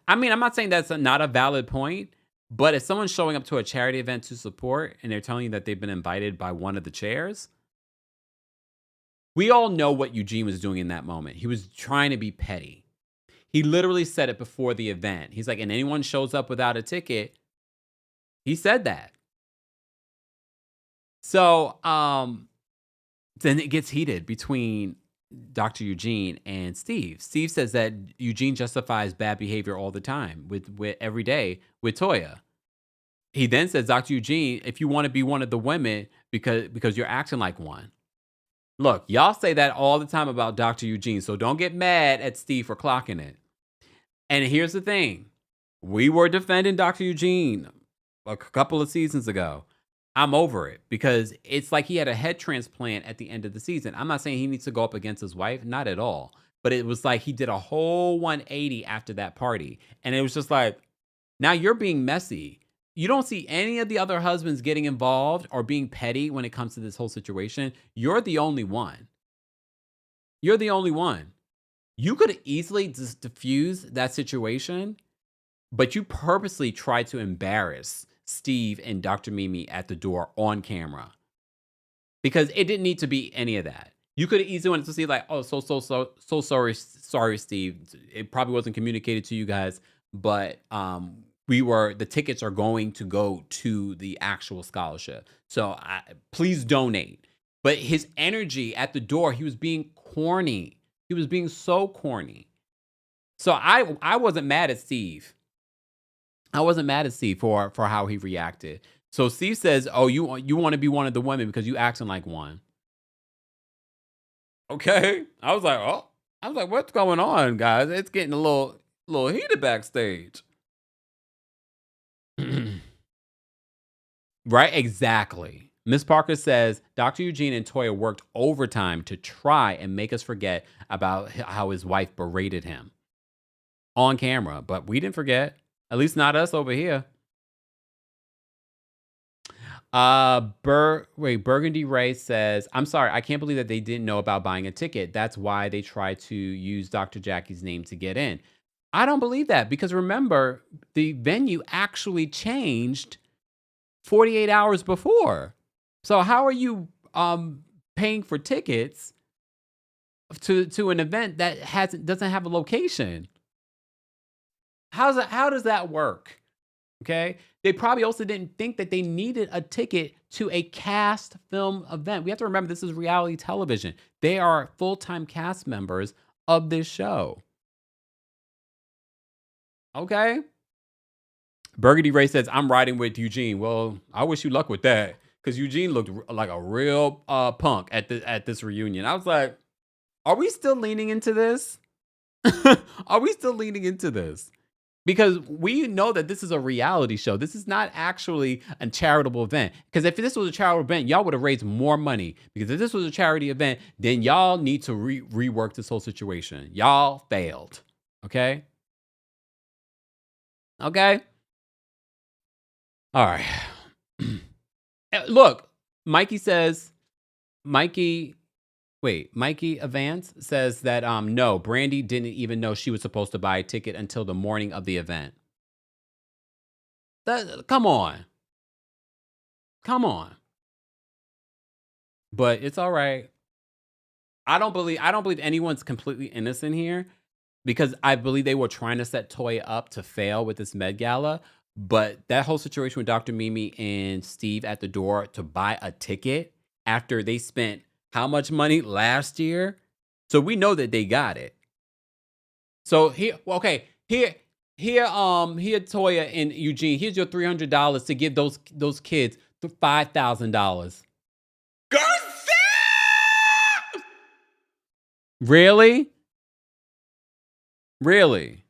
I mean, I'm not saying that's not a valid point, but if someone's showing up to a charity event to support and they're telling you that they've been invited by one of the chairs, we all know what Eugene was doing in that moment. He was trying to be petty. He literally said it before the event. He's like, and anyone shows up without a ticket, he said that. So then it gets heated between Dr. Eugene and Steve. Steve says that Eugene justifies bad behavior all the time with every day with Toya. He then says, Dr. Eugene, if you want to be one of the women because you're acting like one. Look, y'all say that all the time about Dr. Eugene, so don't get mad at Steve for clocking it. And here's the thing. We were defending Dr. Eugene a couple of seasons ago. I'm over it because it's like he had a head transplant at the end of the season. I'm not saying he needs to go up against his wife, not at all. But it was like he did a whole 180 after that party. And it was just like, now you're being messy. You don't see any of the other husbands getting involved or being petty when it comes to this whole situation. You're the only one. You're the only one. You could easily just diffuse that situation, but you purposely tried to embarrass Steve and Dr. Mimi at the door on camera because it didn't need to be any of that. You could have easily wanted to see like, oh, so sorry, Steve. It probably wasn't communicated to you guys, but the tickets are going to go to the actual scholarship. So please donate. But his energy at the door, he was being corny. He was being so corny. So I wasn't mad at Steve. I wasn't mad at Steve for how he reacted. So Steve says, oh, you want to be one of the women because you acting like one. Okay. I was like, what's going on, guys? It's getting a little heated backstage. Right? Exactly. Miss Parker says Dr. Eugene and Toya worked overtime to try and make us forget about how his wife berated him on camera, but we didn't forget. At least not us over here. Burgundy Ray says, I'm sorry, I can't believe that they didn't know about buying a ticket. That's why they tried to use Dr. Jackie's name to get in. I don't believe that because remember, the venue actually changed 48 hours before. So how are you paying for tickets to an event that doesn't have a location? How does that work? Okay. They probably also didn't think that they needed a ticket to a cast film event. We have to remember this is reality television. They are full-time cast members of this show. Okay. Burgundy Ray says, I'm riding with Eugene. Well, I wish you luck with that. Because Eugene looked like a real punk at this reunion. I was like, are we still leaning into this? Are we still leaning into this? Because we know that this is a reality show. This is not actually a charitable event. Because if this was a charitable event, y'all would have raised more money. Because if this was a charity event, then y'all need to rework this whole situation. Y'all failed. Okay? Okay? All right. Look, Mikey Avance says that no, Brandy didn't even know she was supposed to buy a ticket until the morning of the event. Come on. But it's all right. I don't believe anyone's completely innocent here, because I believe they were trying to set Toya up to fail with this Met Gala. But that whole situation with Dr. Mimi and Steve at the door to buy a ticket after they spent how much money last year? So we know that they got it. So here, Toya and Eugene, here's your $300 to give those kids $5,000. Really? Really?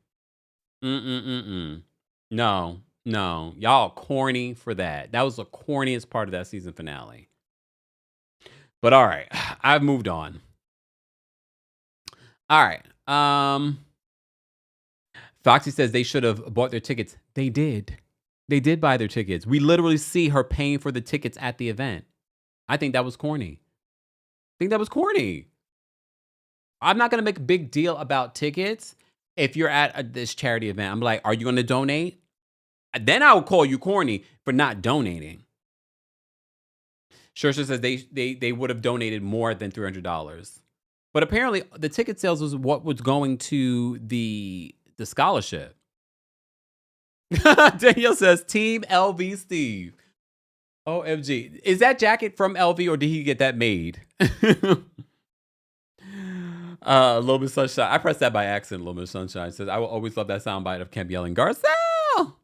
No. Y'all corny for that. That was the corniest part of that season finale. But all right, I've moved on. All right. Foxy says they should have bought their tickets. They did. They did buy their tickets. We literally see her paying for the tickets at the event. I think that was corny. I'm not going to make a big deal about tickets if you're at this charity event. I'm like, are you going to donate? Then I will call you corny for not donating. Shersha says they would have donated more than $300. But apparently the ticket sales was what was going to the scholarship. Danielle says, Team LV Steve. OMG. Is that jacket from LV or did he get that made? Little Miss Sunshine. I pressed that by accident. Little Miss Sunshine says, I will always love that soundbite of Kemp yelling, Garcelle!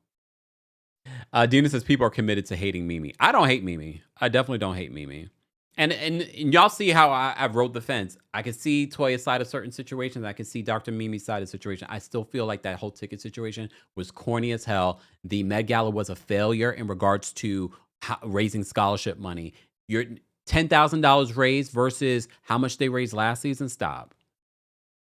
Dina says, people are committed to hating Mimi. I don't hate Mimi. I definitely don't hate Mimi. And y'all see how I've rode the fence. I can see Toya's side of certain situations. I can see Dr. Mimi's side of the situation. I still feel like that whole ticket situation was corny as hell. The Met Gala was a failure in regards to raising scholarship money. Your $10,000 raised versus how much they raised last season. Stop.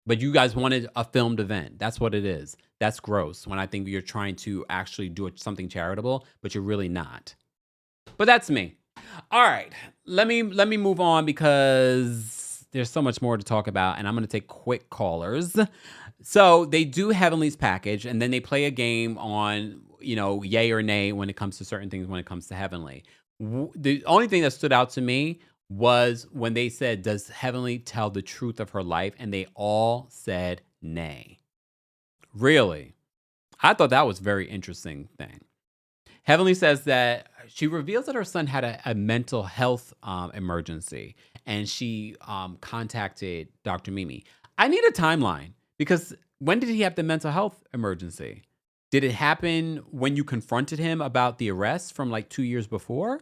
But you guys wanted a filmed event. That's what it is. That's gross when I think you're trying to actually do something charitable, but you're really not. But that's me. All right. Let me move on because there's so much more to talk about, and I'm going to take quick callers. So they do Heavenly's package, and then they play a game on, yay or nay when it comes to certain things when it comes to Heavenly. The only thing that stood out to me was when they said, does Heavenly tell the truth of her life? And they all said nay. Really? I thought that was a very interesting thing. Heavenly says that she reveals that her son had a mental health emergency, and she contacted Dr. Mimi. I need a timeline, because when did he have the mental health emergency? Did it happen when you confronted him about the arrest from like 2 years before?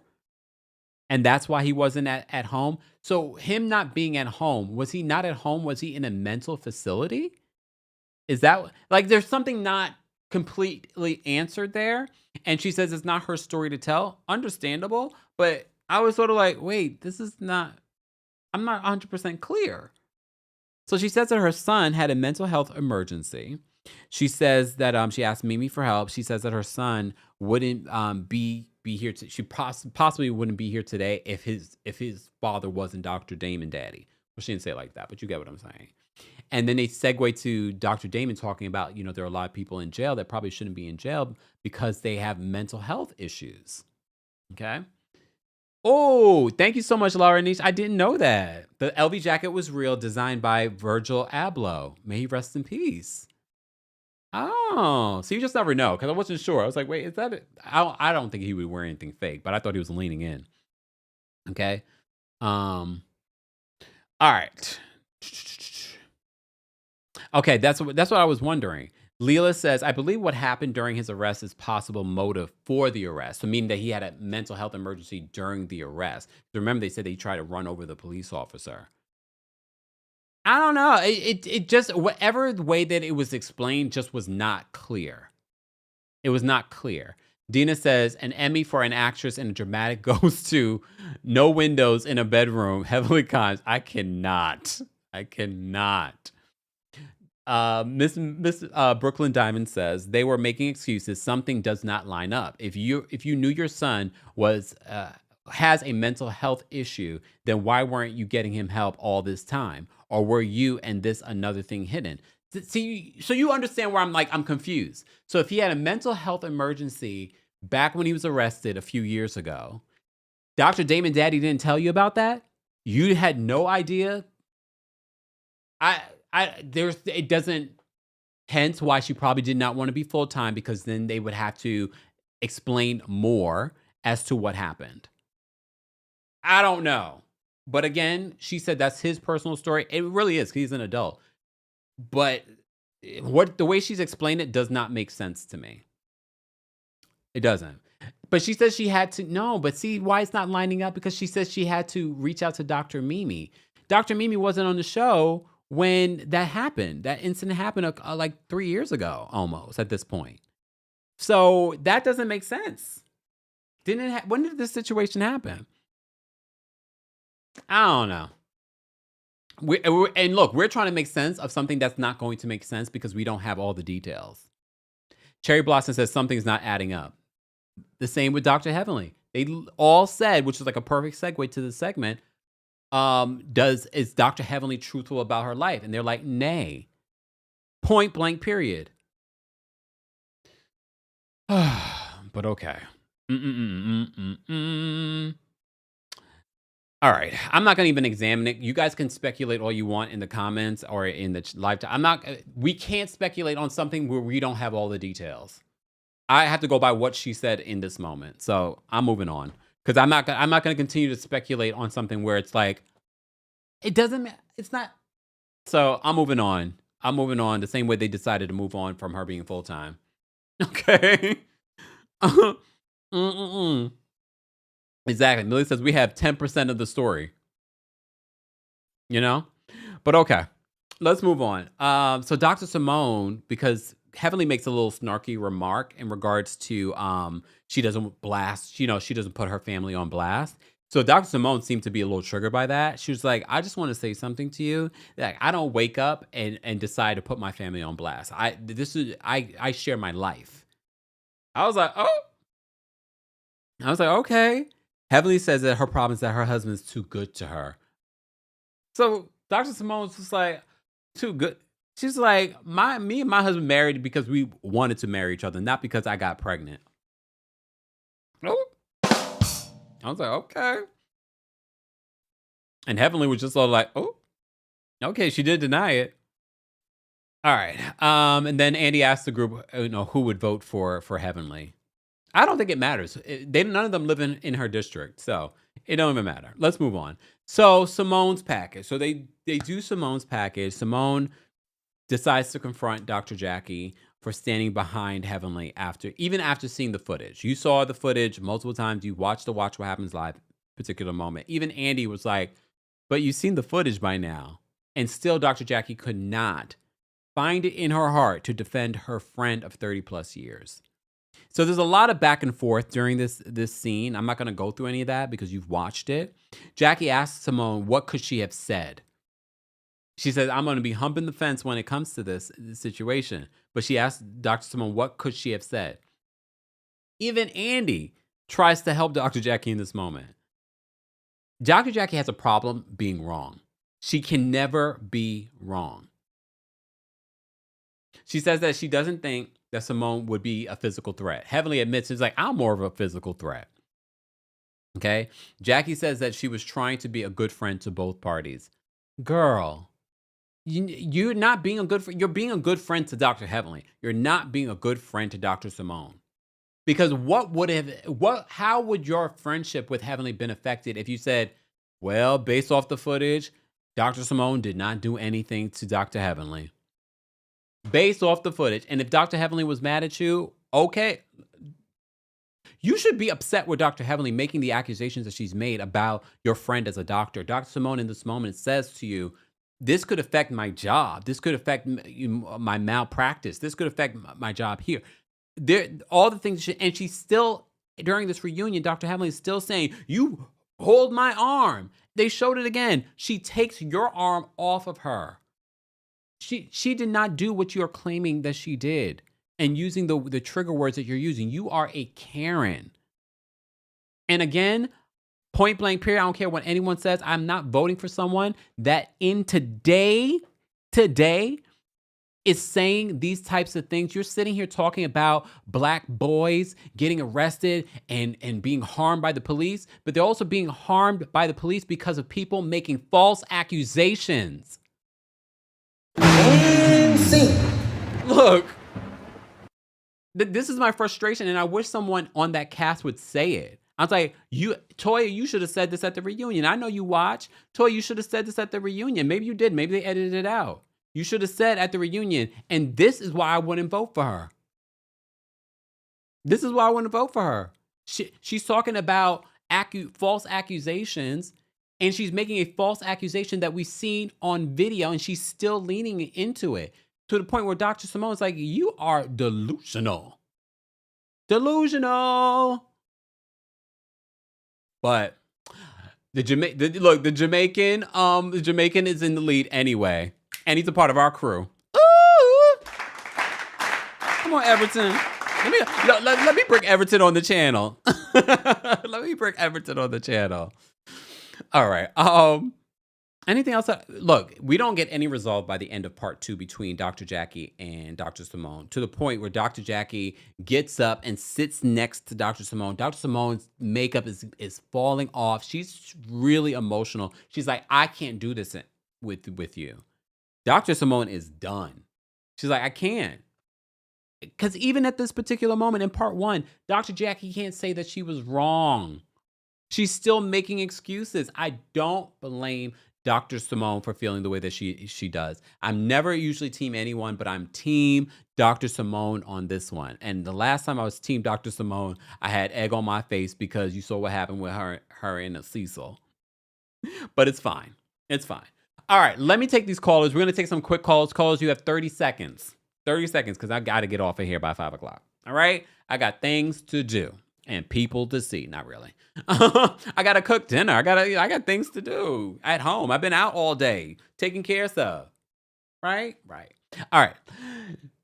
And that's why he wasn't at home. So him not being at home, was he not at home? Was he in a mental facility? Is that like, there's something not completely answered there. And she says it's not her story to tell. Understandable. But I was sort of like, wait, I'm not 100% clear. So she says that her son had a mental health emergency. She says that she asked Mimi for help. She says that her son wouldn't be here. She possibly wouldn't be here today if his father wasn't Dr. Damon Daddy. Well, she didn't say it like that, but you get what I'm saying. And then they segue to Dr. Damon talking about, there are a lot of people in jail that probably shouldn't be in jail because they have mental health issues. Okay. Oh, thank you so much, Laura Niche. I didn't know that. The LV jacket was real, designed by Virgil Abloh. May he rest in peace. Oh, so you just never know, because I wasn't sure. I was like, wait, is that it? I don't think he would wear anything fake, but I thought he was leaning in. Okay. Um, all right. Okay, that's what I was wondering. Leela says, I believe what happened during his arrest is possible motive for the arrest. So meaning that he had a mental health emergency during the arrest. Remember, they said they tried to run over the police officer. I don't know. It just whatever the way that it was explained just was not clear. It was not clear. Dina says an Emmy for an actress in a dramatic goes to No Windows in a Bedroom, Heavenly Cons. I cannot. I cannot. Miss Brooklyn Diamond says they were making excuses. Something does not line up. If you knew your son was has a mental health issue, then why weren't you getting him help all this time? Or were you and this another thing hidden? See, so you understand where I'm confused. So if he had a mental health emergency back when he was arrested a few years ago, Dr. Damon Daddy didn't tell you about that? You had no idea? I there's it doesn't hence why she probably did not want to be full time, because then they would have to explain more as to what happened. I don't know. But again, she said that's his personal story. It really is. 'Cause he's an adult. But what the way she's explained it does not make sense to me. It doesn't. But she says she had to no, but see why it's not lining up, because she says she had to reach out to Dr. Mimi. Dr. Mimi wasn't on the show when that happened. That incident happened like 3 years ago almost at this point. So that doesn't make sense. When did this situation happen? I don't know. And look, we're trying to make sense of something that's not going to make sense because we don't have all the details. Cherry Blossom says something's not adding up. The same with Dr. Heavenly. They all said, which is like a perfect segue to the segment, is Dr. Heavenly truthful about her life? And they're like, nay. Point blank, period. But okay. All right. I'm not going to even examine it. You guys can speculate all you want in the comments or in the live. We can't speculate on something where we don't have all the details. I have to go by what she said in this moment. So I'm moving on, because I'm not going to continue to speculate on something where it's like, it's not. So I'm moving on. I'm moving on the same way they decided to move on from her being full time. Okay. Exactly. Millie says we have 10% of the story, you know? But okay, let's move on. So Dr. Simone, because Heavenly makes a little snarky remark in regards to she doesn't blast, she doesn't put her family on blast. So Dr. Simone seemed to be a little triggered by that. She was like, I just want to say something to you. Like, I don't wake up and decide to put my family on blast. I share my life. I was like, oh. I was like, okay. Heavenly says that her problem is that her husband's too good to her. So Dr. Simone's just like, too good. She's like, me and my husband married because we wanted to marry each other, not because I got pregnant. Oh. I was like, okay. And Heavenly was just all like, oh, okay. She did deny it. All right. And then Andy asked the group, who would vote for Heavenly. I don't think it matters. None of them live in her district, so it don't even matter. Let's move on. So Simone's package. So they do Simone's package. Simone decides to confront Dr. Jackie for standing behind Heavenly even after seeing the footage. You saw the footage multiple times. You watched the Watch What Happens Live particular moment. Even Andy was like, but you've seen the footage by now. And still Dr. Jackie could not find it in her heart to defend her friend of 30 plus years. So there's a lot of back and forth during this scene. I'm not going to go through any of that because you've watched it. Jackie asked Simone, what could she have said? She said, I'm going to be humping the fence when it comes to this situation. But she asked Dr. Simone, what could she have said? Even Andy tries to help Dr. Jackie in this moment. Dr. Jackie has a problem being wrong. She can never be wrong. She says that she doesn't think that Simone would be a physical threat. Heavenly admits, she's like, I'm more of a physical threat. Okay. Jackie says that she was trying to be a good friend to both parties. Girl, you're not being a good friend. You're being a good friend to Dr. Heavenly. You're not being a good friend to Dr. Simone. Because how would your friendship with Heavenly been affected if you said, well, based off the footage, Dr. Simone did not do anything to Dr. Heavenly. Based off the footage. And if Dr. Heavenly was mad at you, okay. You should be upset with Dr. Heavenly making the accusations that she's made about your friend as a doctor. Dr. Simone in this moment says to you, this could affect my job. This could affect my malpractice. This could affect my job here. All the things, and she's still, during this reunion, Dr. Heavenly is still saying, you hold my arm. They showed it again. She takes your arm off of her. She did not do what you're claiming that she did. And using the trigger words that you're using, you are a Karen. And again, point blank period, I don't care what anyone says, I'm not voting for someone that in today is saying these types of things. You're sitting here talking about black boys getting arrested and being harmed by the police, but they're also being harmed by the police because of people making false accusations. Look, this is my frustration, and I wish someone on that cast would say it. I was like, Toya, you should have said this at the reunion. I know you watch. Toya, you should have said this at the reunion. Maybe you did. Maybe they edited it out. You should have said at the reunion, and this is why I wouldn't vote for her. This is why I wouldn't vote for her. She's talking about false accusations, and she's making a false accusation that we've seen on video, and she's still leaning into it to the point where Dr. Simone's like, you are delusional. Delusional. But the Jamaican is in the lead anyway, and he's a part of our crew. Ooh. Come on, Everton. Let me bring Everton on the channel. Let me bring Everton on the channel. All right. Anything else? Look, we don't get any resolve by the end of part 2 between Dr. Jackie and Dr. Simone, to the point where Dr. Jackie gets up and sits next to Dr. Simone. Dr. Simone's makeup is falling off. She's really emotional. She's like, I can't do this with you. Dr. Simone is done. She's like, I can't. Because even at this particular moment in part 1, Dr. Jackie can't say that she was wrong. She's still making excuses. I don't blame Dr. Simone for feeling the way that she does. I'm never usually team anyone, but I'm team Dr. Simone on this one. And the last time I was team Dr. Simone, I had egg on my face because you saw what happened with her and Cecil. But it's fine. It's fine. All right, let me take these callers. We're going to take some quick calls. Callers, you have 30 seconds. 30 seconds because I got to get off of here by 5 o'clock. All right? I got things to do and people to see. Not really. I got to cook dinner. I got things to do at home. I've been out all day taking care of stuff. Right? Right. All right.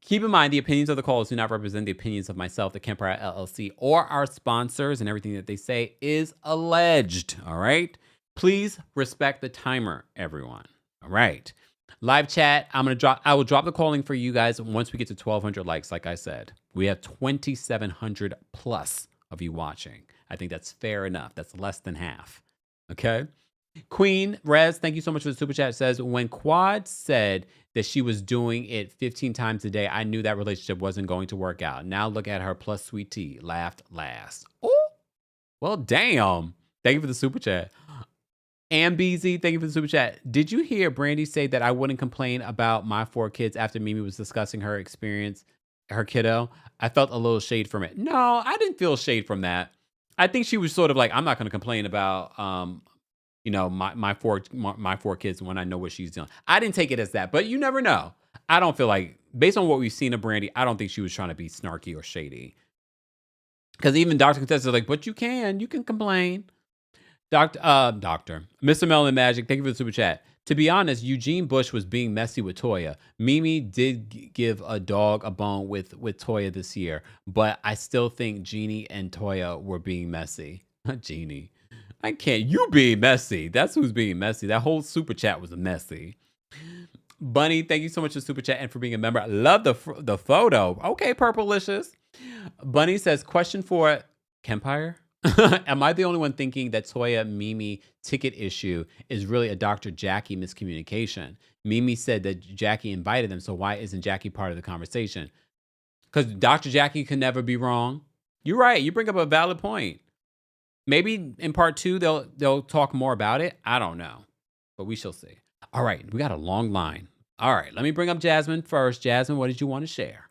Keep in mind, the opinions of the callers do not represent the opinions of myself, the Kempire LLC, or our sponsors, and everything that they say is alleged. All right? Please respect the timer, everyone. All right. Live chat, I will drop the calling for you guys once we get to 1,200 likes, like I said. We have 2,700 plus of you watching. I think that's fair enough. That's less than half. Okay? Queen Rez, thank you so much for the super chat. Says, when Quad said that she was doing it 15 times a day, I knew that relationship wasn't going to work out. Now look at her plus sweet tea. Laughed last. Oh, well, damn. Thank you for the super chat. AmBZ, thank you for the super chat. Did you hear Brandy say that I wouldn't complain about my 4 kids after Mimi was discussing her experience, her kiddo? I felt a little shade from it. No, I didn't feel shade from that. I think she was sort of like, I'm not going to complain about, my four kids when I know what she's doing. I didn't take it as that, but you never know. I don't feel like, based on what we've seen of Brandy, I don't think she was trying to be snarky or shady. Because even Dr. Contessa is like, but you can complain. Mr. Melon Magic, thank you for the super chat. To be honest, Eugene Bush was being messy with Toya. Mimi did give a dog a bone with Toya this year, but I still think Jeannie and Toya were being messy. Jeannie. I can't. You being messy. That's who's being messy. That whole super chat was messy. Bunny, thank you so much for super chat and for being a member. I love the photo. Okay, Purplelicious. Bunny says, question for Kempire. Am I the only one thinking that Toya Mimi ticket issue is really a Dr. Jackie miscommunication? Mimi said that Jackie invited them, so why isn't Jackie part of the conversation? Because Dr. Jackie can never be wrong. You're right. You bring up a valid point. Maybe in part 2 they'll talk more about it. I don't know, but we shall see. All right, we got a long line. All right, let me bring up Jasmine first. Jasmine, what did you want to share?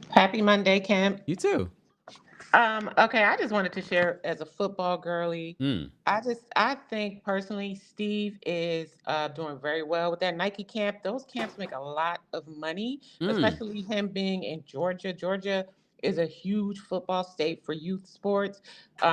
Happy Monday, Kemp. You too. Okay, I just wanted to share as a football girly. Mm. I think personally Steve is doing very well with that Nike camp. Those camps make a lot of money, Mm. especially him being in Georgia. Georgia is a huge football state for youth sports.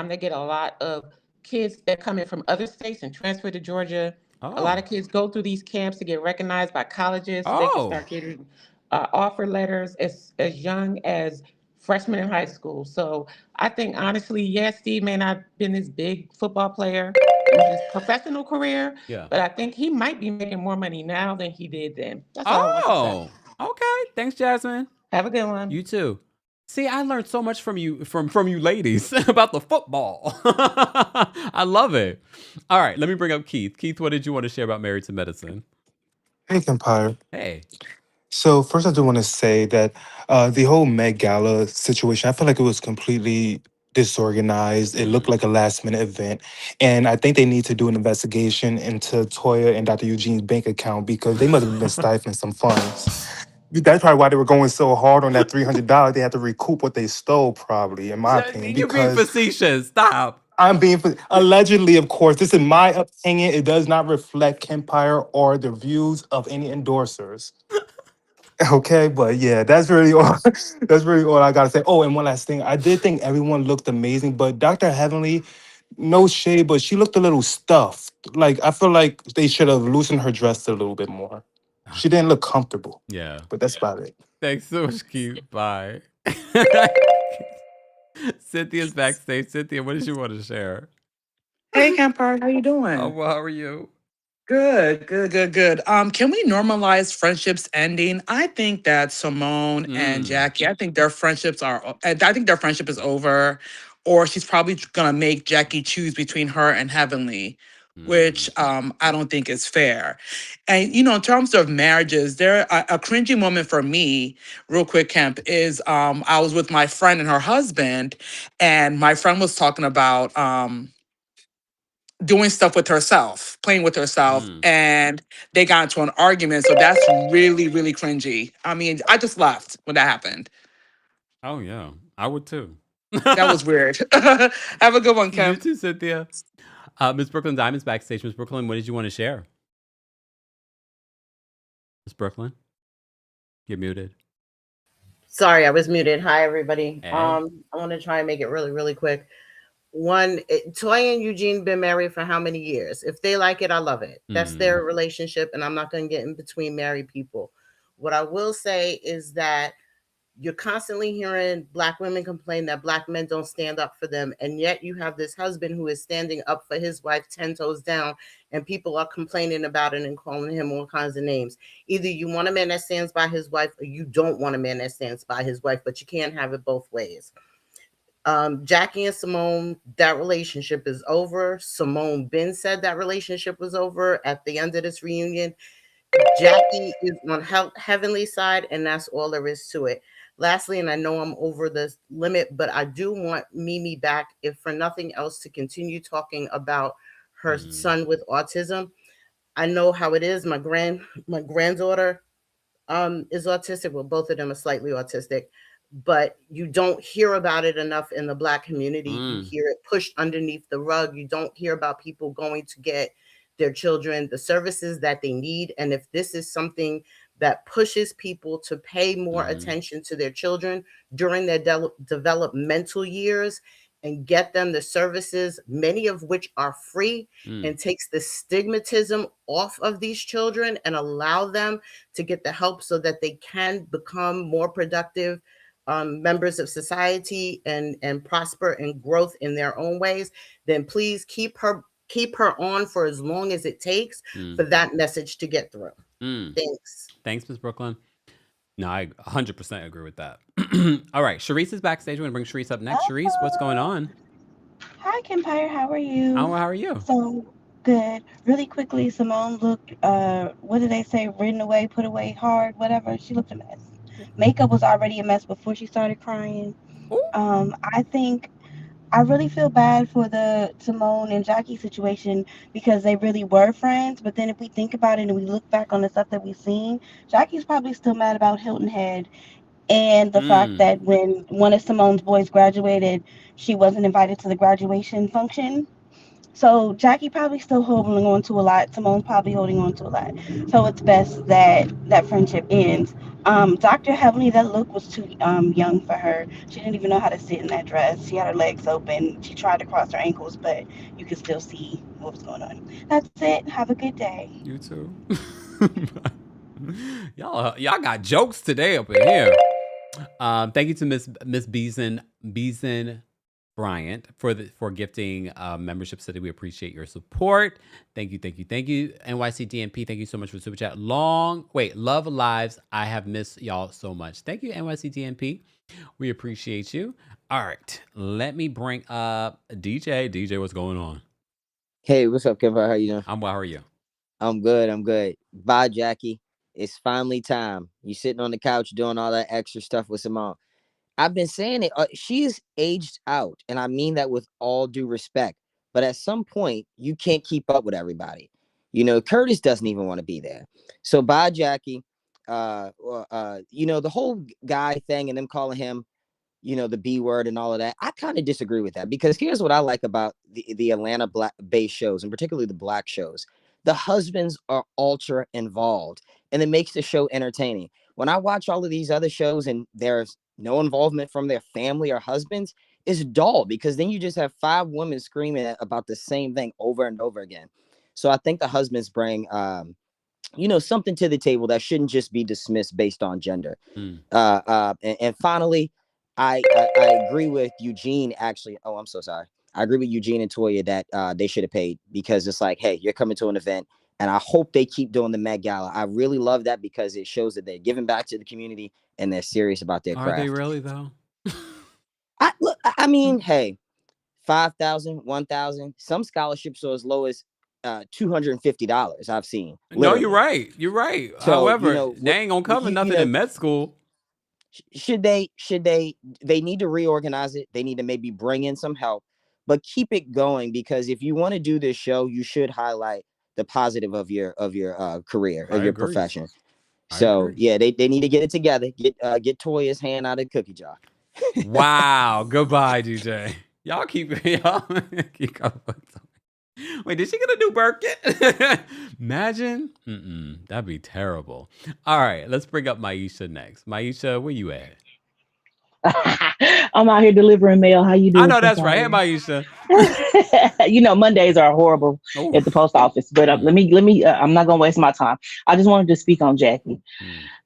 They get a lot of kids that come in from other states and transfer to Georgia. A lot Oh. of kids go through these camps to get recognized by colleges so they can Oh. start getting offer letters as young as freshmen in high school. So I think honestly, yes, Steve may not have been this big football player in his professional career, Yeah. but I think he might be making more money now than he did then. That's all I want to say. Oh. Okay. Thanks, Jasmine. Have a good one. You too. See, I learned so much from you from you ladies about the football. I love it. All right, let me bring up Keith. Keith, what did you want to share about Married to Medicine? Hey, Kempire. Hey. So first, I do want to say that the whole Met Gala situation, I feel like it was completely disorganized. It looked Mm. like a last-minute event, and I think they need to do an investigation into Toya and Dr. Eugene's bank account because they must have been stifling some funds. That's probably why they were going so hard on that $300. They had to recoup what they stole, probably, in my opinion, You're being because facetious. Stop. I'm being allegedly, of course. This is my opinion. It does not reflect Kempire or the views of any endorsers. Okay, but yeah, that's really all. That's really all I gotta say. Oh, and one last thing, I did think everyone looked amazing, but Dr. Heavenly, no shade, but she looked a little stuffed. Like I feel like they should have loosened her dress a little bit more. She didn't look comfortable. Yeah. But that's about it. Thanks so much, Keith. Bye. Cynthia's backstage. Cynthia, what did you want to share? Hey, Kempire, how you Oh, doing? well, how are you? Good, good, good, good. Can we normalize friendships ending? I think that Simone and Mm. Jackie, I think their I think their friendship is over, or she's probably gonna make Jackie choose between her and Heavenly, which Mm. I don't think is fair. And in terms of marriages, a cringy moment for me, real quick, Kemp, is I was with my friend and her husband, and my friend was talking about doing stuff with herself, playing with herself, Mm. and they got into an argument. So that's really, really cringy. I mean, I just left when that happened. Oh, yeah. I would too. That was weird. Have a good one, You Kemp. too, Cynthia. Miss Brooklyn Diamond's backstage. Miss Brooklyn, what did you want to share? Miss Brooklyn, you're muted. Sorry, I was muted. Hi, everybody. Hey. I want to try and make it really, really quick. Toy and Eugene been married for how many years? If they like it, I love it. That's Mm. their relationship, and I'm not going to get in between married people. What I will say is that you're constantly hearing Black women complain that Black men don't stand up for them, and yet you have this husband who is standing up for his wife 10 toes down, and people are complaining about it and calling him all kinds of names. Either you want a man that stands by his wife, or you don't want a man that stands by his wife, but you can't have it both ways. Jackie and Simone, that relationship is over. Simone Ben said that relationship was over at the end of this reunion. Jackie is on Heavenly side, and that's all there is to it. Lastly, and I know I'm over the limit, but I do want Mimi back, if for nothing else, to continue talking about her Mm. son with autism. I know how it is. My granddaughter is autistic. Well, both of them are slightly autistic, but you don't hear about it enough in the Black community. You Mm. hear it pushed underneath the rug. You don't hear about people going to get their children the services that they need. And if this is something that pushes people to pay more Mm. attention to their children during their developmental years and get them the services, many of which are free, Mm. and takes the stigmatism off of these children and allow them to get the help so that they can become more productive members of society and prosper and growth in their own ways, then please keep her on for as long as it takes Mm. for that message to get through. Mm. Thanks. Thanks, Miss Brooklyn. No, I 100% agree with that. All right, Sharice is backstage. We're gonna bring Sharice up next. Sharice, what's going on? Hi, Kempire. How are you? How are you? So good. Really quickly, Simone looked. What did they say? Written away, put away, hard, whatever. She looked a mess. Makeup was already a mess before she started crying. Ooh. I think I really feel bad for the Simone and Jackie situation because they really were friends. But then if we think about it and we look back on the stuff that we've seen, Jackie's probably still mad about Hilton Head and the fact that when one of Simone's boys graduated, she wasn't invited to the graduation function. So Jackie probably still holding on to a lot. Simone's probably holding on to a lot. So it's best that that friendship ends. Dr. Heavenly, that look was too young for her. She didn't even know how to sit in that dress. She had her legs open. She tried to cross her ankles, but you could still see what was going on. That's it. Have a good day. You too. y'all got jokes today up in here. Thank you to Miss Beeson Bryant for gifting memberships today. We appreciate your support. Thank you. NYC DMP, thank you so much for the super chat. Love lives. I have missed y'all so much. Thank you, NYC DMP. We appreciate you. All right, let me bring up DJ. DJ, what's going on? Hey, what's up, Kempire? How you doing? I'm well. How are you? I'm good. Bye, Jackie. It's finally time. You sitting on the couch doing all that extra stuff with Simone. I've been saying it. She's aged out, and I mean that with all due respect. But at some point, you can't keep up with everybody. You know, Curtis doesn't even want to be there. So bye, Jackie. The whole guy thing and them calling him, the B word and all of that. I kind of disagree with that because here's what I like about the Atlanta based shows, and particularly the black shows. The husbands are ultra involved, and it makes the show entertaining. When I watch all of these other shows and there's no involvement from their family or husbands, it's dull because then you just have 5 women screaming about the same thing over and over again. So I think the husbands bring, something to the table that shouldn't just be dismissed based on gender. And finally, I agree with Eugene, actually. Oh, I'm so sorry. I agree with Eugene and Toya that they should have paid because it's like, hey, you're coming to an event, and I hope they keep doing the Met Gala. I really love that because it shows that they're giving back to the community and they're serious about their craft. Are they really, though? I mean, hey, 5,000, 1,000. Some scholarships are as low as $250 I've seen. No, literally. you're right. So, however, they ain't gonna cover nothing in med school. Should they need to reorganize it? They need to maybe bring in some help, but keep it going, because if you want to do this show, you should highlight the positive of your career, of your profession. So yeah, they need to get it together. Get Toya's hand out of the cookie jar. Wow. Goodbye, DJ. Y'all keep going. Wait, did she get a new Birkin? Imagine. That'd be terrible. All right, let's bring up Maisha next. Maisha, where you at? I'm out here delivering mail. How you doing? I know that's right. Hey, Maisha. Mondays are horrible at the post office, but let me. I'm not gonna waste my time. I just wanted to speak on Jackie.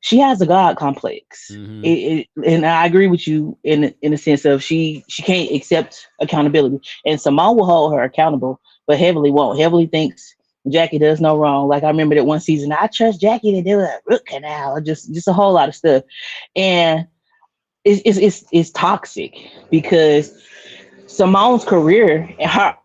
She has a God complex, and I agree with you in the sense of she can't accept accountability, and Simone will hold her accountable, but Heavenly won't. Heavenly thinks Jackie does no wrong. Like I remember that one season, I trust Jackie to do a root canal, just a whole lot of stuff, and it's toxic because Simone's career and her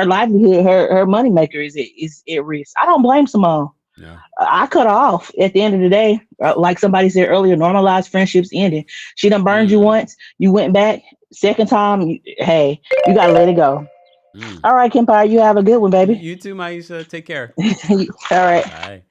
livelihood, her moneymaker is at risk. I don't blame Simone. Yeah. I cut her off at the end of the day. Like somebody said earlier, normalized friendships ending. She done burned you once. You went back. Second time, you gotta let it go. All right, Kempire, you have a good one, baby. You too, Maisha. Take care. All right. Bye.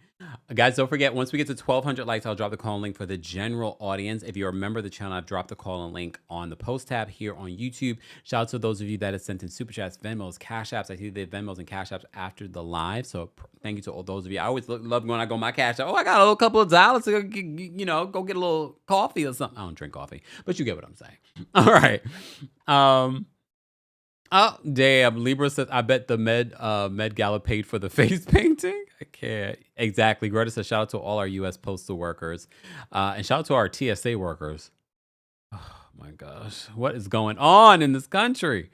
Guys, don't forget, once we get to 1,200 likes, I'll drop the call link for the general audience. If you're a member of the channel, I've dropped the call and link on the post tab here on YouTube. Shout out to those of you that have sent in super chats, Venmos, Cash Apps. I see the Venmos and Cash Apps after the live. So thank you to all those of you. I always love when I go my Cash App. Oh, I got a little couple of dollars to go get a little coffee or something. I don't drink coffee, but you get what I'm saying. All right. Oh, damn. Libra says, I bet the Med Gala paid for the face painting. I can't. Exactly. Greta says, shout out to all our U.S. postal workers. And shout out to our TSA workers. Oh, my gosh. What is going on in this country?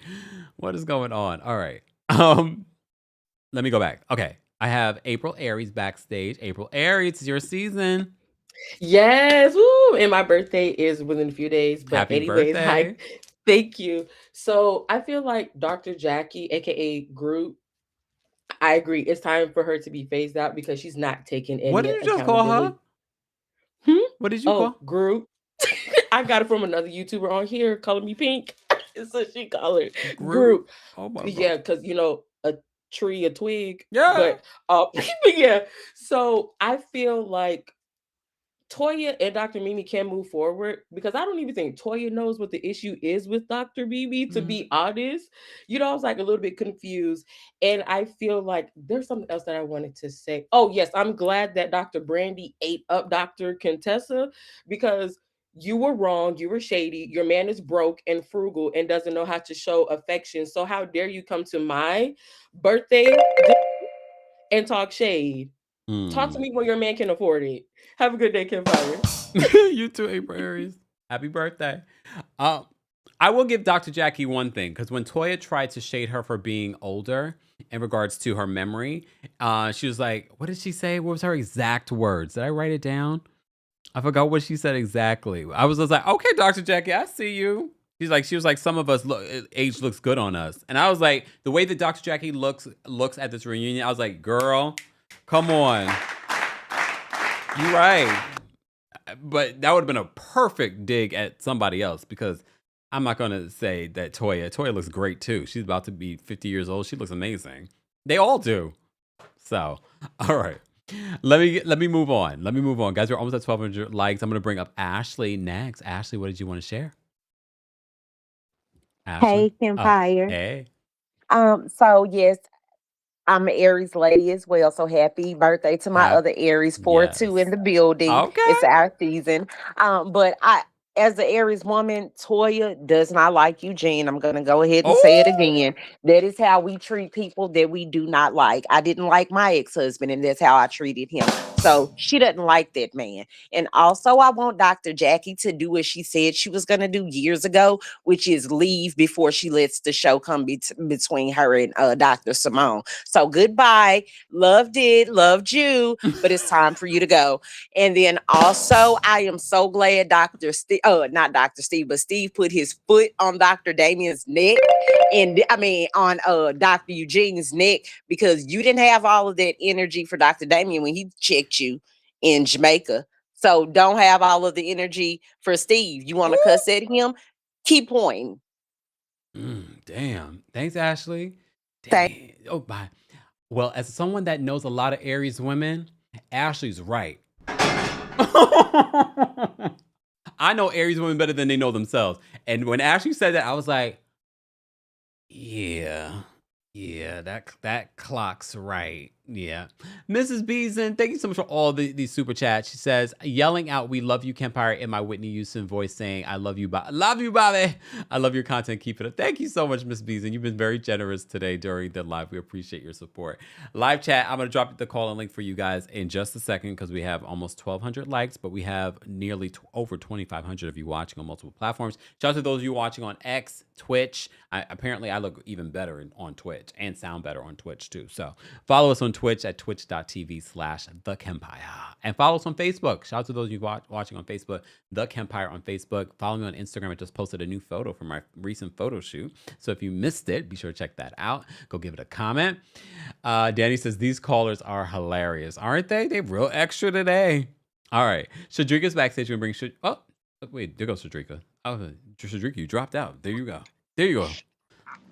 What is going on? All right. Let me go back. Okay. I have April Aries backstage. April Aries, it's your season. Yes, woo! And my birthday is within a few days. But Happy anyways, hi. birthday. Thank you. So I feel like Dr. Jackie, aka Groot, I agree. It's time for her to be phased out because she's not taking What any did you just call her? accountability. Hmm? What did you Oh, call Groot. I got it from another YouTuber on here calling me pink. So she called it Groot? Groot. Oh my god. Yeah, because a tree, a twig. Yeah. But yeah. So I feel like Toya and Dr. Mimi can move forward because I don't even think Toya knows what the issue is with Dr. Mimi, to be honest. I was like a little bit confused. And I feel like there's something else that I wanted to say. Oh, yes, I'm glad that Dr. Brandy ate up Dr. Contessa because you were wrong. You were shady. Your man is broke and frugal and doesn't know how to show affection. So, how dare you come to my birthday and talk shade? Talk to me when your man can afford it. Have a good day, Kempire. You too, April Aries. Happy birthday. I will give Dr. Jackie one thing because when Toya tried to shade her for being older in regards to her memory, she was like, "What did she say? What was her exact words? Did I write it down? I forgot what she said exactly." I was just like, "Okay, Dr. Jackie, I see you." She was like, "Some of us age looks good on us," and I was like, the way that Dr. Jackie looks at this reunion, I was like, "Girl, come on, you right." But that would have been a perfect dig at somebody else because I'm not gonna say that Toya looks great too. She's about to be 50 years old. She looks amazing. They all do. So, all right. Let me move on. Guys, we're almost at 1,200 likes. I'm gonna bring up Ashley next. Ashley, what did you want to share? Ashley? Hey, Kempire. Hey. So yes, I'm an Aries lady as well. So happy birthday to my other Aries, 4-2 in Yes. the building. Okay. It's our season. But as an Aries woman, Toya does not like Eugene. I'm gonna go ahead and say it again. That is how we treat people that we do not like. I didn't like my ex-husband, and that's how I treated him. So she doesn't like that man. And also, I want Dr. Jackie to do what she said she was gonna do years ago, which is leave before she lets the show come between her and Dr. Simone. So goodbye. Loved it, loved you, but it's time for you to go. And then also, I am so glad Dr. Steve, not Dr. Steve, but Steve put his foot on Dr. Damien's neck. And I mean, on Dr. Eugene's neck, because you didn't have all of that energy for Dr. Damien when he checked you in Jamaica. So don't have all of the energy for Steve. You want to cuss at him? Keep pointing. Damn. Thanks, Ashley. Thank- Damn. Oh, bye. Well, as someone that knows a lot of Aries women, Ashley's right. I know Aries women better than they know themselves. And when Ashley said that, I was like, yeah, that clock's right. Yeah. Mrs. Beeson, thank you so much for all these super chats. She says, yelling out, "We love you, Kempire," in my Whitney Houston voice, saying, "I love you, Bobby. I love your content. Keep it up." Thank you so much, Miss Beeson. You've been very generous today during the live. We appreciate your support. Live chat, I'm going to drop the call and link for you guys in just a second because we have almost 1,200 likes, but we have nearly over 2,500 of you watching on multiple platforms. Shout out to those of you watching on X, Twitch. Apparently, I look even better on Twitch and sound better on Twitch too. So follow us on Twitch at twitch.tv/TheKempire. And follow us on Facebook. Shout out to those of you watching on Facebook, TheKempire on Facebook. Follow me on Instagram. I just posted a new photo from my recent photo shoot. So if you missed it, be sure to check that out. Go give it a comment. Danny says, these callers are hilarious. Aren't they? They're real extra today. All right. Shadrika's backstage. We're going to bring Oh, wait. There goes Shadrika. Oh, Shadrika, you dropped out. There you go.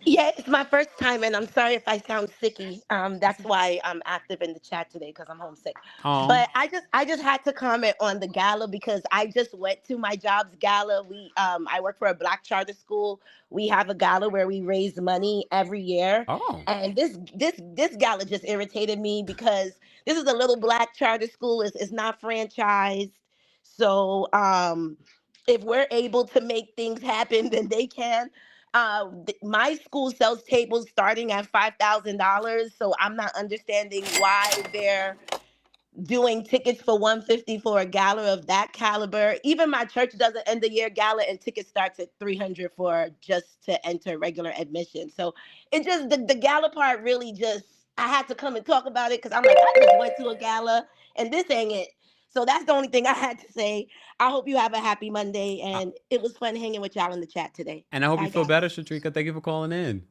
Yeah, it's my first time, and I'm sorry if I sound sicky. That's why I'm active in the chat today because I'm homesick. Aww. But I just had to comment on the gala because I just went to my job's gala. I work for a Black charter school. We have a gala where we raise money every year. Oh. And this gala just irritated me because this is a little Black charter school. It's not franchised, so if we're able to make things happen, then they can. My school sells tables starting at $5,000, so I'm not understanding why they're doing tickets for $150 for a gala of that caliber. Even my church does an end of year gala, and tickets starts at $300 for just to enter regular admission. So it just the gala part really just I had to come and talk about it because I'm like I just went to a gala and this ain't it. So that's the only thing I had to say. I hope you have a happy Monday, and it was fun hanging with y'all in the chat today. And I hope Bye, you feel guys. better, Shadrika. Thank you for calling in.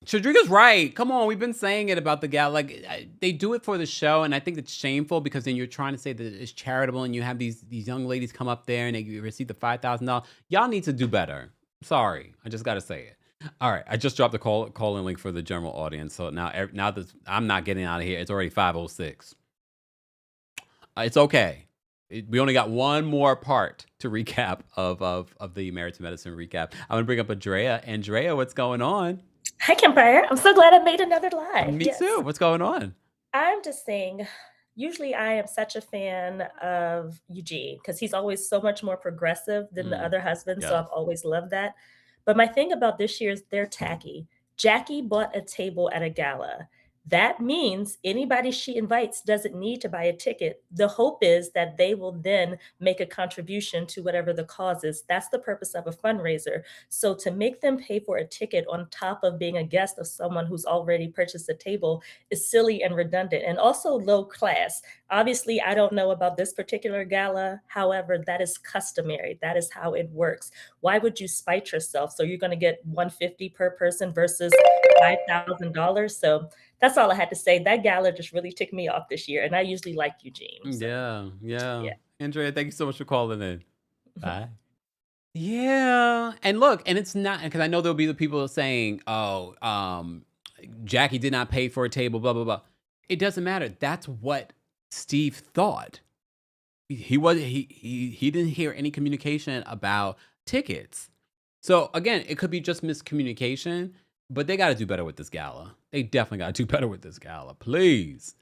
Shadrika's right. Come on, we've been saying it about the gala. Like they do it for the show, and I think it's shameful because then you're trying to say that it's charitable, and you have these young ladies come up there and they receive the $5,000. Y'all need to do better. Sorry, I just got to say it. All right, I just dropped the call-in link for the general audience. So now that I'm not getting out of here, it's already 5:06. It's okay. We only got one more part to recap of the Married to Medicine recap. I'm gonna bring up Andrea. Andrea, what's going on? Hi, Kempire. I'm so glad I made another live. Me too. What's going on? I'm just saying, usually I am such a fan of Eugene because he's always so much more progressive than the other husbands. So I've always loved that. But my thing about this year is they're tacky. Jackie bought a table at a gala. That means anybody she invites doesn't need to buy a ticket. The hope is that they will then make a contribution to whatever the cause is. That's the purpose of a fundraiser. So to make them pay for a ticket on top of being a guest of someone who's already purchased a table is silly and redundant and also low class. Obviously, I don't know about this particular gala. However, that is customary. That is how it works. Why would you spite yourself? So you're going to get $150 per person versus $5,000. So that's all I had to say. That gala just really ticked me off this year, and I usually like Eugene. So. Yeah. Andrea, thank you so much for calling in. Bye. Yeah, and look, and it's not because I know there'll be the people saying, "Oh, Jackie did not pay for a table." Blah blah blah. It doesn't matter. That's what Steve thought. He didn't hear any communication about tickets. So again, it could be just miscommunication. But they got to do better with this gala. They definitely got to do better with this gala. Please.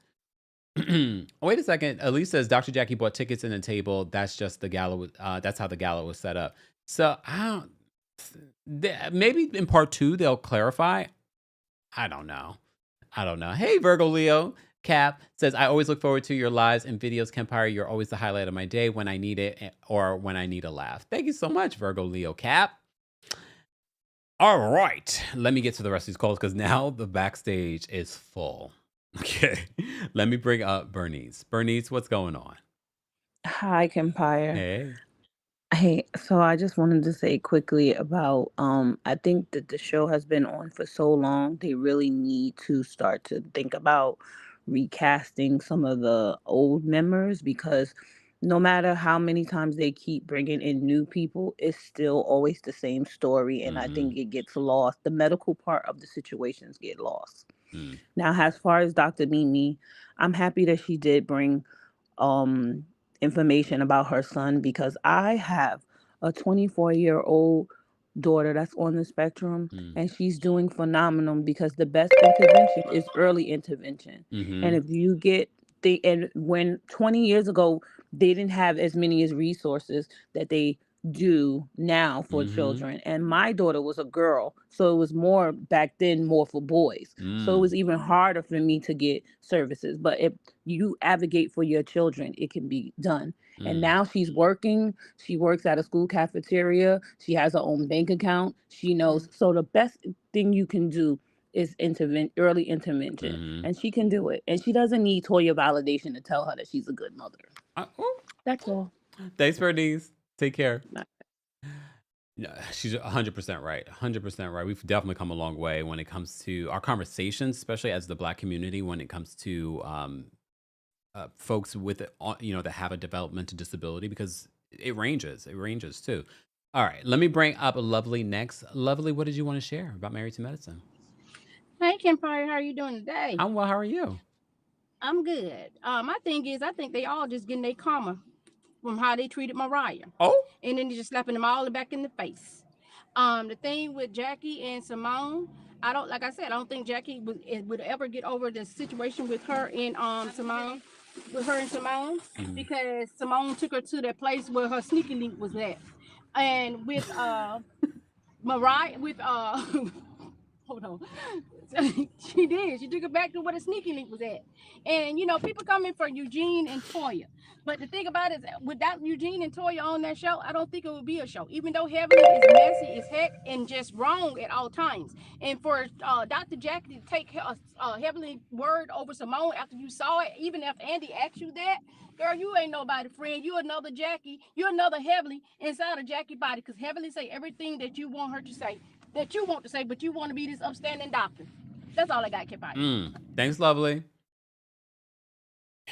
Wait a second. Elise says Dr. Jackie bought tickets and a table. That's just the gala. That's how the gala was set up. So maybe in part 2 they'll clarify. I don't know. Hey, Virgo Leo. Cap says, I always look forward to your lives and videos, Kempire. You're always the highlight of my day when I need it or when I need a laugh. Thank you so much, Virgo Leo Cap. All right, let me get to the rest of these calls because now the backstage is full. Okay, let me bring up Bernice. Bernice, what's going on? Hi, Kempire. Hey. Hey, so I just wanted to say quickly about I think that the show has been on for so long, they really need to start to think about recasting some of the old members because no matter how many times they keep bringing in new people, it's still always the same story. And I think it gets lost. The medical part of the situations get lost. Now, as far as Dr. Mimi, I'm happy that she did bring information about her son because I have a 24-year-old daughter that's on the spectrum and she's doing phenomenal because the best intervention is early intervention. And if you get and when 20 years ago they didn't have as many as resources that they do now for children, and my daughter was a girl, so it was more back then, more for boys, so it was even harder for me to get services. But if you advocate for your children, it can be done. And now she's working. She works at a school cafeteria. She has her own bank account. She knows. So the best thing you can do is early intervention, and she can do it. And she doesn't need Toya validation to tell her that she's a good mother. That's all. Thanks, Bernice. Take care. Yeah, she's 100% right. 100% right. We've definitely come a long way when it comes to our conversations, especially as the Black community, when it comes to folks with, that have a developmental disability, because it ranges. It ranges too. All right, let me bring up Lovely next. Lovely, what did you want to share about Married to Medicine? Hey, Kempire, how are you doing today? I'm well. How are you? I'm good. My thing is, I think they all just getting their karma from how they treated Mariah. Oh. And then they just slapping them all back in the face. The thing with Jackie and Simone, I don't think Jackie would ever get over the situation with her and Simone, because Simone took her to that place where her sneaky link was at. And with Mariah, with Hold on. She did. She took it back to where the sneaky link was at. And people coming for Eugene and Toya. But the thing about it is, without Eugene and Toya on that show, I don't think it would be a show. Even though Heavenly is messy as heck and just wrong at all times. And for Dr. Jackie to take Heavenly word over Simone after you saw it, even if Andy asked you that, girl, you ain't nobody friend. You another Jackie. You another Heavenly inside of Jackie body. Because Heavenly say everything that you want her to say. That you want to say, but you want to be this upstanding doctor. That's all I got, Kempire. Thanks, lovely.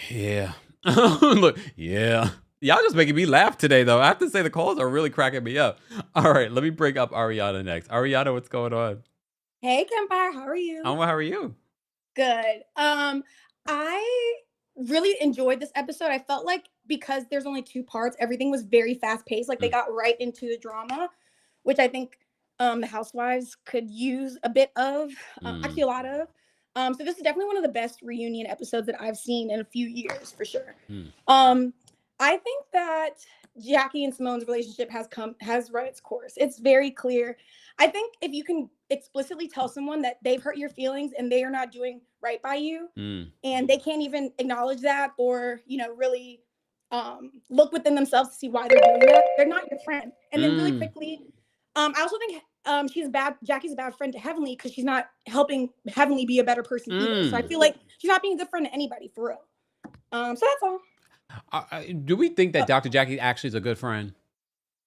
Yeah. Look, yeah. Y'all just making me laugh today, though. I have to say the calls are really cracking me up. All right, let me bring up Ariana next. Ariana, what's going on? Hey, Kempire, how are you? How are you? Good. I really enjoyed this episode. I felt like because there's only 2 parts, everything was very fast paced. Like they got right into the drama, which I think the housewives could use a bit of, actually a lot of. So this is definitely one of the best reunion episodes that I've seen in a few years, for sure. I think that Jackie and Simone's relationship has run its course. It's very clear. I think if you can explicitly tell someone that they've hurt your feelings and they are not doing right by you, and they can't even acknowledge that or really look within themselves to see why they're doing that, they're not your friend. And then really quickly, I also think Jackie's a bad friend to Heavenly because she's not helping Heavenly be a better person either. So I feel like she's not being a good friend to anybody, for real. So that's all. Do we think that Dr. Jackie actually is a good friend?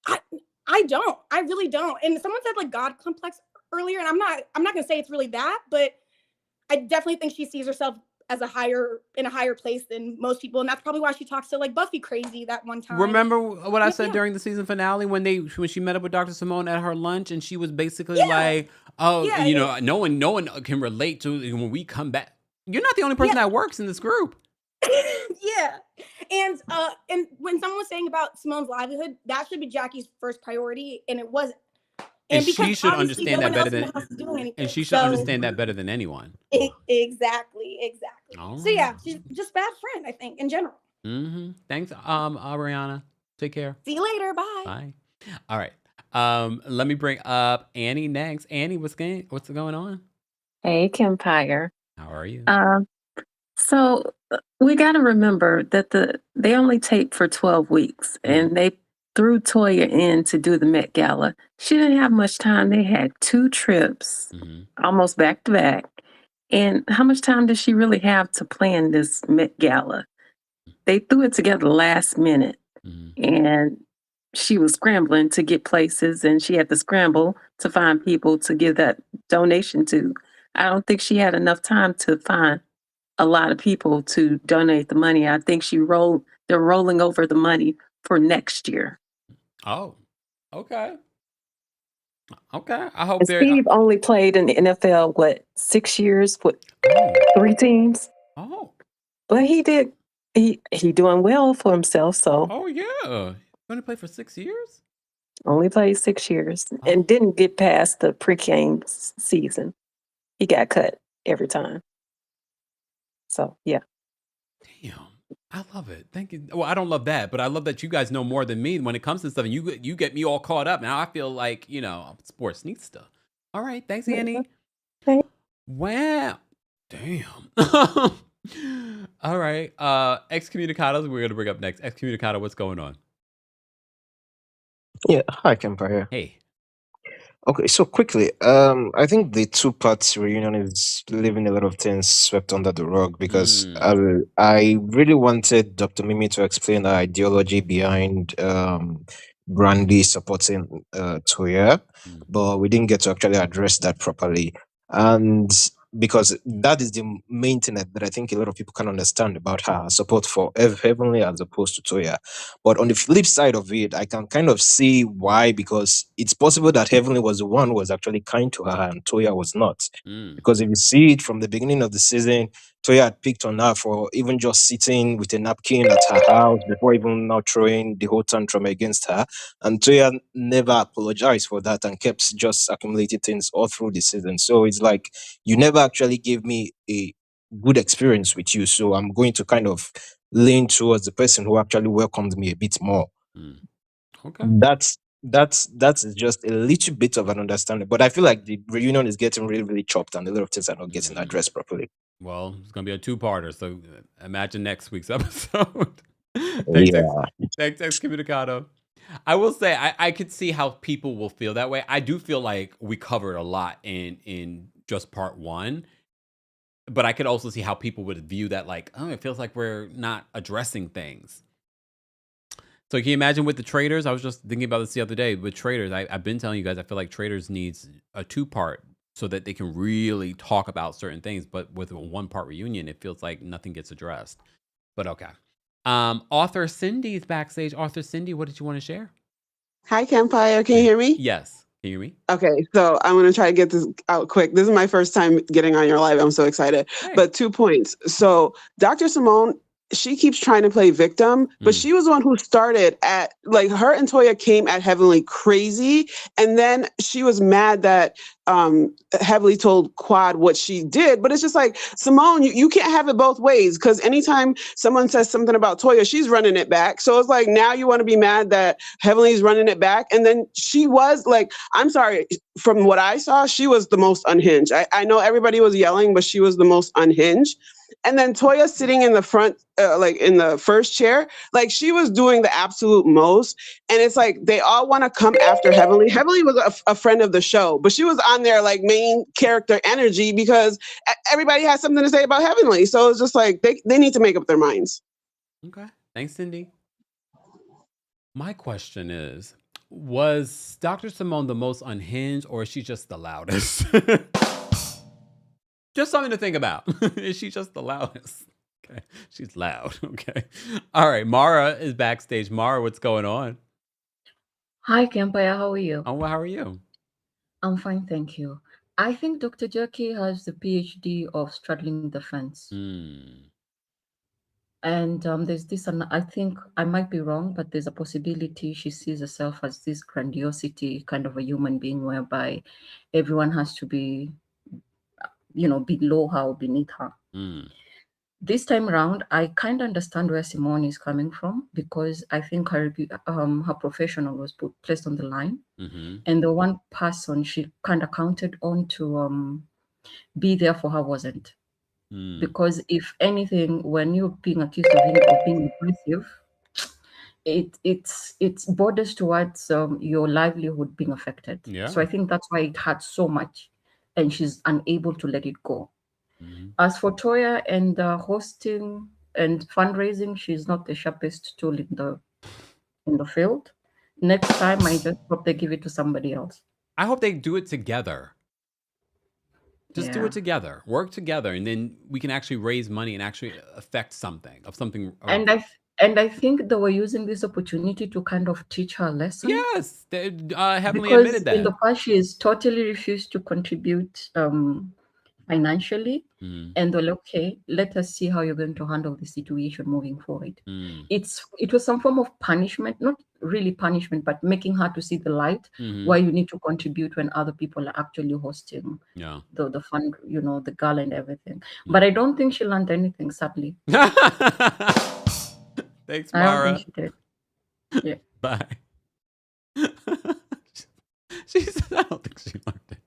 I don't. I really don't. And someone said like God complex earlier, and I'm not gonna say it's really that, but I definitely think she sees herself as in a higher place than most people, and that's probably why she talks to like Buffy crazy that one time. Remember what I said during the season finale when she met up with Dr. Simone at her lunch, and she was basically like, no one can relate to when we come back. You're not the only person that works in this group. Yeah. And when someone was saying about Simone's livelihood, that should be Jackie's first priority, and it wasn't. And she should understand that better than understand that better than anyone. Exactly. Oh. So yeah, she's just a bad friend, I think, in general. Thanks, Ariana. Take care. See you later. Bye. Bye. All right. Let me bring up Annie next. Annie, what's going on? Hey, Kempire. How are you? So we got to remember that they only tape for 12 weeks, and they threw Toya in to do the Met Gala. She didn't have much time. They had 2 trips, almost back to back. And how much time does she really have to plan this Met Gala? They threw it together last minute, and she was scrambling to get places, and she had to scramble to find people to give that donation to. I don't think she had enough time to find a lot of people to donate the money. I think they're rolling over the money for next year. Oh, okay. I hope Steve only played in the NFL, 6 years with 3 teams. Oh, but he doing well for himself. So he only played for 6 years. Only played 6 years and didn't get past the pre-game season. He got cut every time. So yeah. Damn. I love it. Thank you. Well, I don't love that, but I love that you guys know more than me when it comes to stuff, and you get me all caught up. Now I feel like, sports needs stuff. All right. Thanks, Annie. Thanks. Wow. Damn. All right. Excommunicados, we're going to bring up next. Excommunicado, what's going on? Yeah. Hi, Kempire. Hey. Okay, so quickly, I think the 2 parts reunion is leaving a lot of things swept under the rug because I really wanted Dr. Mimi to explain the ideology behind Brandy supporting Toya, but we didn't get to actually address that properly. And because that is the main thing that I think a lot of people can understand about her support for Heavenly as opposed to Toya. But on the flip side of it, I can kind of see why, because it's possible that Heavenly was the one who was actually kind to her and Toya was not. Because if you see it from the beginning of the season, Toya had picked on her for even just sitting with a napkin at her house before even now throwing the whole tantrum against her. And Toya never apologized for that and kept just accumulating things all through the season. So it's like, you never actually gave me a good experience with you. So I'm going to kind of lean towards the person who actually welcomed me a bit more. Okay. that's just a little bit of an understanding. But I feel like the reunion is getting really, really chopped, and a lot of things are not getting addressed properly. Well, it's gonna be a two-parter, so imagine next week's episode. Yeah. Thanks, Excommunicado. I will say I could see how people will feel that way. I do feel like we covered a lot in just part one, but I could also see how people would view that like, oh, it feels like we're not addressing things. So can you imagine with the traders? I was just thinking about this the other day. With traders, I've been telling you guys, I feel like traders needs a two-part so that they can really talk about certain things. But with a one-part reunion, it feels like nothing gets addressed. But okay. Author Cindy's backstage. Author Cindy, what did you want to share? Hi, Kempire. Can you hear me? Yes. Can you hear me? Okay, so I'm going to try to get this out quick. This is my first time getting on your live. I'm so excited. Hey. But 2 points. So Dr. Simone, she keeps trying to play victim, but she was the one who started at, like, her and Toya came at Heavenly crazy. And then she was mad that Heavenly told Quad what she did. But it's just like, Simone, you can't have it both ways, because anytime someone says something about Toya, she's running it back. So it's like, now you want to be mad that Heavenly's running it back. And then she was like, I'm sorry, from what I saw, she was the most unhinged. I know everybody was yelling, but she was the most unhinged. And then Toya sitting in the front, like in the first chair, like she was doing the absolute most. And it's like, they all want to come after Heavenly. Heavenly was a friend of the show, but she was on their like main character energy because everybody has something to say about Heavenly. So it's just like, they need to make up their minds. Okay. Thanks, Cindy. My question is, was Dr. Simone the most unhinged, or is she just the loudest? Just something to think about. Is she just the loudest? Okay. She's loud. Okay. All right. Mara is backstage. Mara, what's going on? Hi, Kempire. How are you? Oh, well, how are you? I'm fine, thank you. I think Dr. Jackie has the PhD of straddling the fence. And there's this, and I think I might be wrong, but there's a possibility she sees herself as this grandiosity kind of a human being whereby everyone has to be, below her or beneath her. This time around, I kind of understand where Simone is coming from, because I think her professional was placed on the line. And the one person she kind of counted on to be there for her wasn't. Because if anything, when you're being accused of being aggressive, it's borders towards your livelihood being affected. Yeah. So I think that's why it hurts so much, and she's unable to let it go. As for Toya and hosting and fundraising, she's not the sharpest tool in the field. Next time, I just hope they give it to somebody else. I hope they do it together. Just do Yeah. it together. Work together, and then we can actually raise money and actually affect something. And I think they were using this opportunity to kind of teach her a lesson. Yes, they heavily Because admitted that. in the past, she has totally refused to contribute financially. And they're like, okay, let us see how you're going to handle the situation moving forward. It was some form of punishment, not really punishment, but making her to see the light why you need to contribute when other people are actually hosting the fund, the gala and everything. But I don't think she learned anything, sadly. Thanks, I don't Mara. think she did. Yeah. Bye. She said, I don't think she learned it.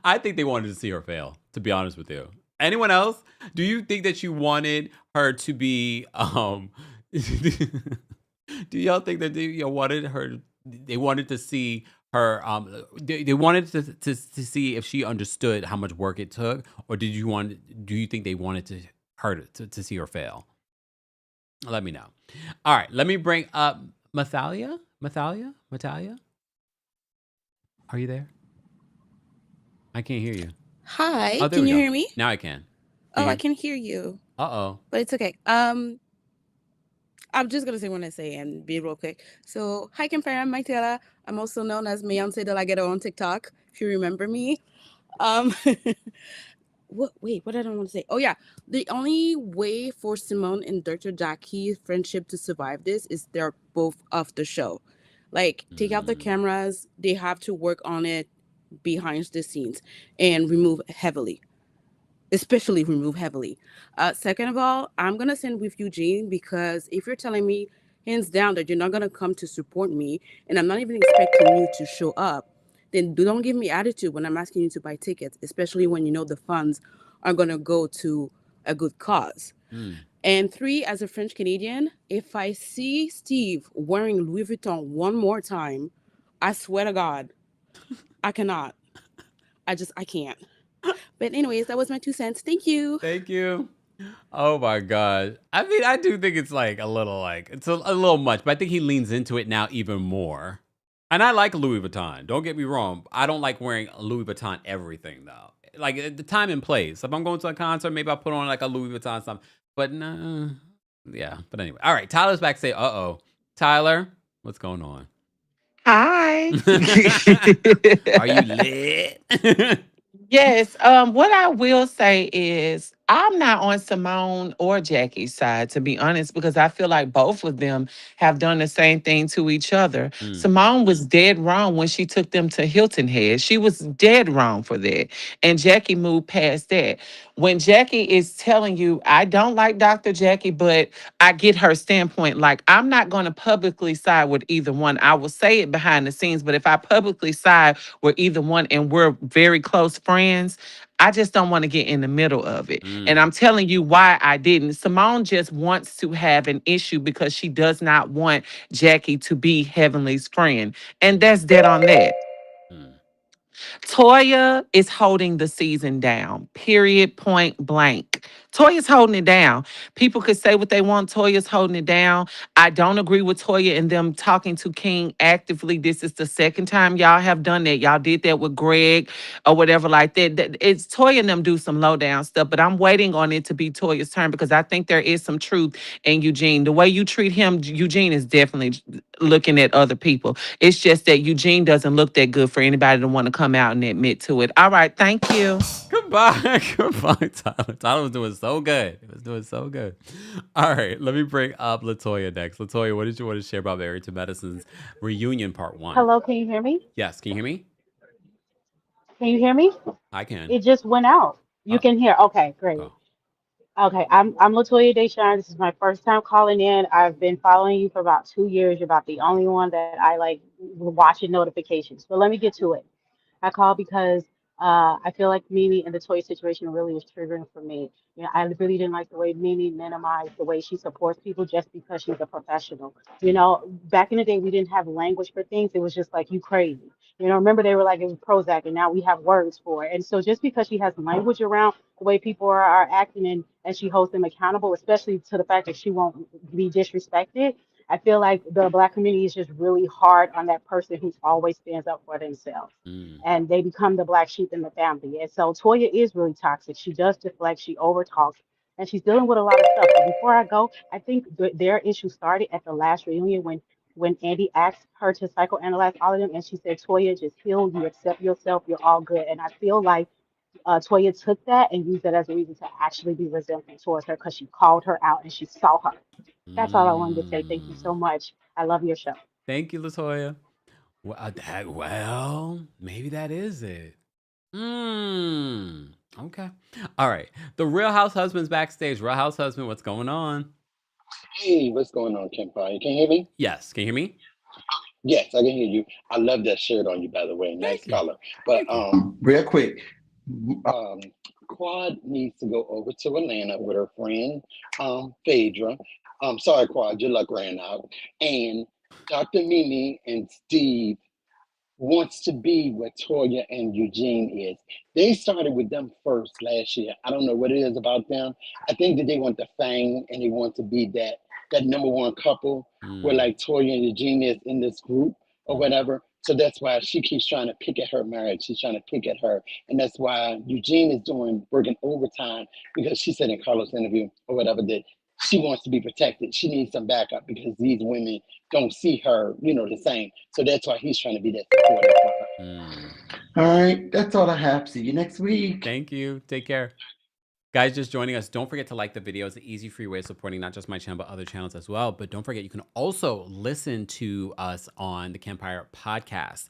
I think they wanted to see her fail, to be honest with you. Anyone else? Do you think that you wanted her to be do y'all think that they wanted to see her they wanted to see if she understood how much work it took, or do you think they wanted her to see her fail? Let me know. All right, let me bring up Mathalia. Are you there? I can't hear you. Hi, Oh, there can we you go. hear me? Now I can. Oh, I can hear you. Uh-oh. But it's okay. I'm just gonna say what I say and be real quick. So, hi, Kempire, I'm Maitela. I'm also known as Mayonce de la Ghetto on TikTok, if you remember me. What did I want to say? Oh yeah, the only way for Simone and Dr. Jackie's friendship to survive this is they're both off the show. Like, take out the cameras, they have to work on it behind the scenes and especially remove heavily. Second of all, I'm gonna send with Eugene, because if you're telling me hands down, that you're not going to come to support me and I'm not even expecting you to show up, then don't give me attitude when I'm asking you to buy tickets, especially when you know the funds are going to go to a good cause. And 3, as a French Canadian, if I see Steve wearing Louis Vuitton one more time, I swear to God, I cannot. I can't. But anyways, that was my 2 cents. Thank you. Thank you. Oh my God. I mean, I do think it's like a little like, it's a little much, but I think he leans into it now even more. And I like Louis Vuitton. Don't get me wrong. I don't like wearing Louis Vuitton everything though. Like the time and place. If I'm going to a concert, maybe I'll put on like a Louis Vuitton something. But no, yeah. But anyway, all right. Tyler's back. Say, Tyler, what's going on? Hi. Are you lit? Yes. What I will say is I'm not on Simone or Jackie's side, to be honest, because I feel like both of them have done the same thing to each other. Simone was dead wrong when she took them to Hilton Head. She was dead wrong for that. And Jackie moved past that. When Jackie is telling you, I don't like Dr. Jackie, but I get her standpoint. Like, I'm not going to publicly side with either one. I will say it behind the scenes, but if I publicly side with either one and we're very close friends, I just don't want to get in the middle of it. And I'm telling you why I didn't. Simone just wants to have an issue because she does not want Jackie to be Heavenly's friend. And that's dead on that. Toya is holding the season down, period, point blank. Toya's holding it down. People could say what they want. Toya's holding it down. I don't agree with Toya and them talking to King actively. This is the second time y'all have done that. Y'all did that with Greg or whatever like that. It's Toya and them do some low down stuff, but I'm waiting on it to be Toya's turn because I think there is some truth in Eugene. The way you treat him, Eugene is definitely looking at other people. It's just that Eugene doesn't look that good for anybody to want to come out and admit to it. All right, thank you. Goodbye, Tyler. Tyler was doing so good. He was doing so good. All right, let me bring up LaToya next. LaToya, what did you want to share about Married to Medicine's reunion part 1? Hello, can you hear me? Yes, can you hear me? Can you hear me? I can. It just went out. You can hear. Okay, great. Okay, I'm LaToya Deshawn. This is my first time calling in. I've been following you for about 2 years. You're about the only one that I like watching notifications. But let me get to it. I called because I feel like Mimi and the toy situation really was triggering for me. You know, I really didn't like the way Mimi minimized the way she supports people just because she's a professional. You know, back in the day, we didn't have language for things. It was just like, you crazy. You know, remember they were like, it was Prozac, and now we have words for it. And so just because she has language around the way people are acting and she holds them accountable, especially to the fact that she won't be disrespected, I feel like the Black community is just really hard on that person who always stands up for themselves. And they become the black sheep in the family. And so Toya is really toxic. She does deflect, she overtalks, and she's dealing with a lot of stuff. But before I go, I think their issue started at the last reunion when Andy asked her to psychoanalyze all of them, and she said, Toya, just heal, you accept yourself, you're all good. And I feel like Toya took that and used that as a reason to actually be resentful towards her because she called her out and she saw her. That's all I wanted to say. Thank you so much. I love your show. Thank you, LaToya. Well, maybe that is it. Okay. All right. The Real House Husband's backstage. Real House Husband, what's going on? Hey, what's going on, Kempire? Can you hear me? Yes. Can you hear me? Yes, I can hear you. I love that shirt on you, by the way. Nice color. But real quick, Quad needs to go over to Atlanta with her friend, Phaedra. Sorry, Quad, your luck ran out. And Dr. Mimi and Steve wants to be what Toya and Eugene is. They started with them first last year. I don't know what it is about them. I think that they want the fame and they want to be that number one couple where like Toya and Eugene is in this group or whatever. So that's why she keeps trying to pick at her marriage. She's trying to pick at her. And that's why Eugene is working overtime because she said in Carlos' interview or whatever that she wants to be protected. She needs some backup because these women don't see her, the same. So that's why he's trying to be that supportive for her. All right, that's all I have. See you next week. Thank you. Take care. Guys, just joining us, don't forget to like the video. It's an easy, free way of supporting not just my channel, but other channels as well. But don't forget, you can also listen to us on the Kempire podcast.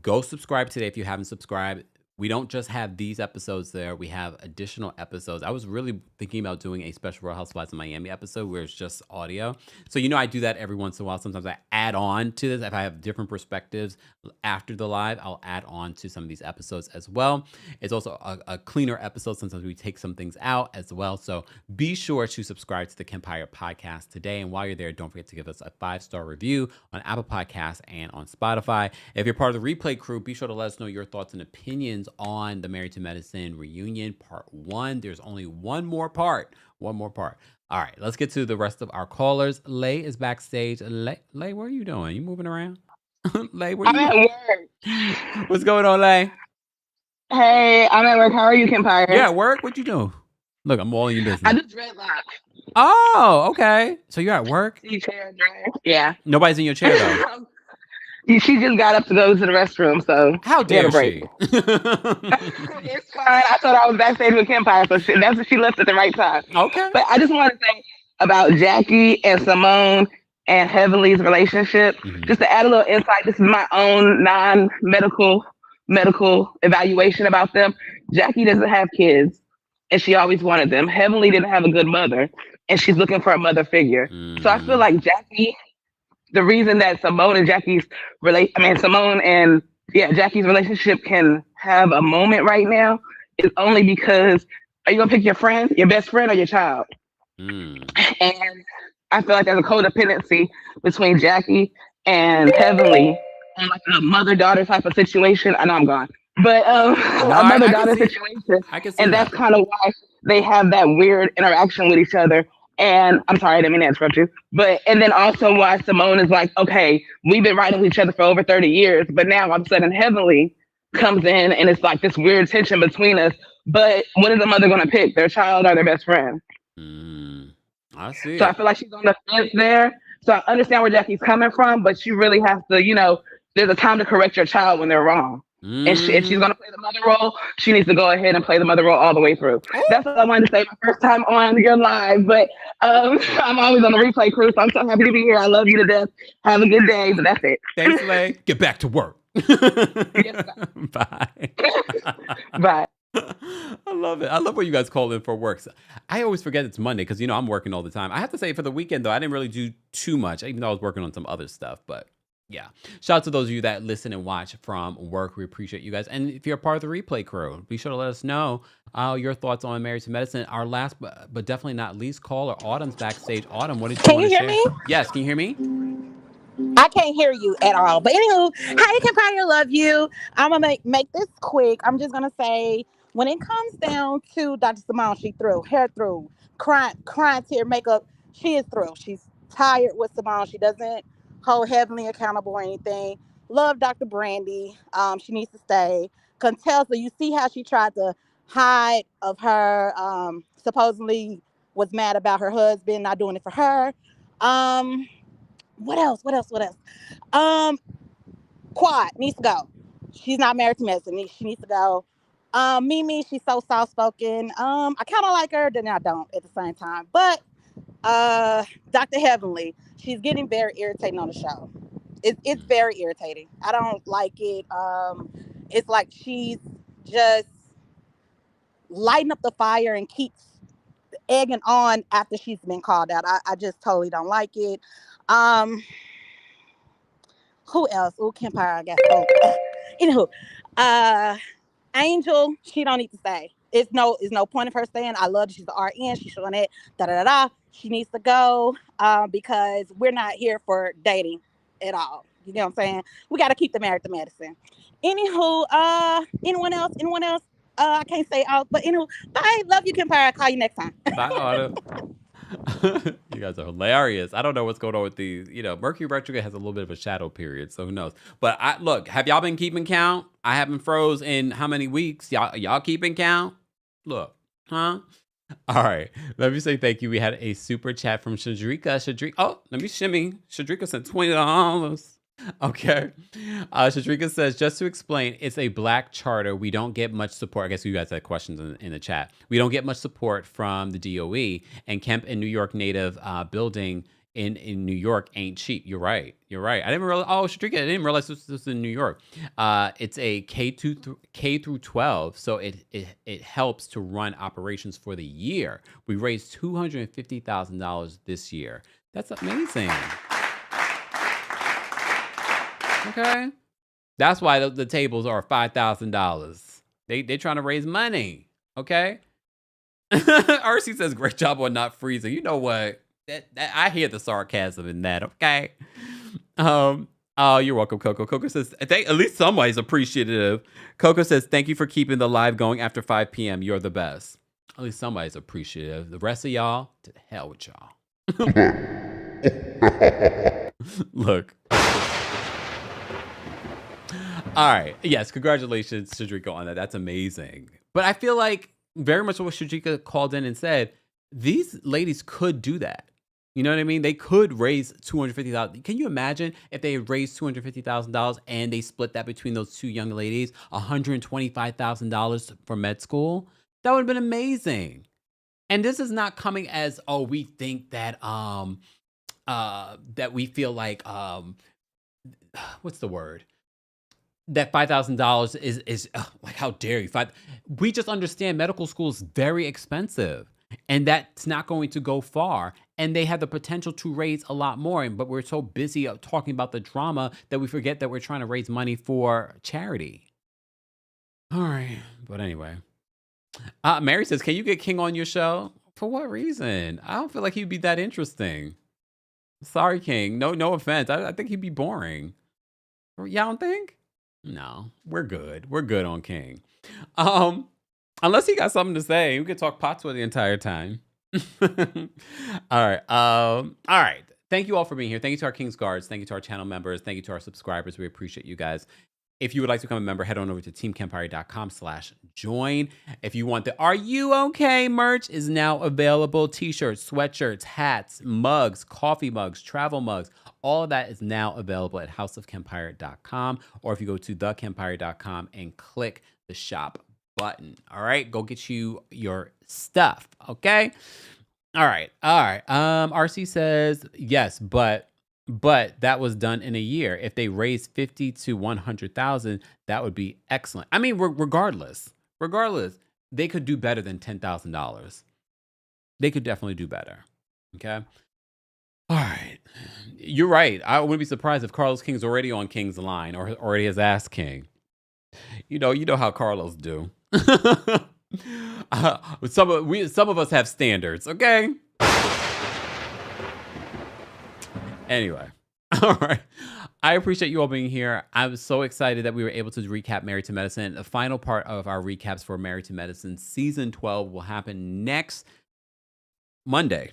Go subscribe today if you haven't subscribed. we don't just have these episodes there. We have additional episodes. I was really thinking about doing a special Real Housewives of Miami episode where it's just audio. So, I do that every once in a while. Sometimes I add on to this. If I have different perspectives after the live, I'll add on to some of these episodes as well. It's also a cleaner episode. Sometimes we take some things out as well. So be sure to subscribe to the Kempire podcast today. And while you're there, don't forget to give us a 5-star review on Apple Podcasts and on Spotify. If you're part of the replay crew, be sure to let us know your thoughts and opinions on the Married to Medicine reunion part 1. There's only one more part. All right, let's get to the rest of our callers. Lay is backstage. Lay, what are you doing? You moving around? Lay, where you? I'm at work. What's going on, Lay? Hey, I'm at work. How are you, Kempire? Yeah, work. What you doing? Look, I'm all in your business. I do dreadlock. Oh, okay. So you're at work? Yeah. Nobody's in your chair though. She just got up to go to the restroom, so how dare she? It's fine. I thought I was backstage with Kempire, so she left at the right time. Okay. But I just want to say about Jackie and Simone and Heavenly's relationship, just to add a little insight. This is my own non-medical evaluation about them. Jackie doesn't have kids, and she always wanted them. Heavenly didn't have a good mother, and she's looking for a mother figure. So I feel like Jackie. The reason that Simone and Jackie's Jackie's relationship can have a moment right now is only because are you gonna pick your friend, your best friend, or your child? And I feel like there's a codependency between Jackie and Heavenly on like a mother-daughter type of situation. I know I'm gone, but a mother-daughter situation, and that's kind of why they have that weird interaction with each other. And I'm sorry, I didn't mean to interrupt you. And then also why Simone is like, okay, we've been writing with each other for over 30 years, but now all of a sudden Heavenly comes in and it's like this weird tension between us. But what is the mother going to pick? Their child or their best friend? I see. So I feel like she's on the fence there. So I understand where Jackie's coming from, but she really has to, there's a time to correct your child when they're wrong. And if she's going to play the mother role, she needs to go ahead and play the mother role all the way through. That's what I wanted to say my first time on your live, but I'm always on the replay crew, so I'm so happy to be here. I love you to death. Have a good day, but that's it. Thanks, Lay. Get back to work. Bye. Bye. I love it. I love when you guys call in for work. I always forget it's Monday because, I'm working all the time. I have to say for the weekend, though, I didn't really do too much, even though I was working on some other stuff, but yeah. Shout out to those of you that listen and watch from work. We appreciate you guys. And if you're a part of the replay crew, be sure to let us know your thoughts on Married to Medicine. Our last, but definitely not least caller, Autumn's backstage. Autumn, what did you want to share? Can you hear me? Yes, can you hear me? I can't hear you at all. But anywho, hi, Kempire, love you. I'm going to make this quick. I'm just going to say, when it comes down to Dr. Simone, she through, hair through, crying tear, makeup, she is through. She's tired with Simone. She doesn't hold Heavenly accountable or anything. Love Dr. Brandy. She needs to stay. Contessa, you see how she tried to hide of her, supposedly was mad about her husband not doing it for her. What else? Quad needs to go. She's not married to Medicine. She needs to go. Mimi, she's so soft-spoken. I kind of like her, then I don't at the same time. But Dr. Heavenly, she's getting very irritating on the show. It's very irritating. I don't like it. It's like she's just lighting up the fire and keeps egging on after she's been called out. I just totally don't like it. Who else? Oh, Kempire, I guess. Anywho, Angel, she don't need to stay. It's no point of her staying. I love that she's the RN. She's showing it. She needs to go because we're not here for dating at all. You know what I'm saying? We got to keep the Married to Medicine. Anywho, anyone else? I can't say all, but anywho, bye. Love you, Kempire. I'll call you next time. Bye, Autumn. You guys are hilarious. I don't know what's going on with these. Mercury retrograde has a little bit of a shadow period, so who knows? But look, have y'all been keeping count? I haven't froze in how many weeks? Y'all keeping count? Look, huh? All right. Let me say thank you. We had a super chat from Shadrika. Oh, let me shimmy. Shadrika sent $20. Okay. Shadrika says, just to explain, it's a black charter. We don't get much support. I guess you guys had questions in the chat. We don't get much support from the DOE, and Kemp and New York native building in New York ain't cheap. You're right. I didn't realize. Oh, Shadrika, I didn't realize this was in New York. It's a K through 12, so it helps to run operations for the year. We raised $250,000 this year. That's amazing. Okay, that's why the tables are $5,000. They're trying to raise money. Okay. RC says, great job on not freezing. You know what? That I hear the sarcasm in that, okay? Oh, you're welcome, Coco. Coco says, at least somebody's appreciative. Coco says, thank you for keeping the live going after 5 p.m. You're the best. At least somebody's appreciative. The rest of y'all, to the hell with y'all. Look. All right. Yes, congratulations, Shadrika, on that. That's amazing. But I feel like very much what Shadrika called in and said, these ladies could do that. You know what I mean? They could raise $250,000. Can you imagine if they raised $250,000 and they split that between those two young ladies, $125,000 for med school? That would have been amazing. And this is not coming as, oh, we think that that we feel like what's the word? That $5,000 is like, how dare you? We just understand medical school is very expensive, and that's not going to go far. And they have the potential to raise a lot more. But we're so busy talking about the drama that we forget that we're trying to raise money for charity. All right. But anyway, Mary says, can you get King on your show? For what reason? I don't feel like he'd be that interesting. Sorry, King. No offense. I think he'd be boring. Y'all don't think? No, we're good. We're good on King. Unless he got something to say, we could talk patois the entire time. All right. All right. Thank you all for being here. Thank you to our King's Guards. Thank you to our channel members. Thank you to our subscribers. We appreciate you guys. If you would like to become a member, head on over to TheKempire.com/join. If you want the Are You Okay merch is now available. T-shirts, sweatshirts, hats, mugs, coffee mugs, travel mugs. All of that is now available at houseofkempire.com. Or if you go to TheKempire.com and click the shop button. All right, go get you your stuff. Okay. All right. RC says yes, but that was done in a year. If they raised 50 to 100,000, that would be excellent. I mean, regardless, they could do better than $10,000. They could definitely do better. Okay. All right. You're right. I wouldn't be surprised if Carlos King's already on King's line or already has asked King. You know how Carlos do. Some of us have standards, okay? Anyway, all right. I appreciate you all being here. I was so excited that we were able to recap Married to Medicine. The final part of our recaps for Married to Medicine season 12 will happen next Monday,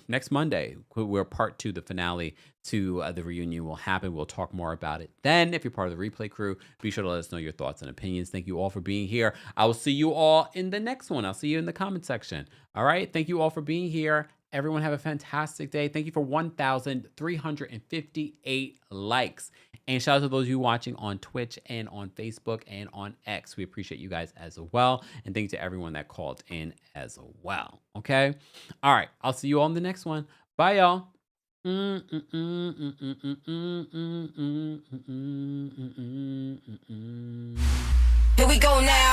where part 2, the finale to the reunion will happen. We'll talk more about it then. If you're part of the replay crew, be sure to let us know your thoughts and opinions. Thank you all for being here. I will see you all in the next one. I'll see you in the comment section. All right. Thank you all for being here. Everyone have a fantastic day. Thank you for 1,358 likes. And shout out to those of you watching on Twitch and on Facebook and on X. We appreciate you guys as well. And thank you to everyone that called in as well. Okay. All right. I'll see you all in the next one. Bye, y'all. Here we go now.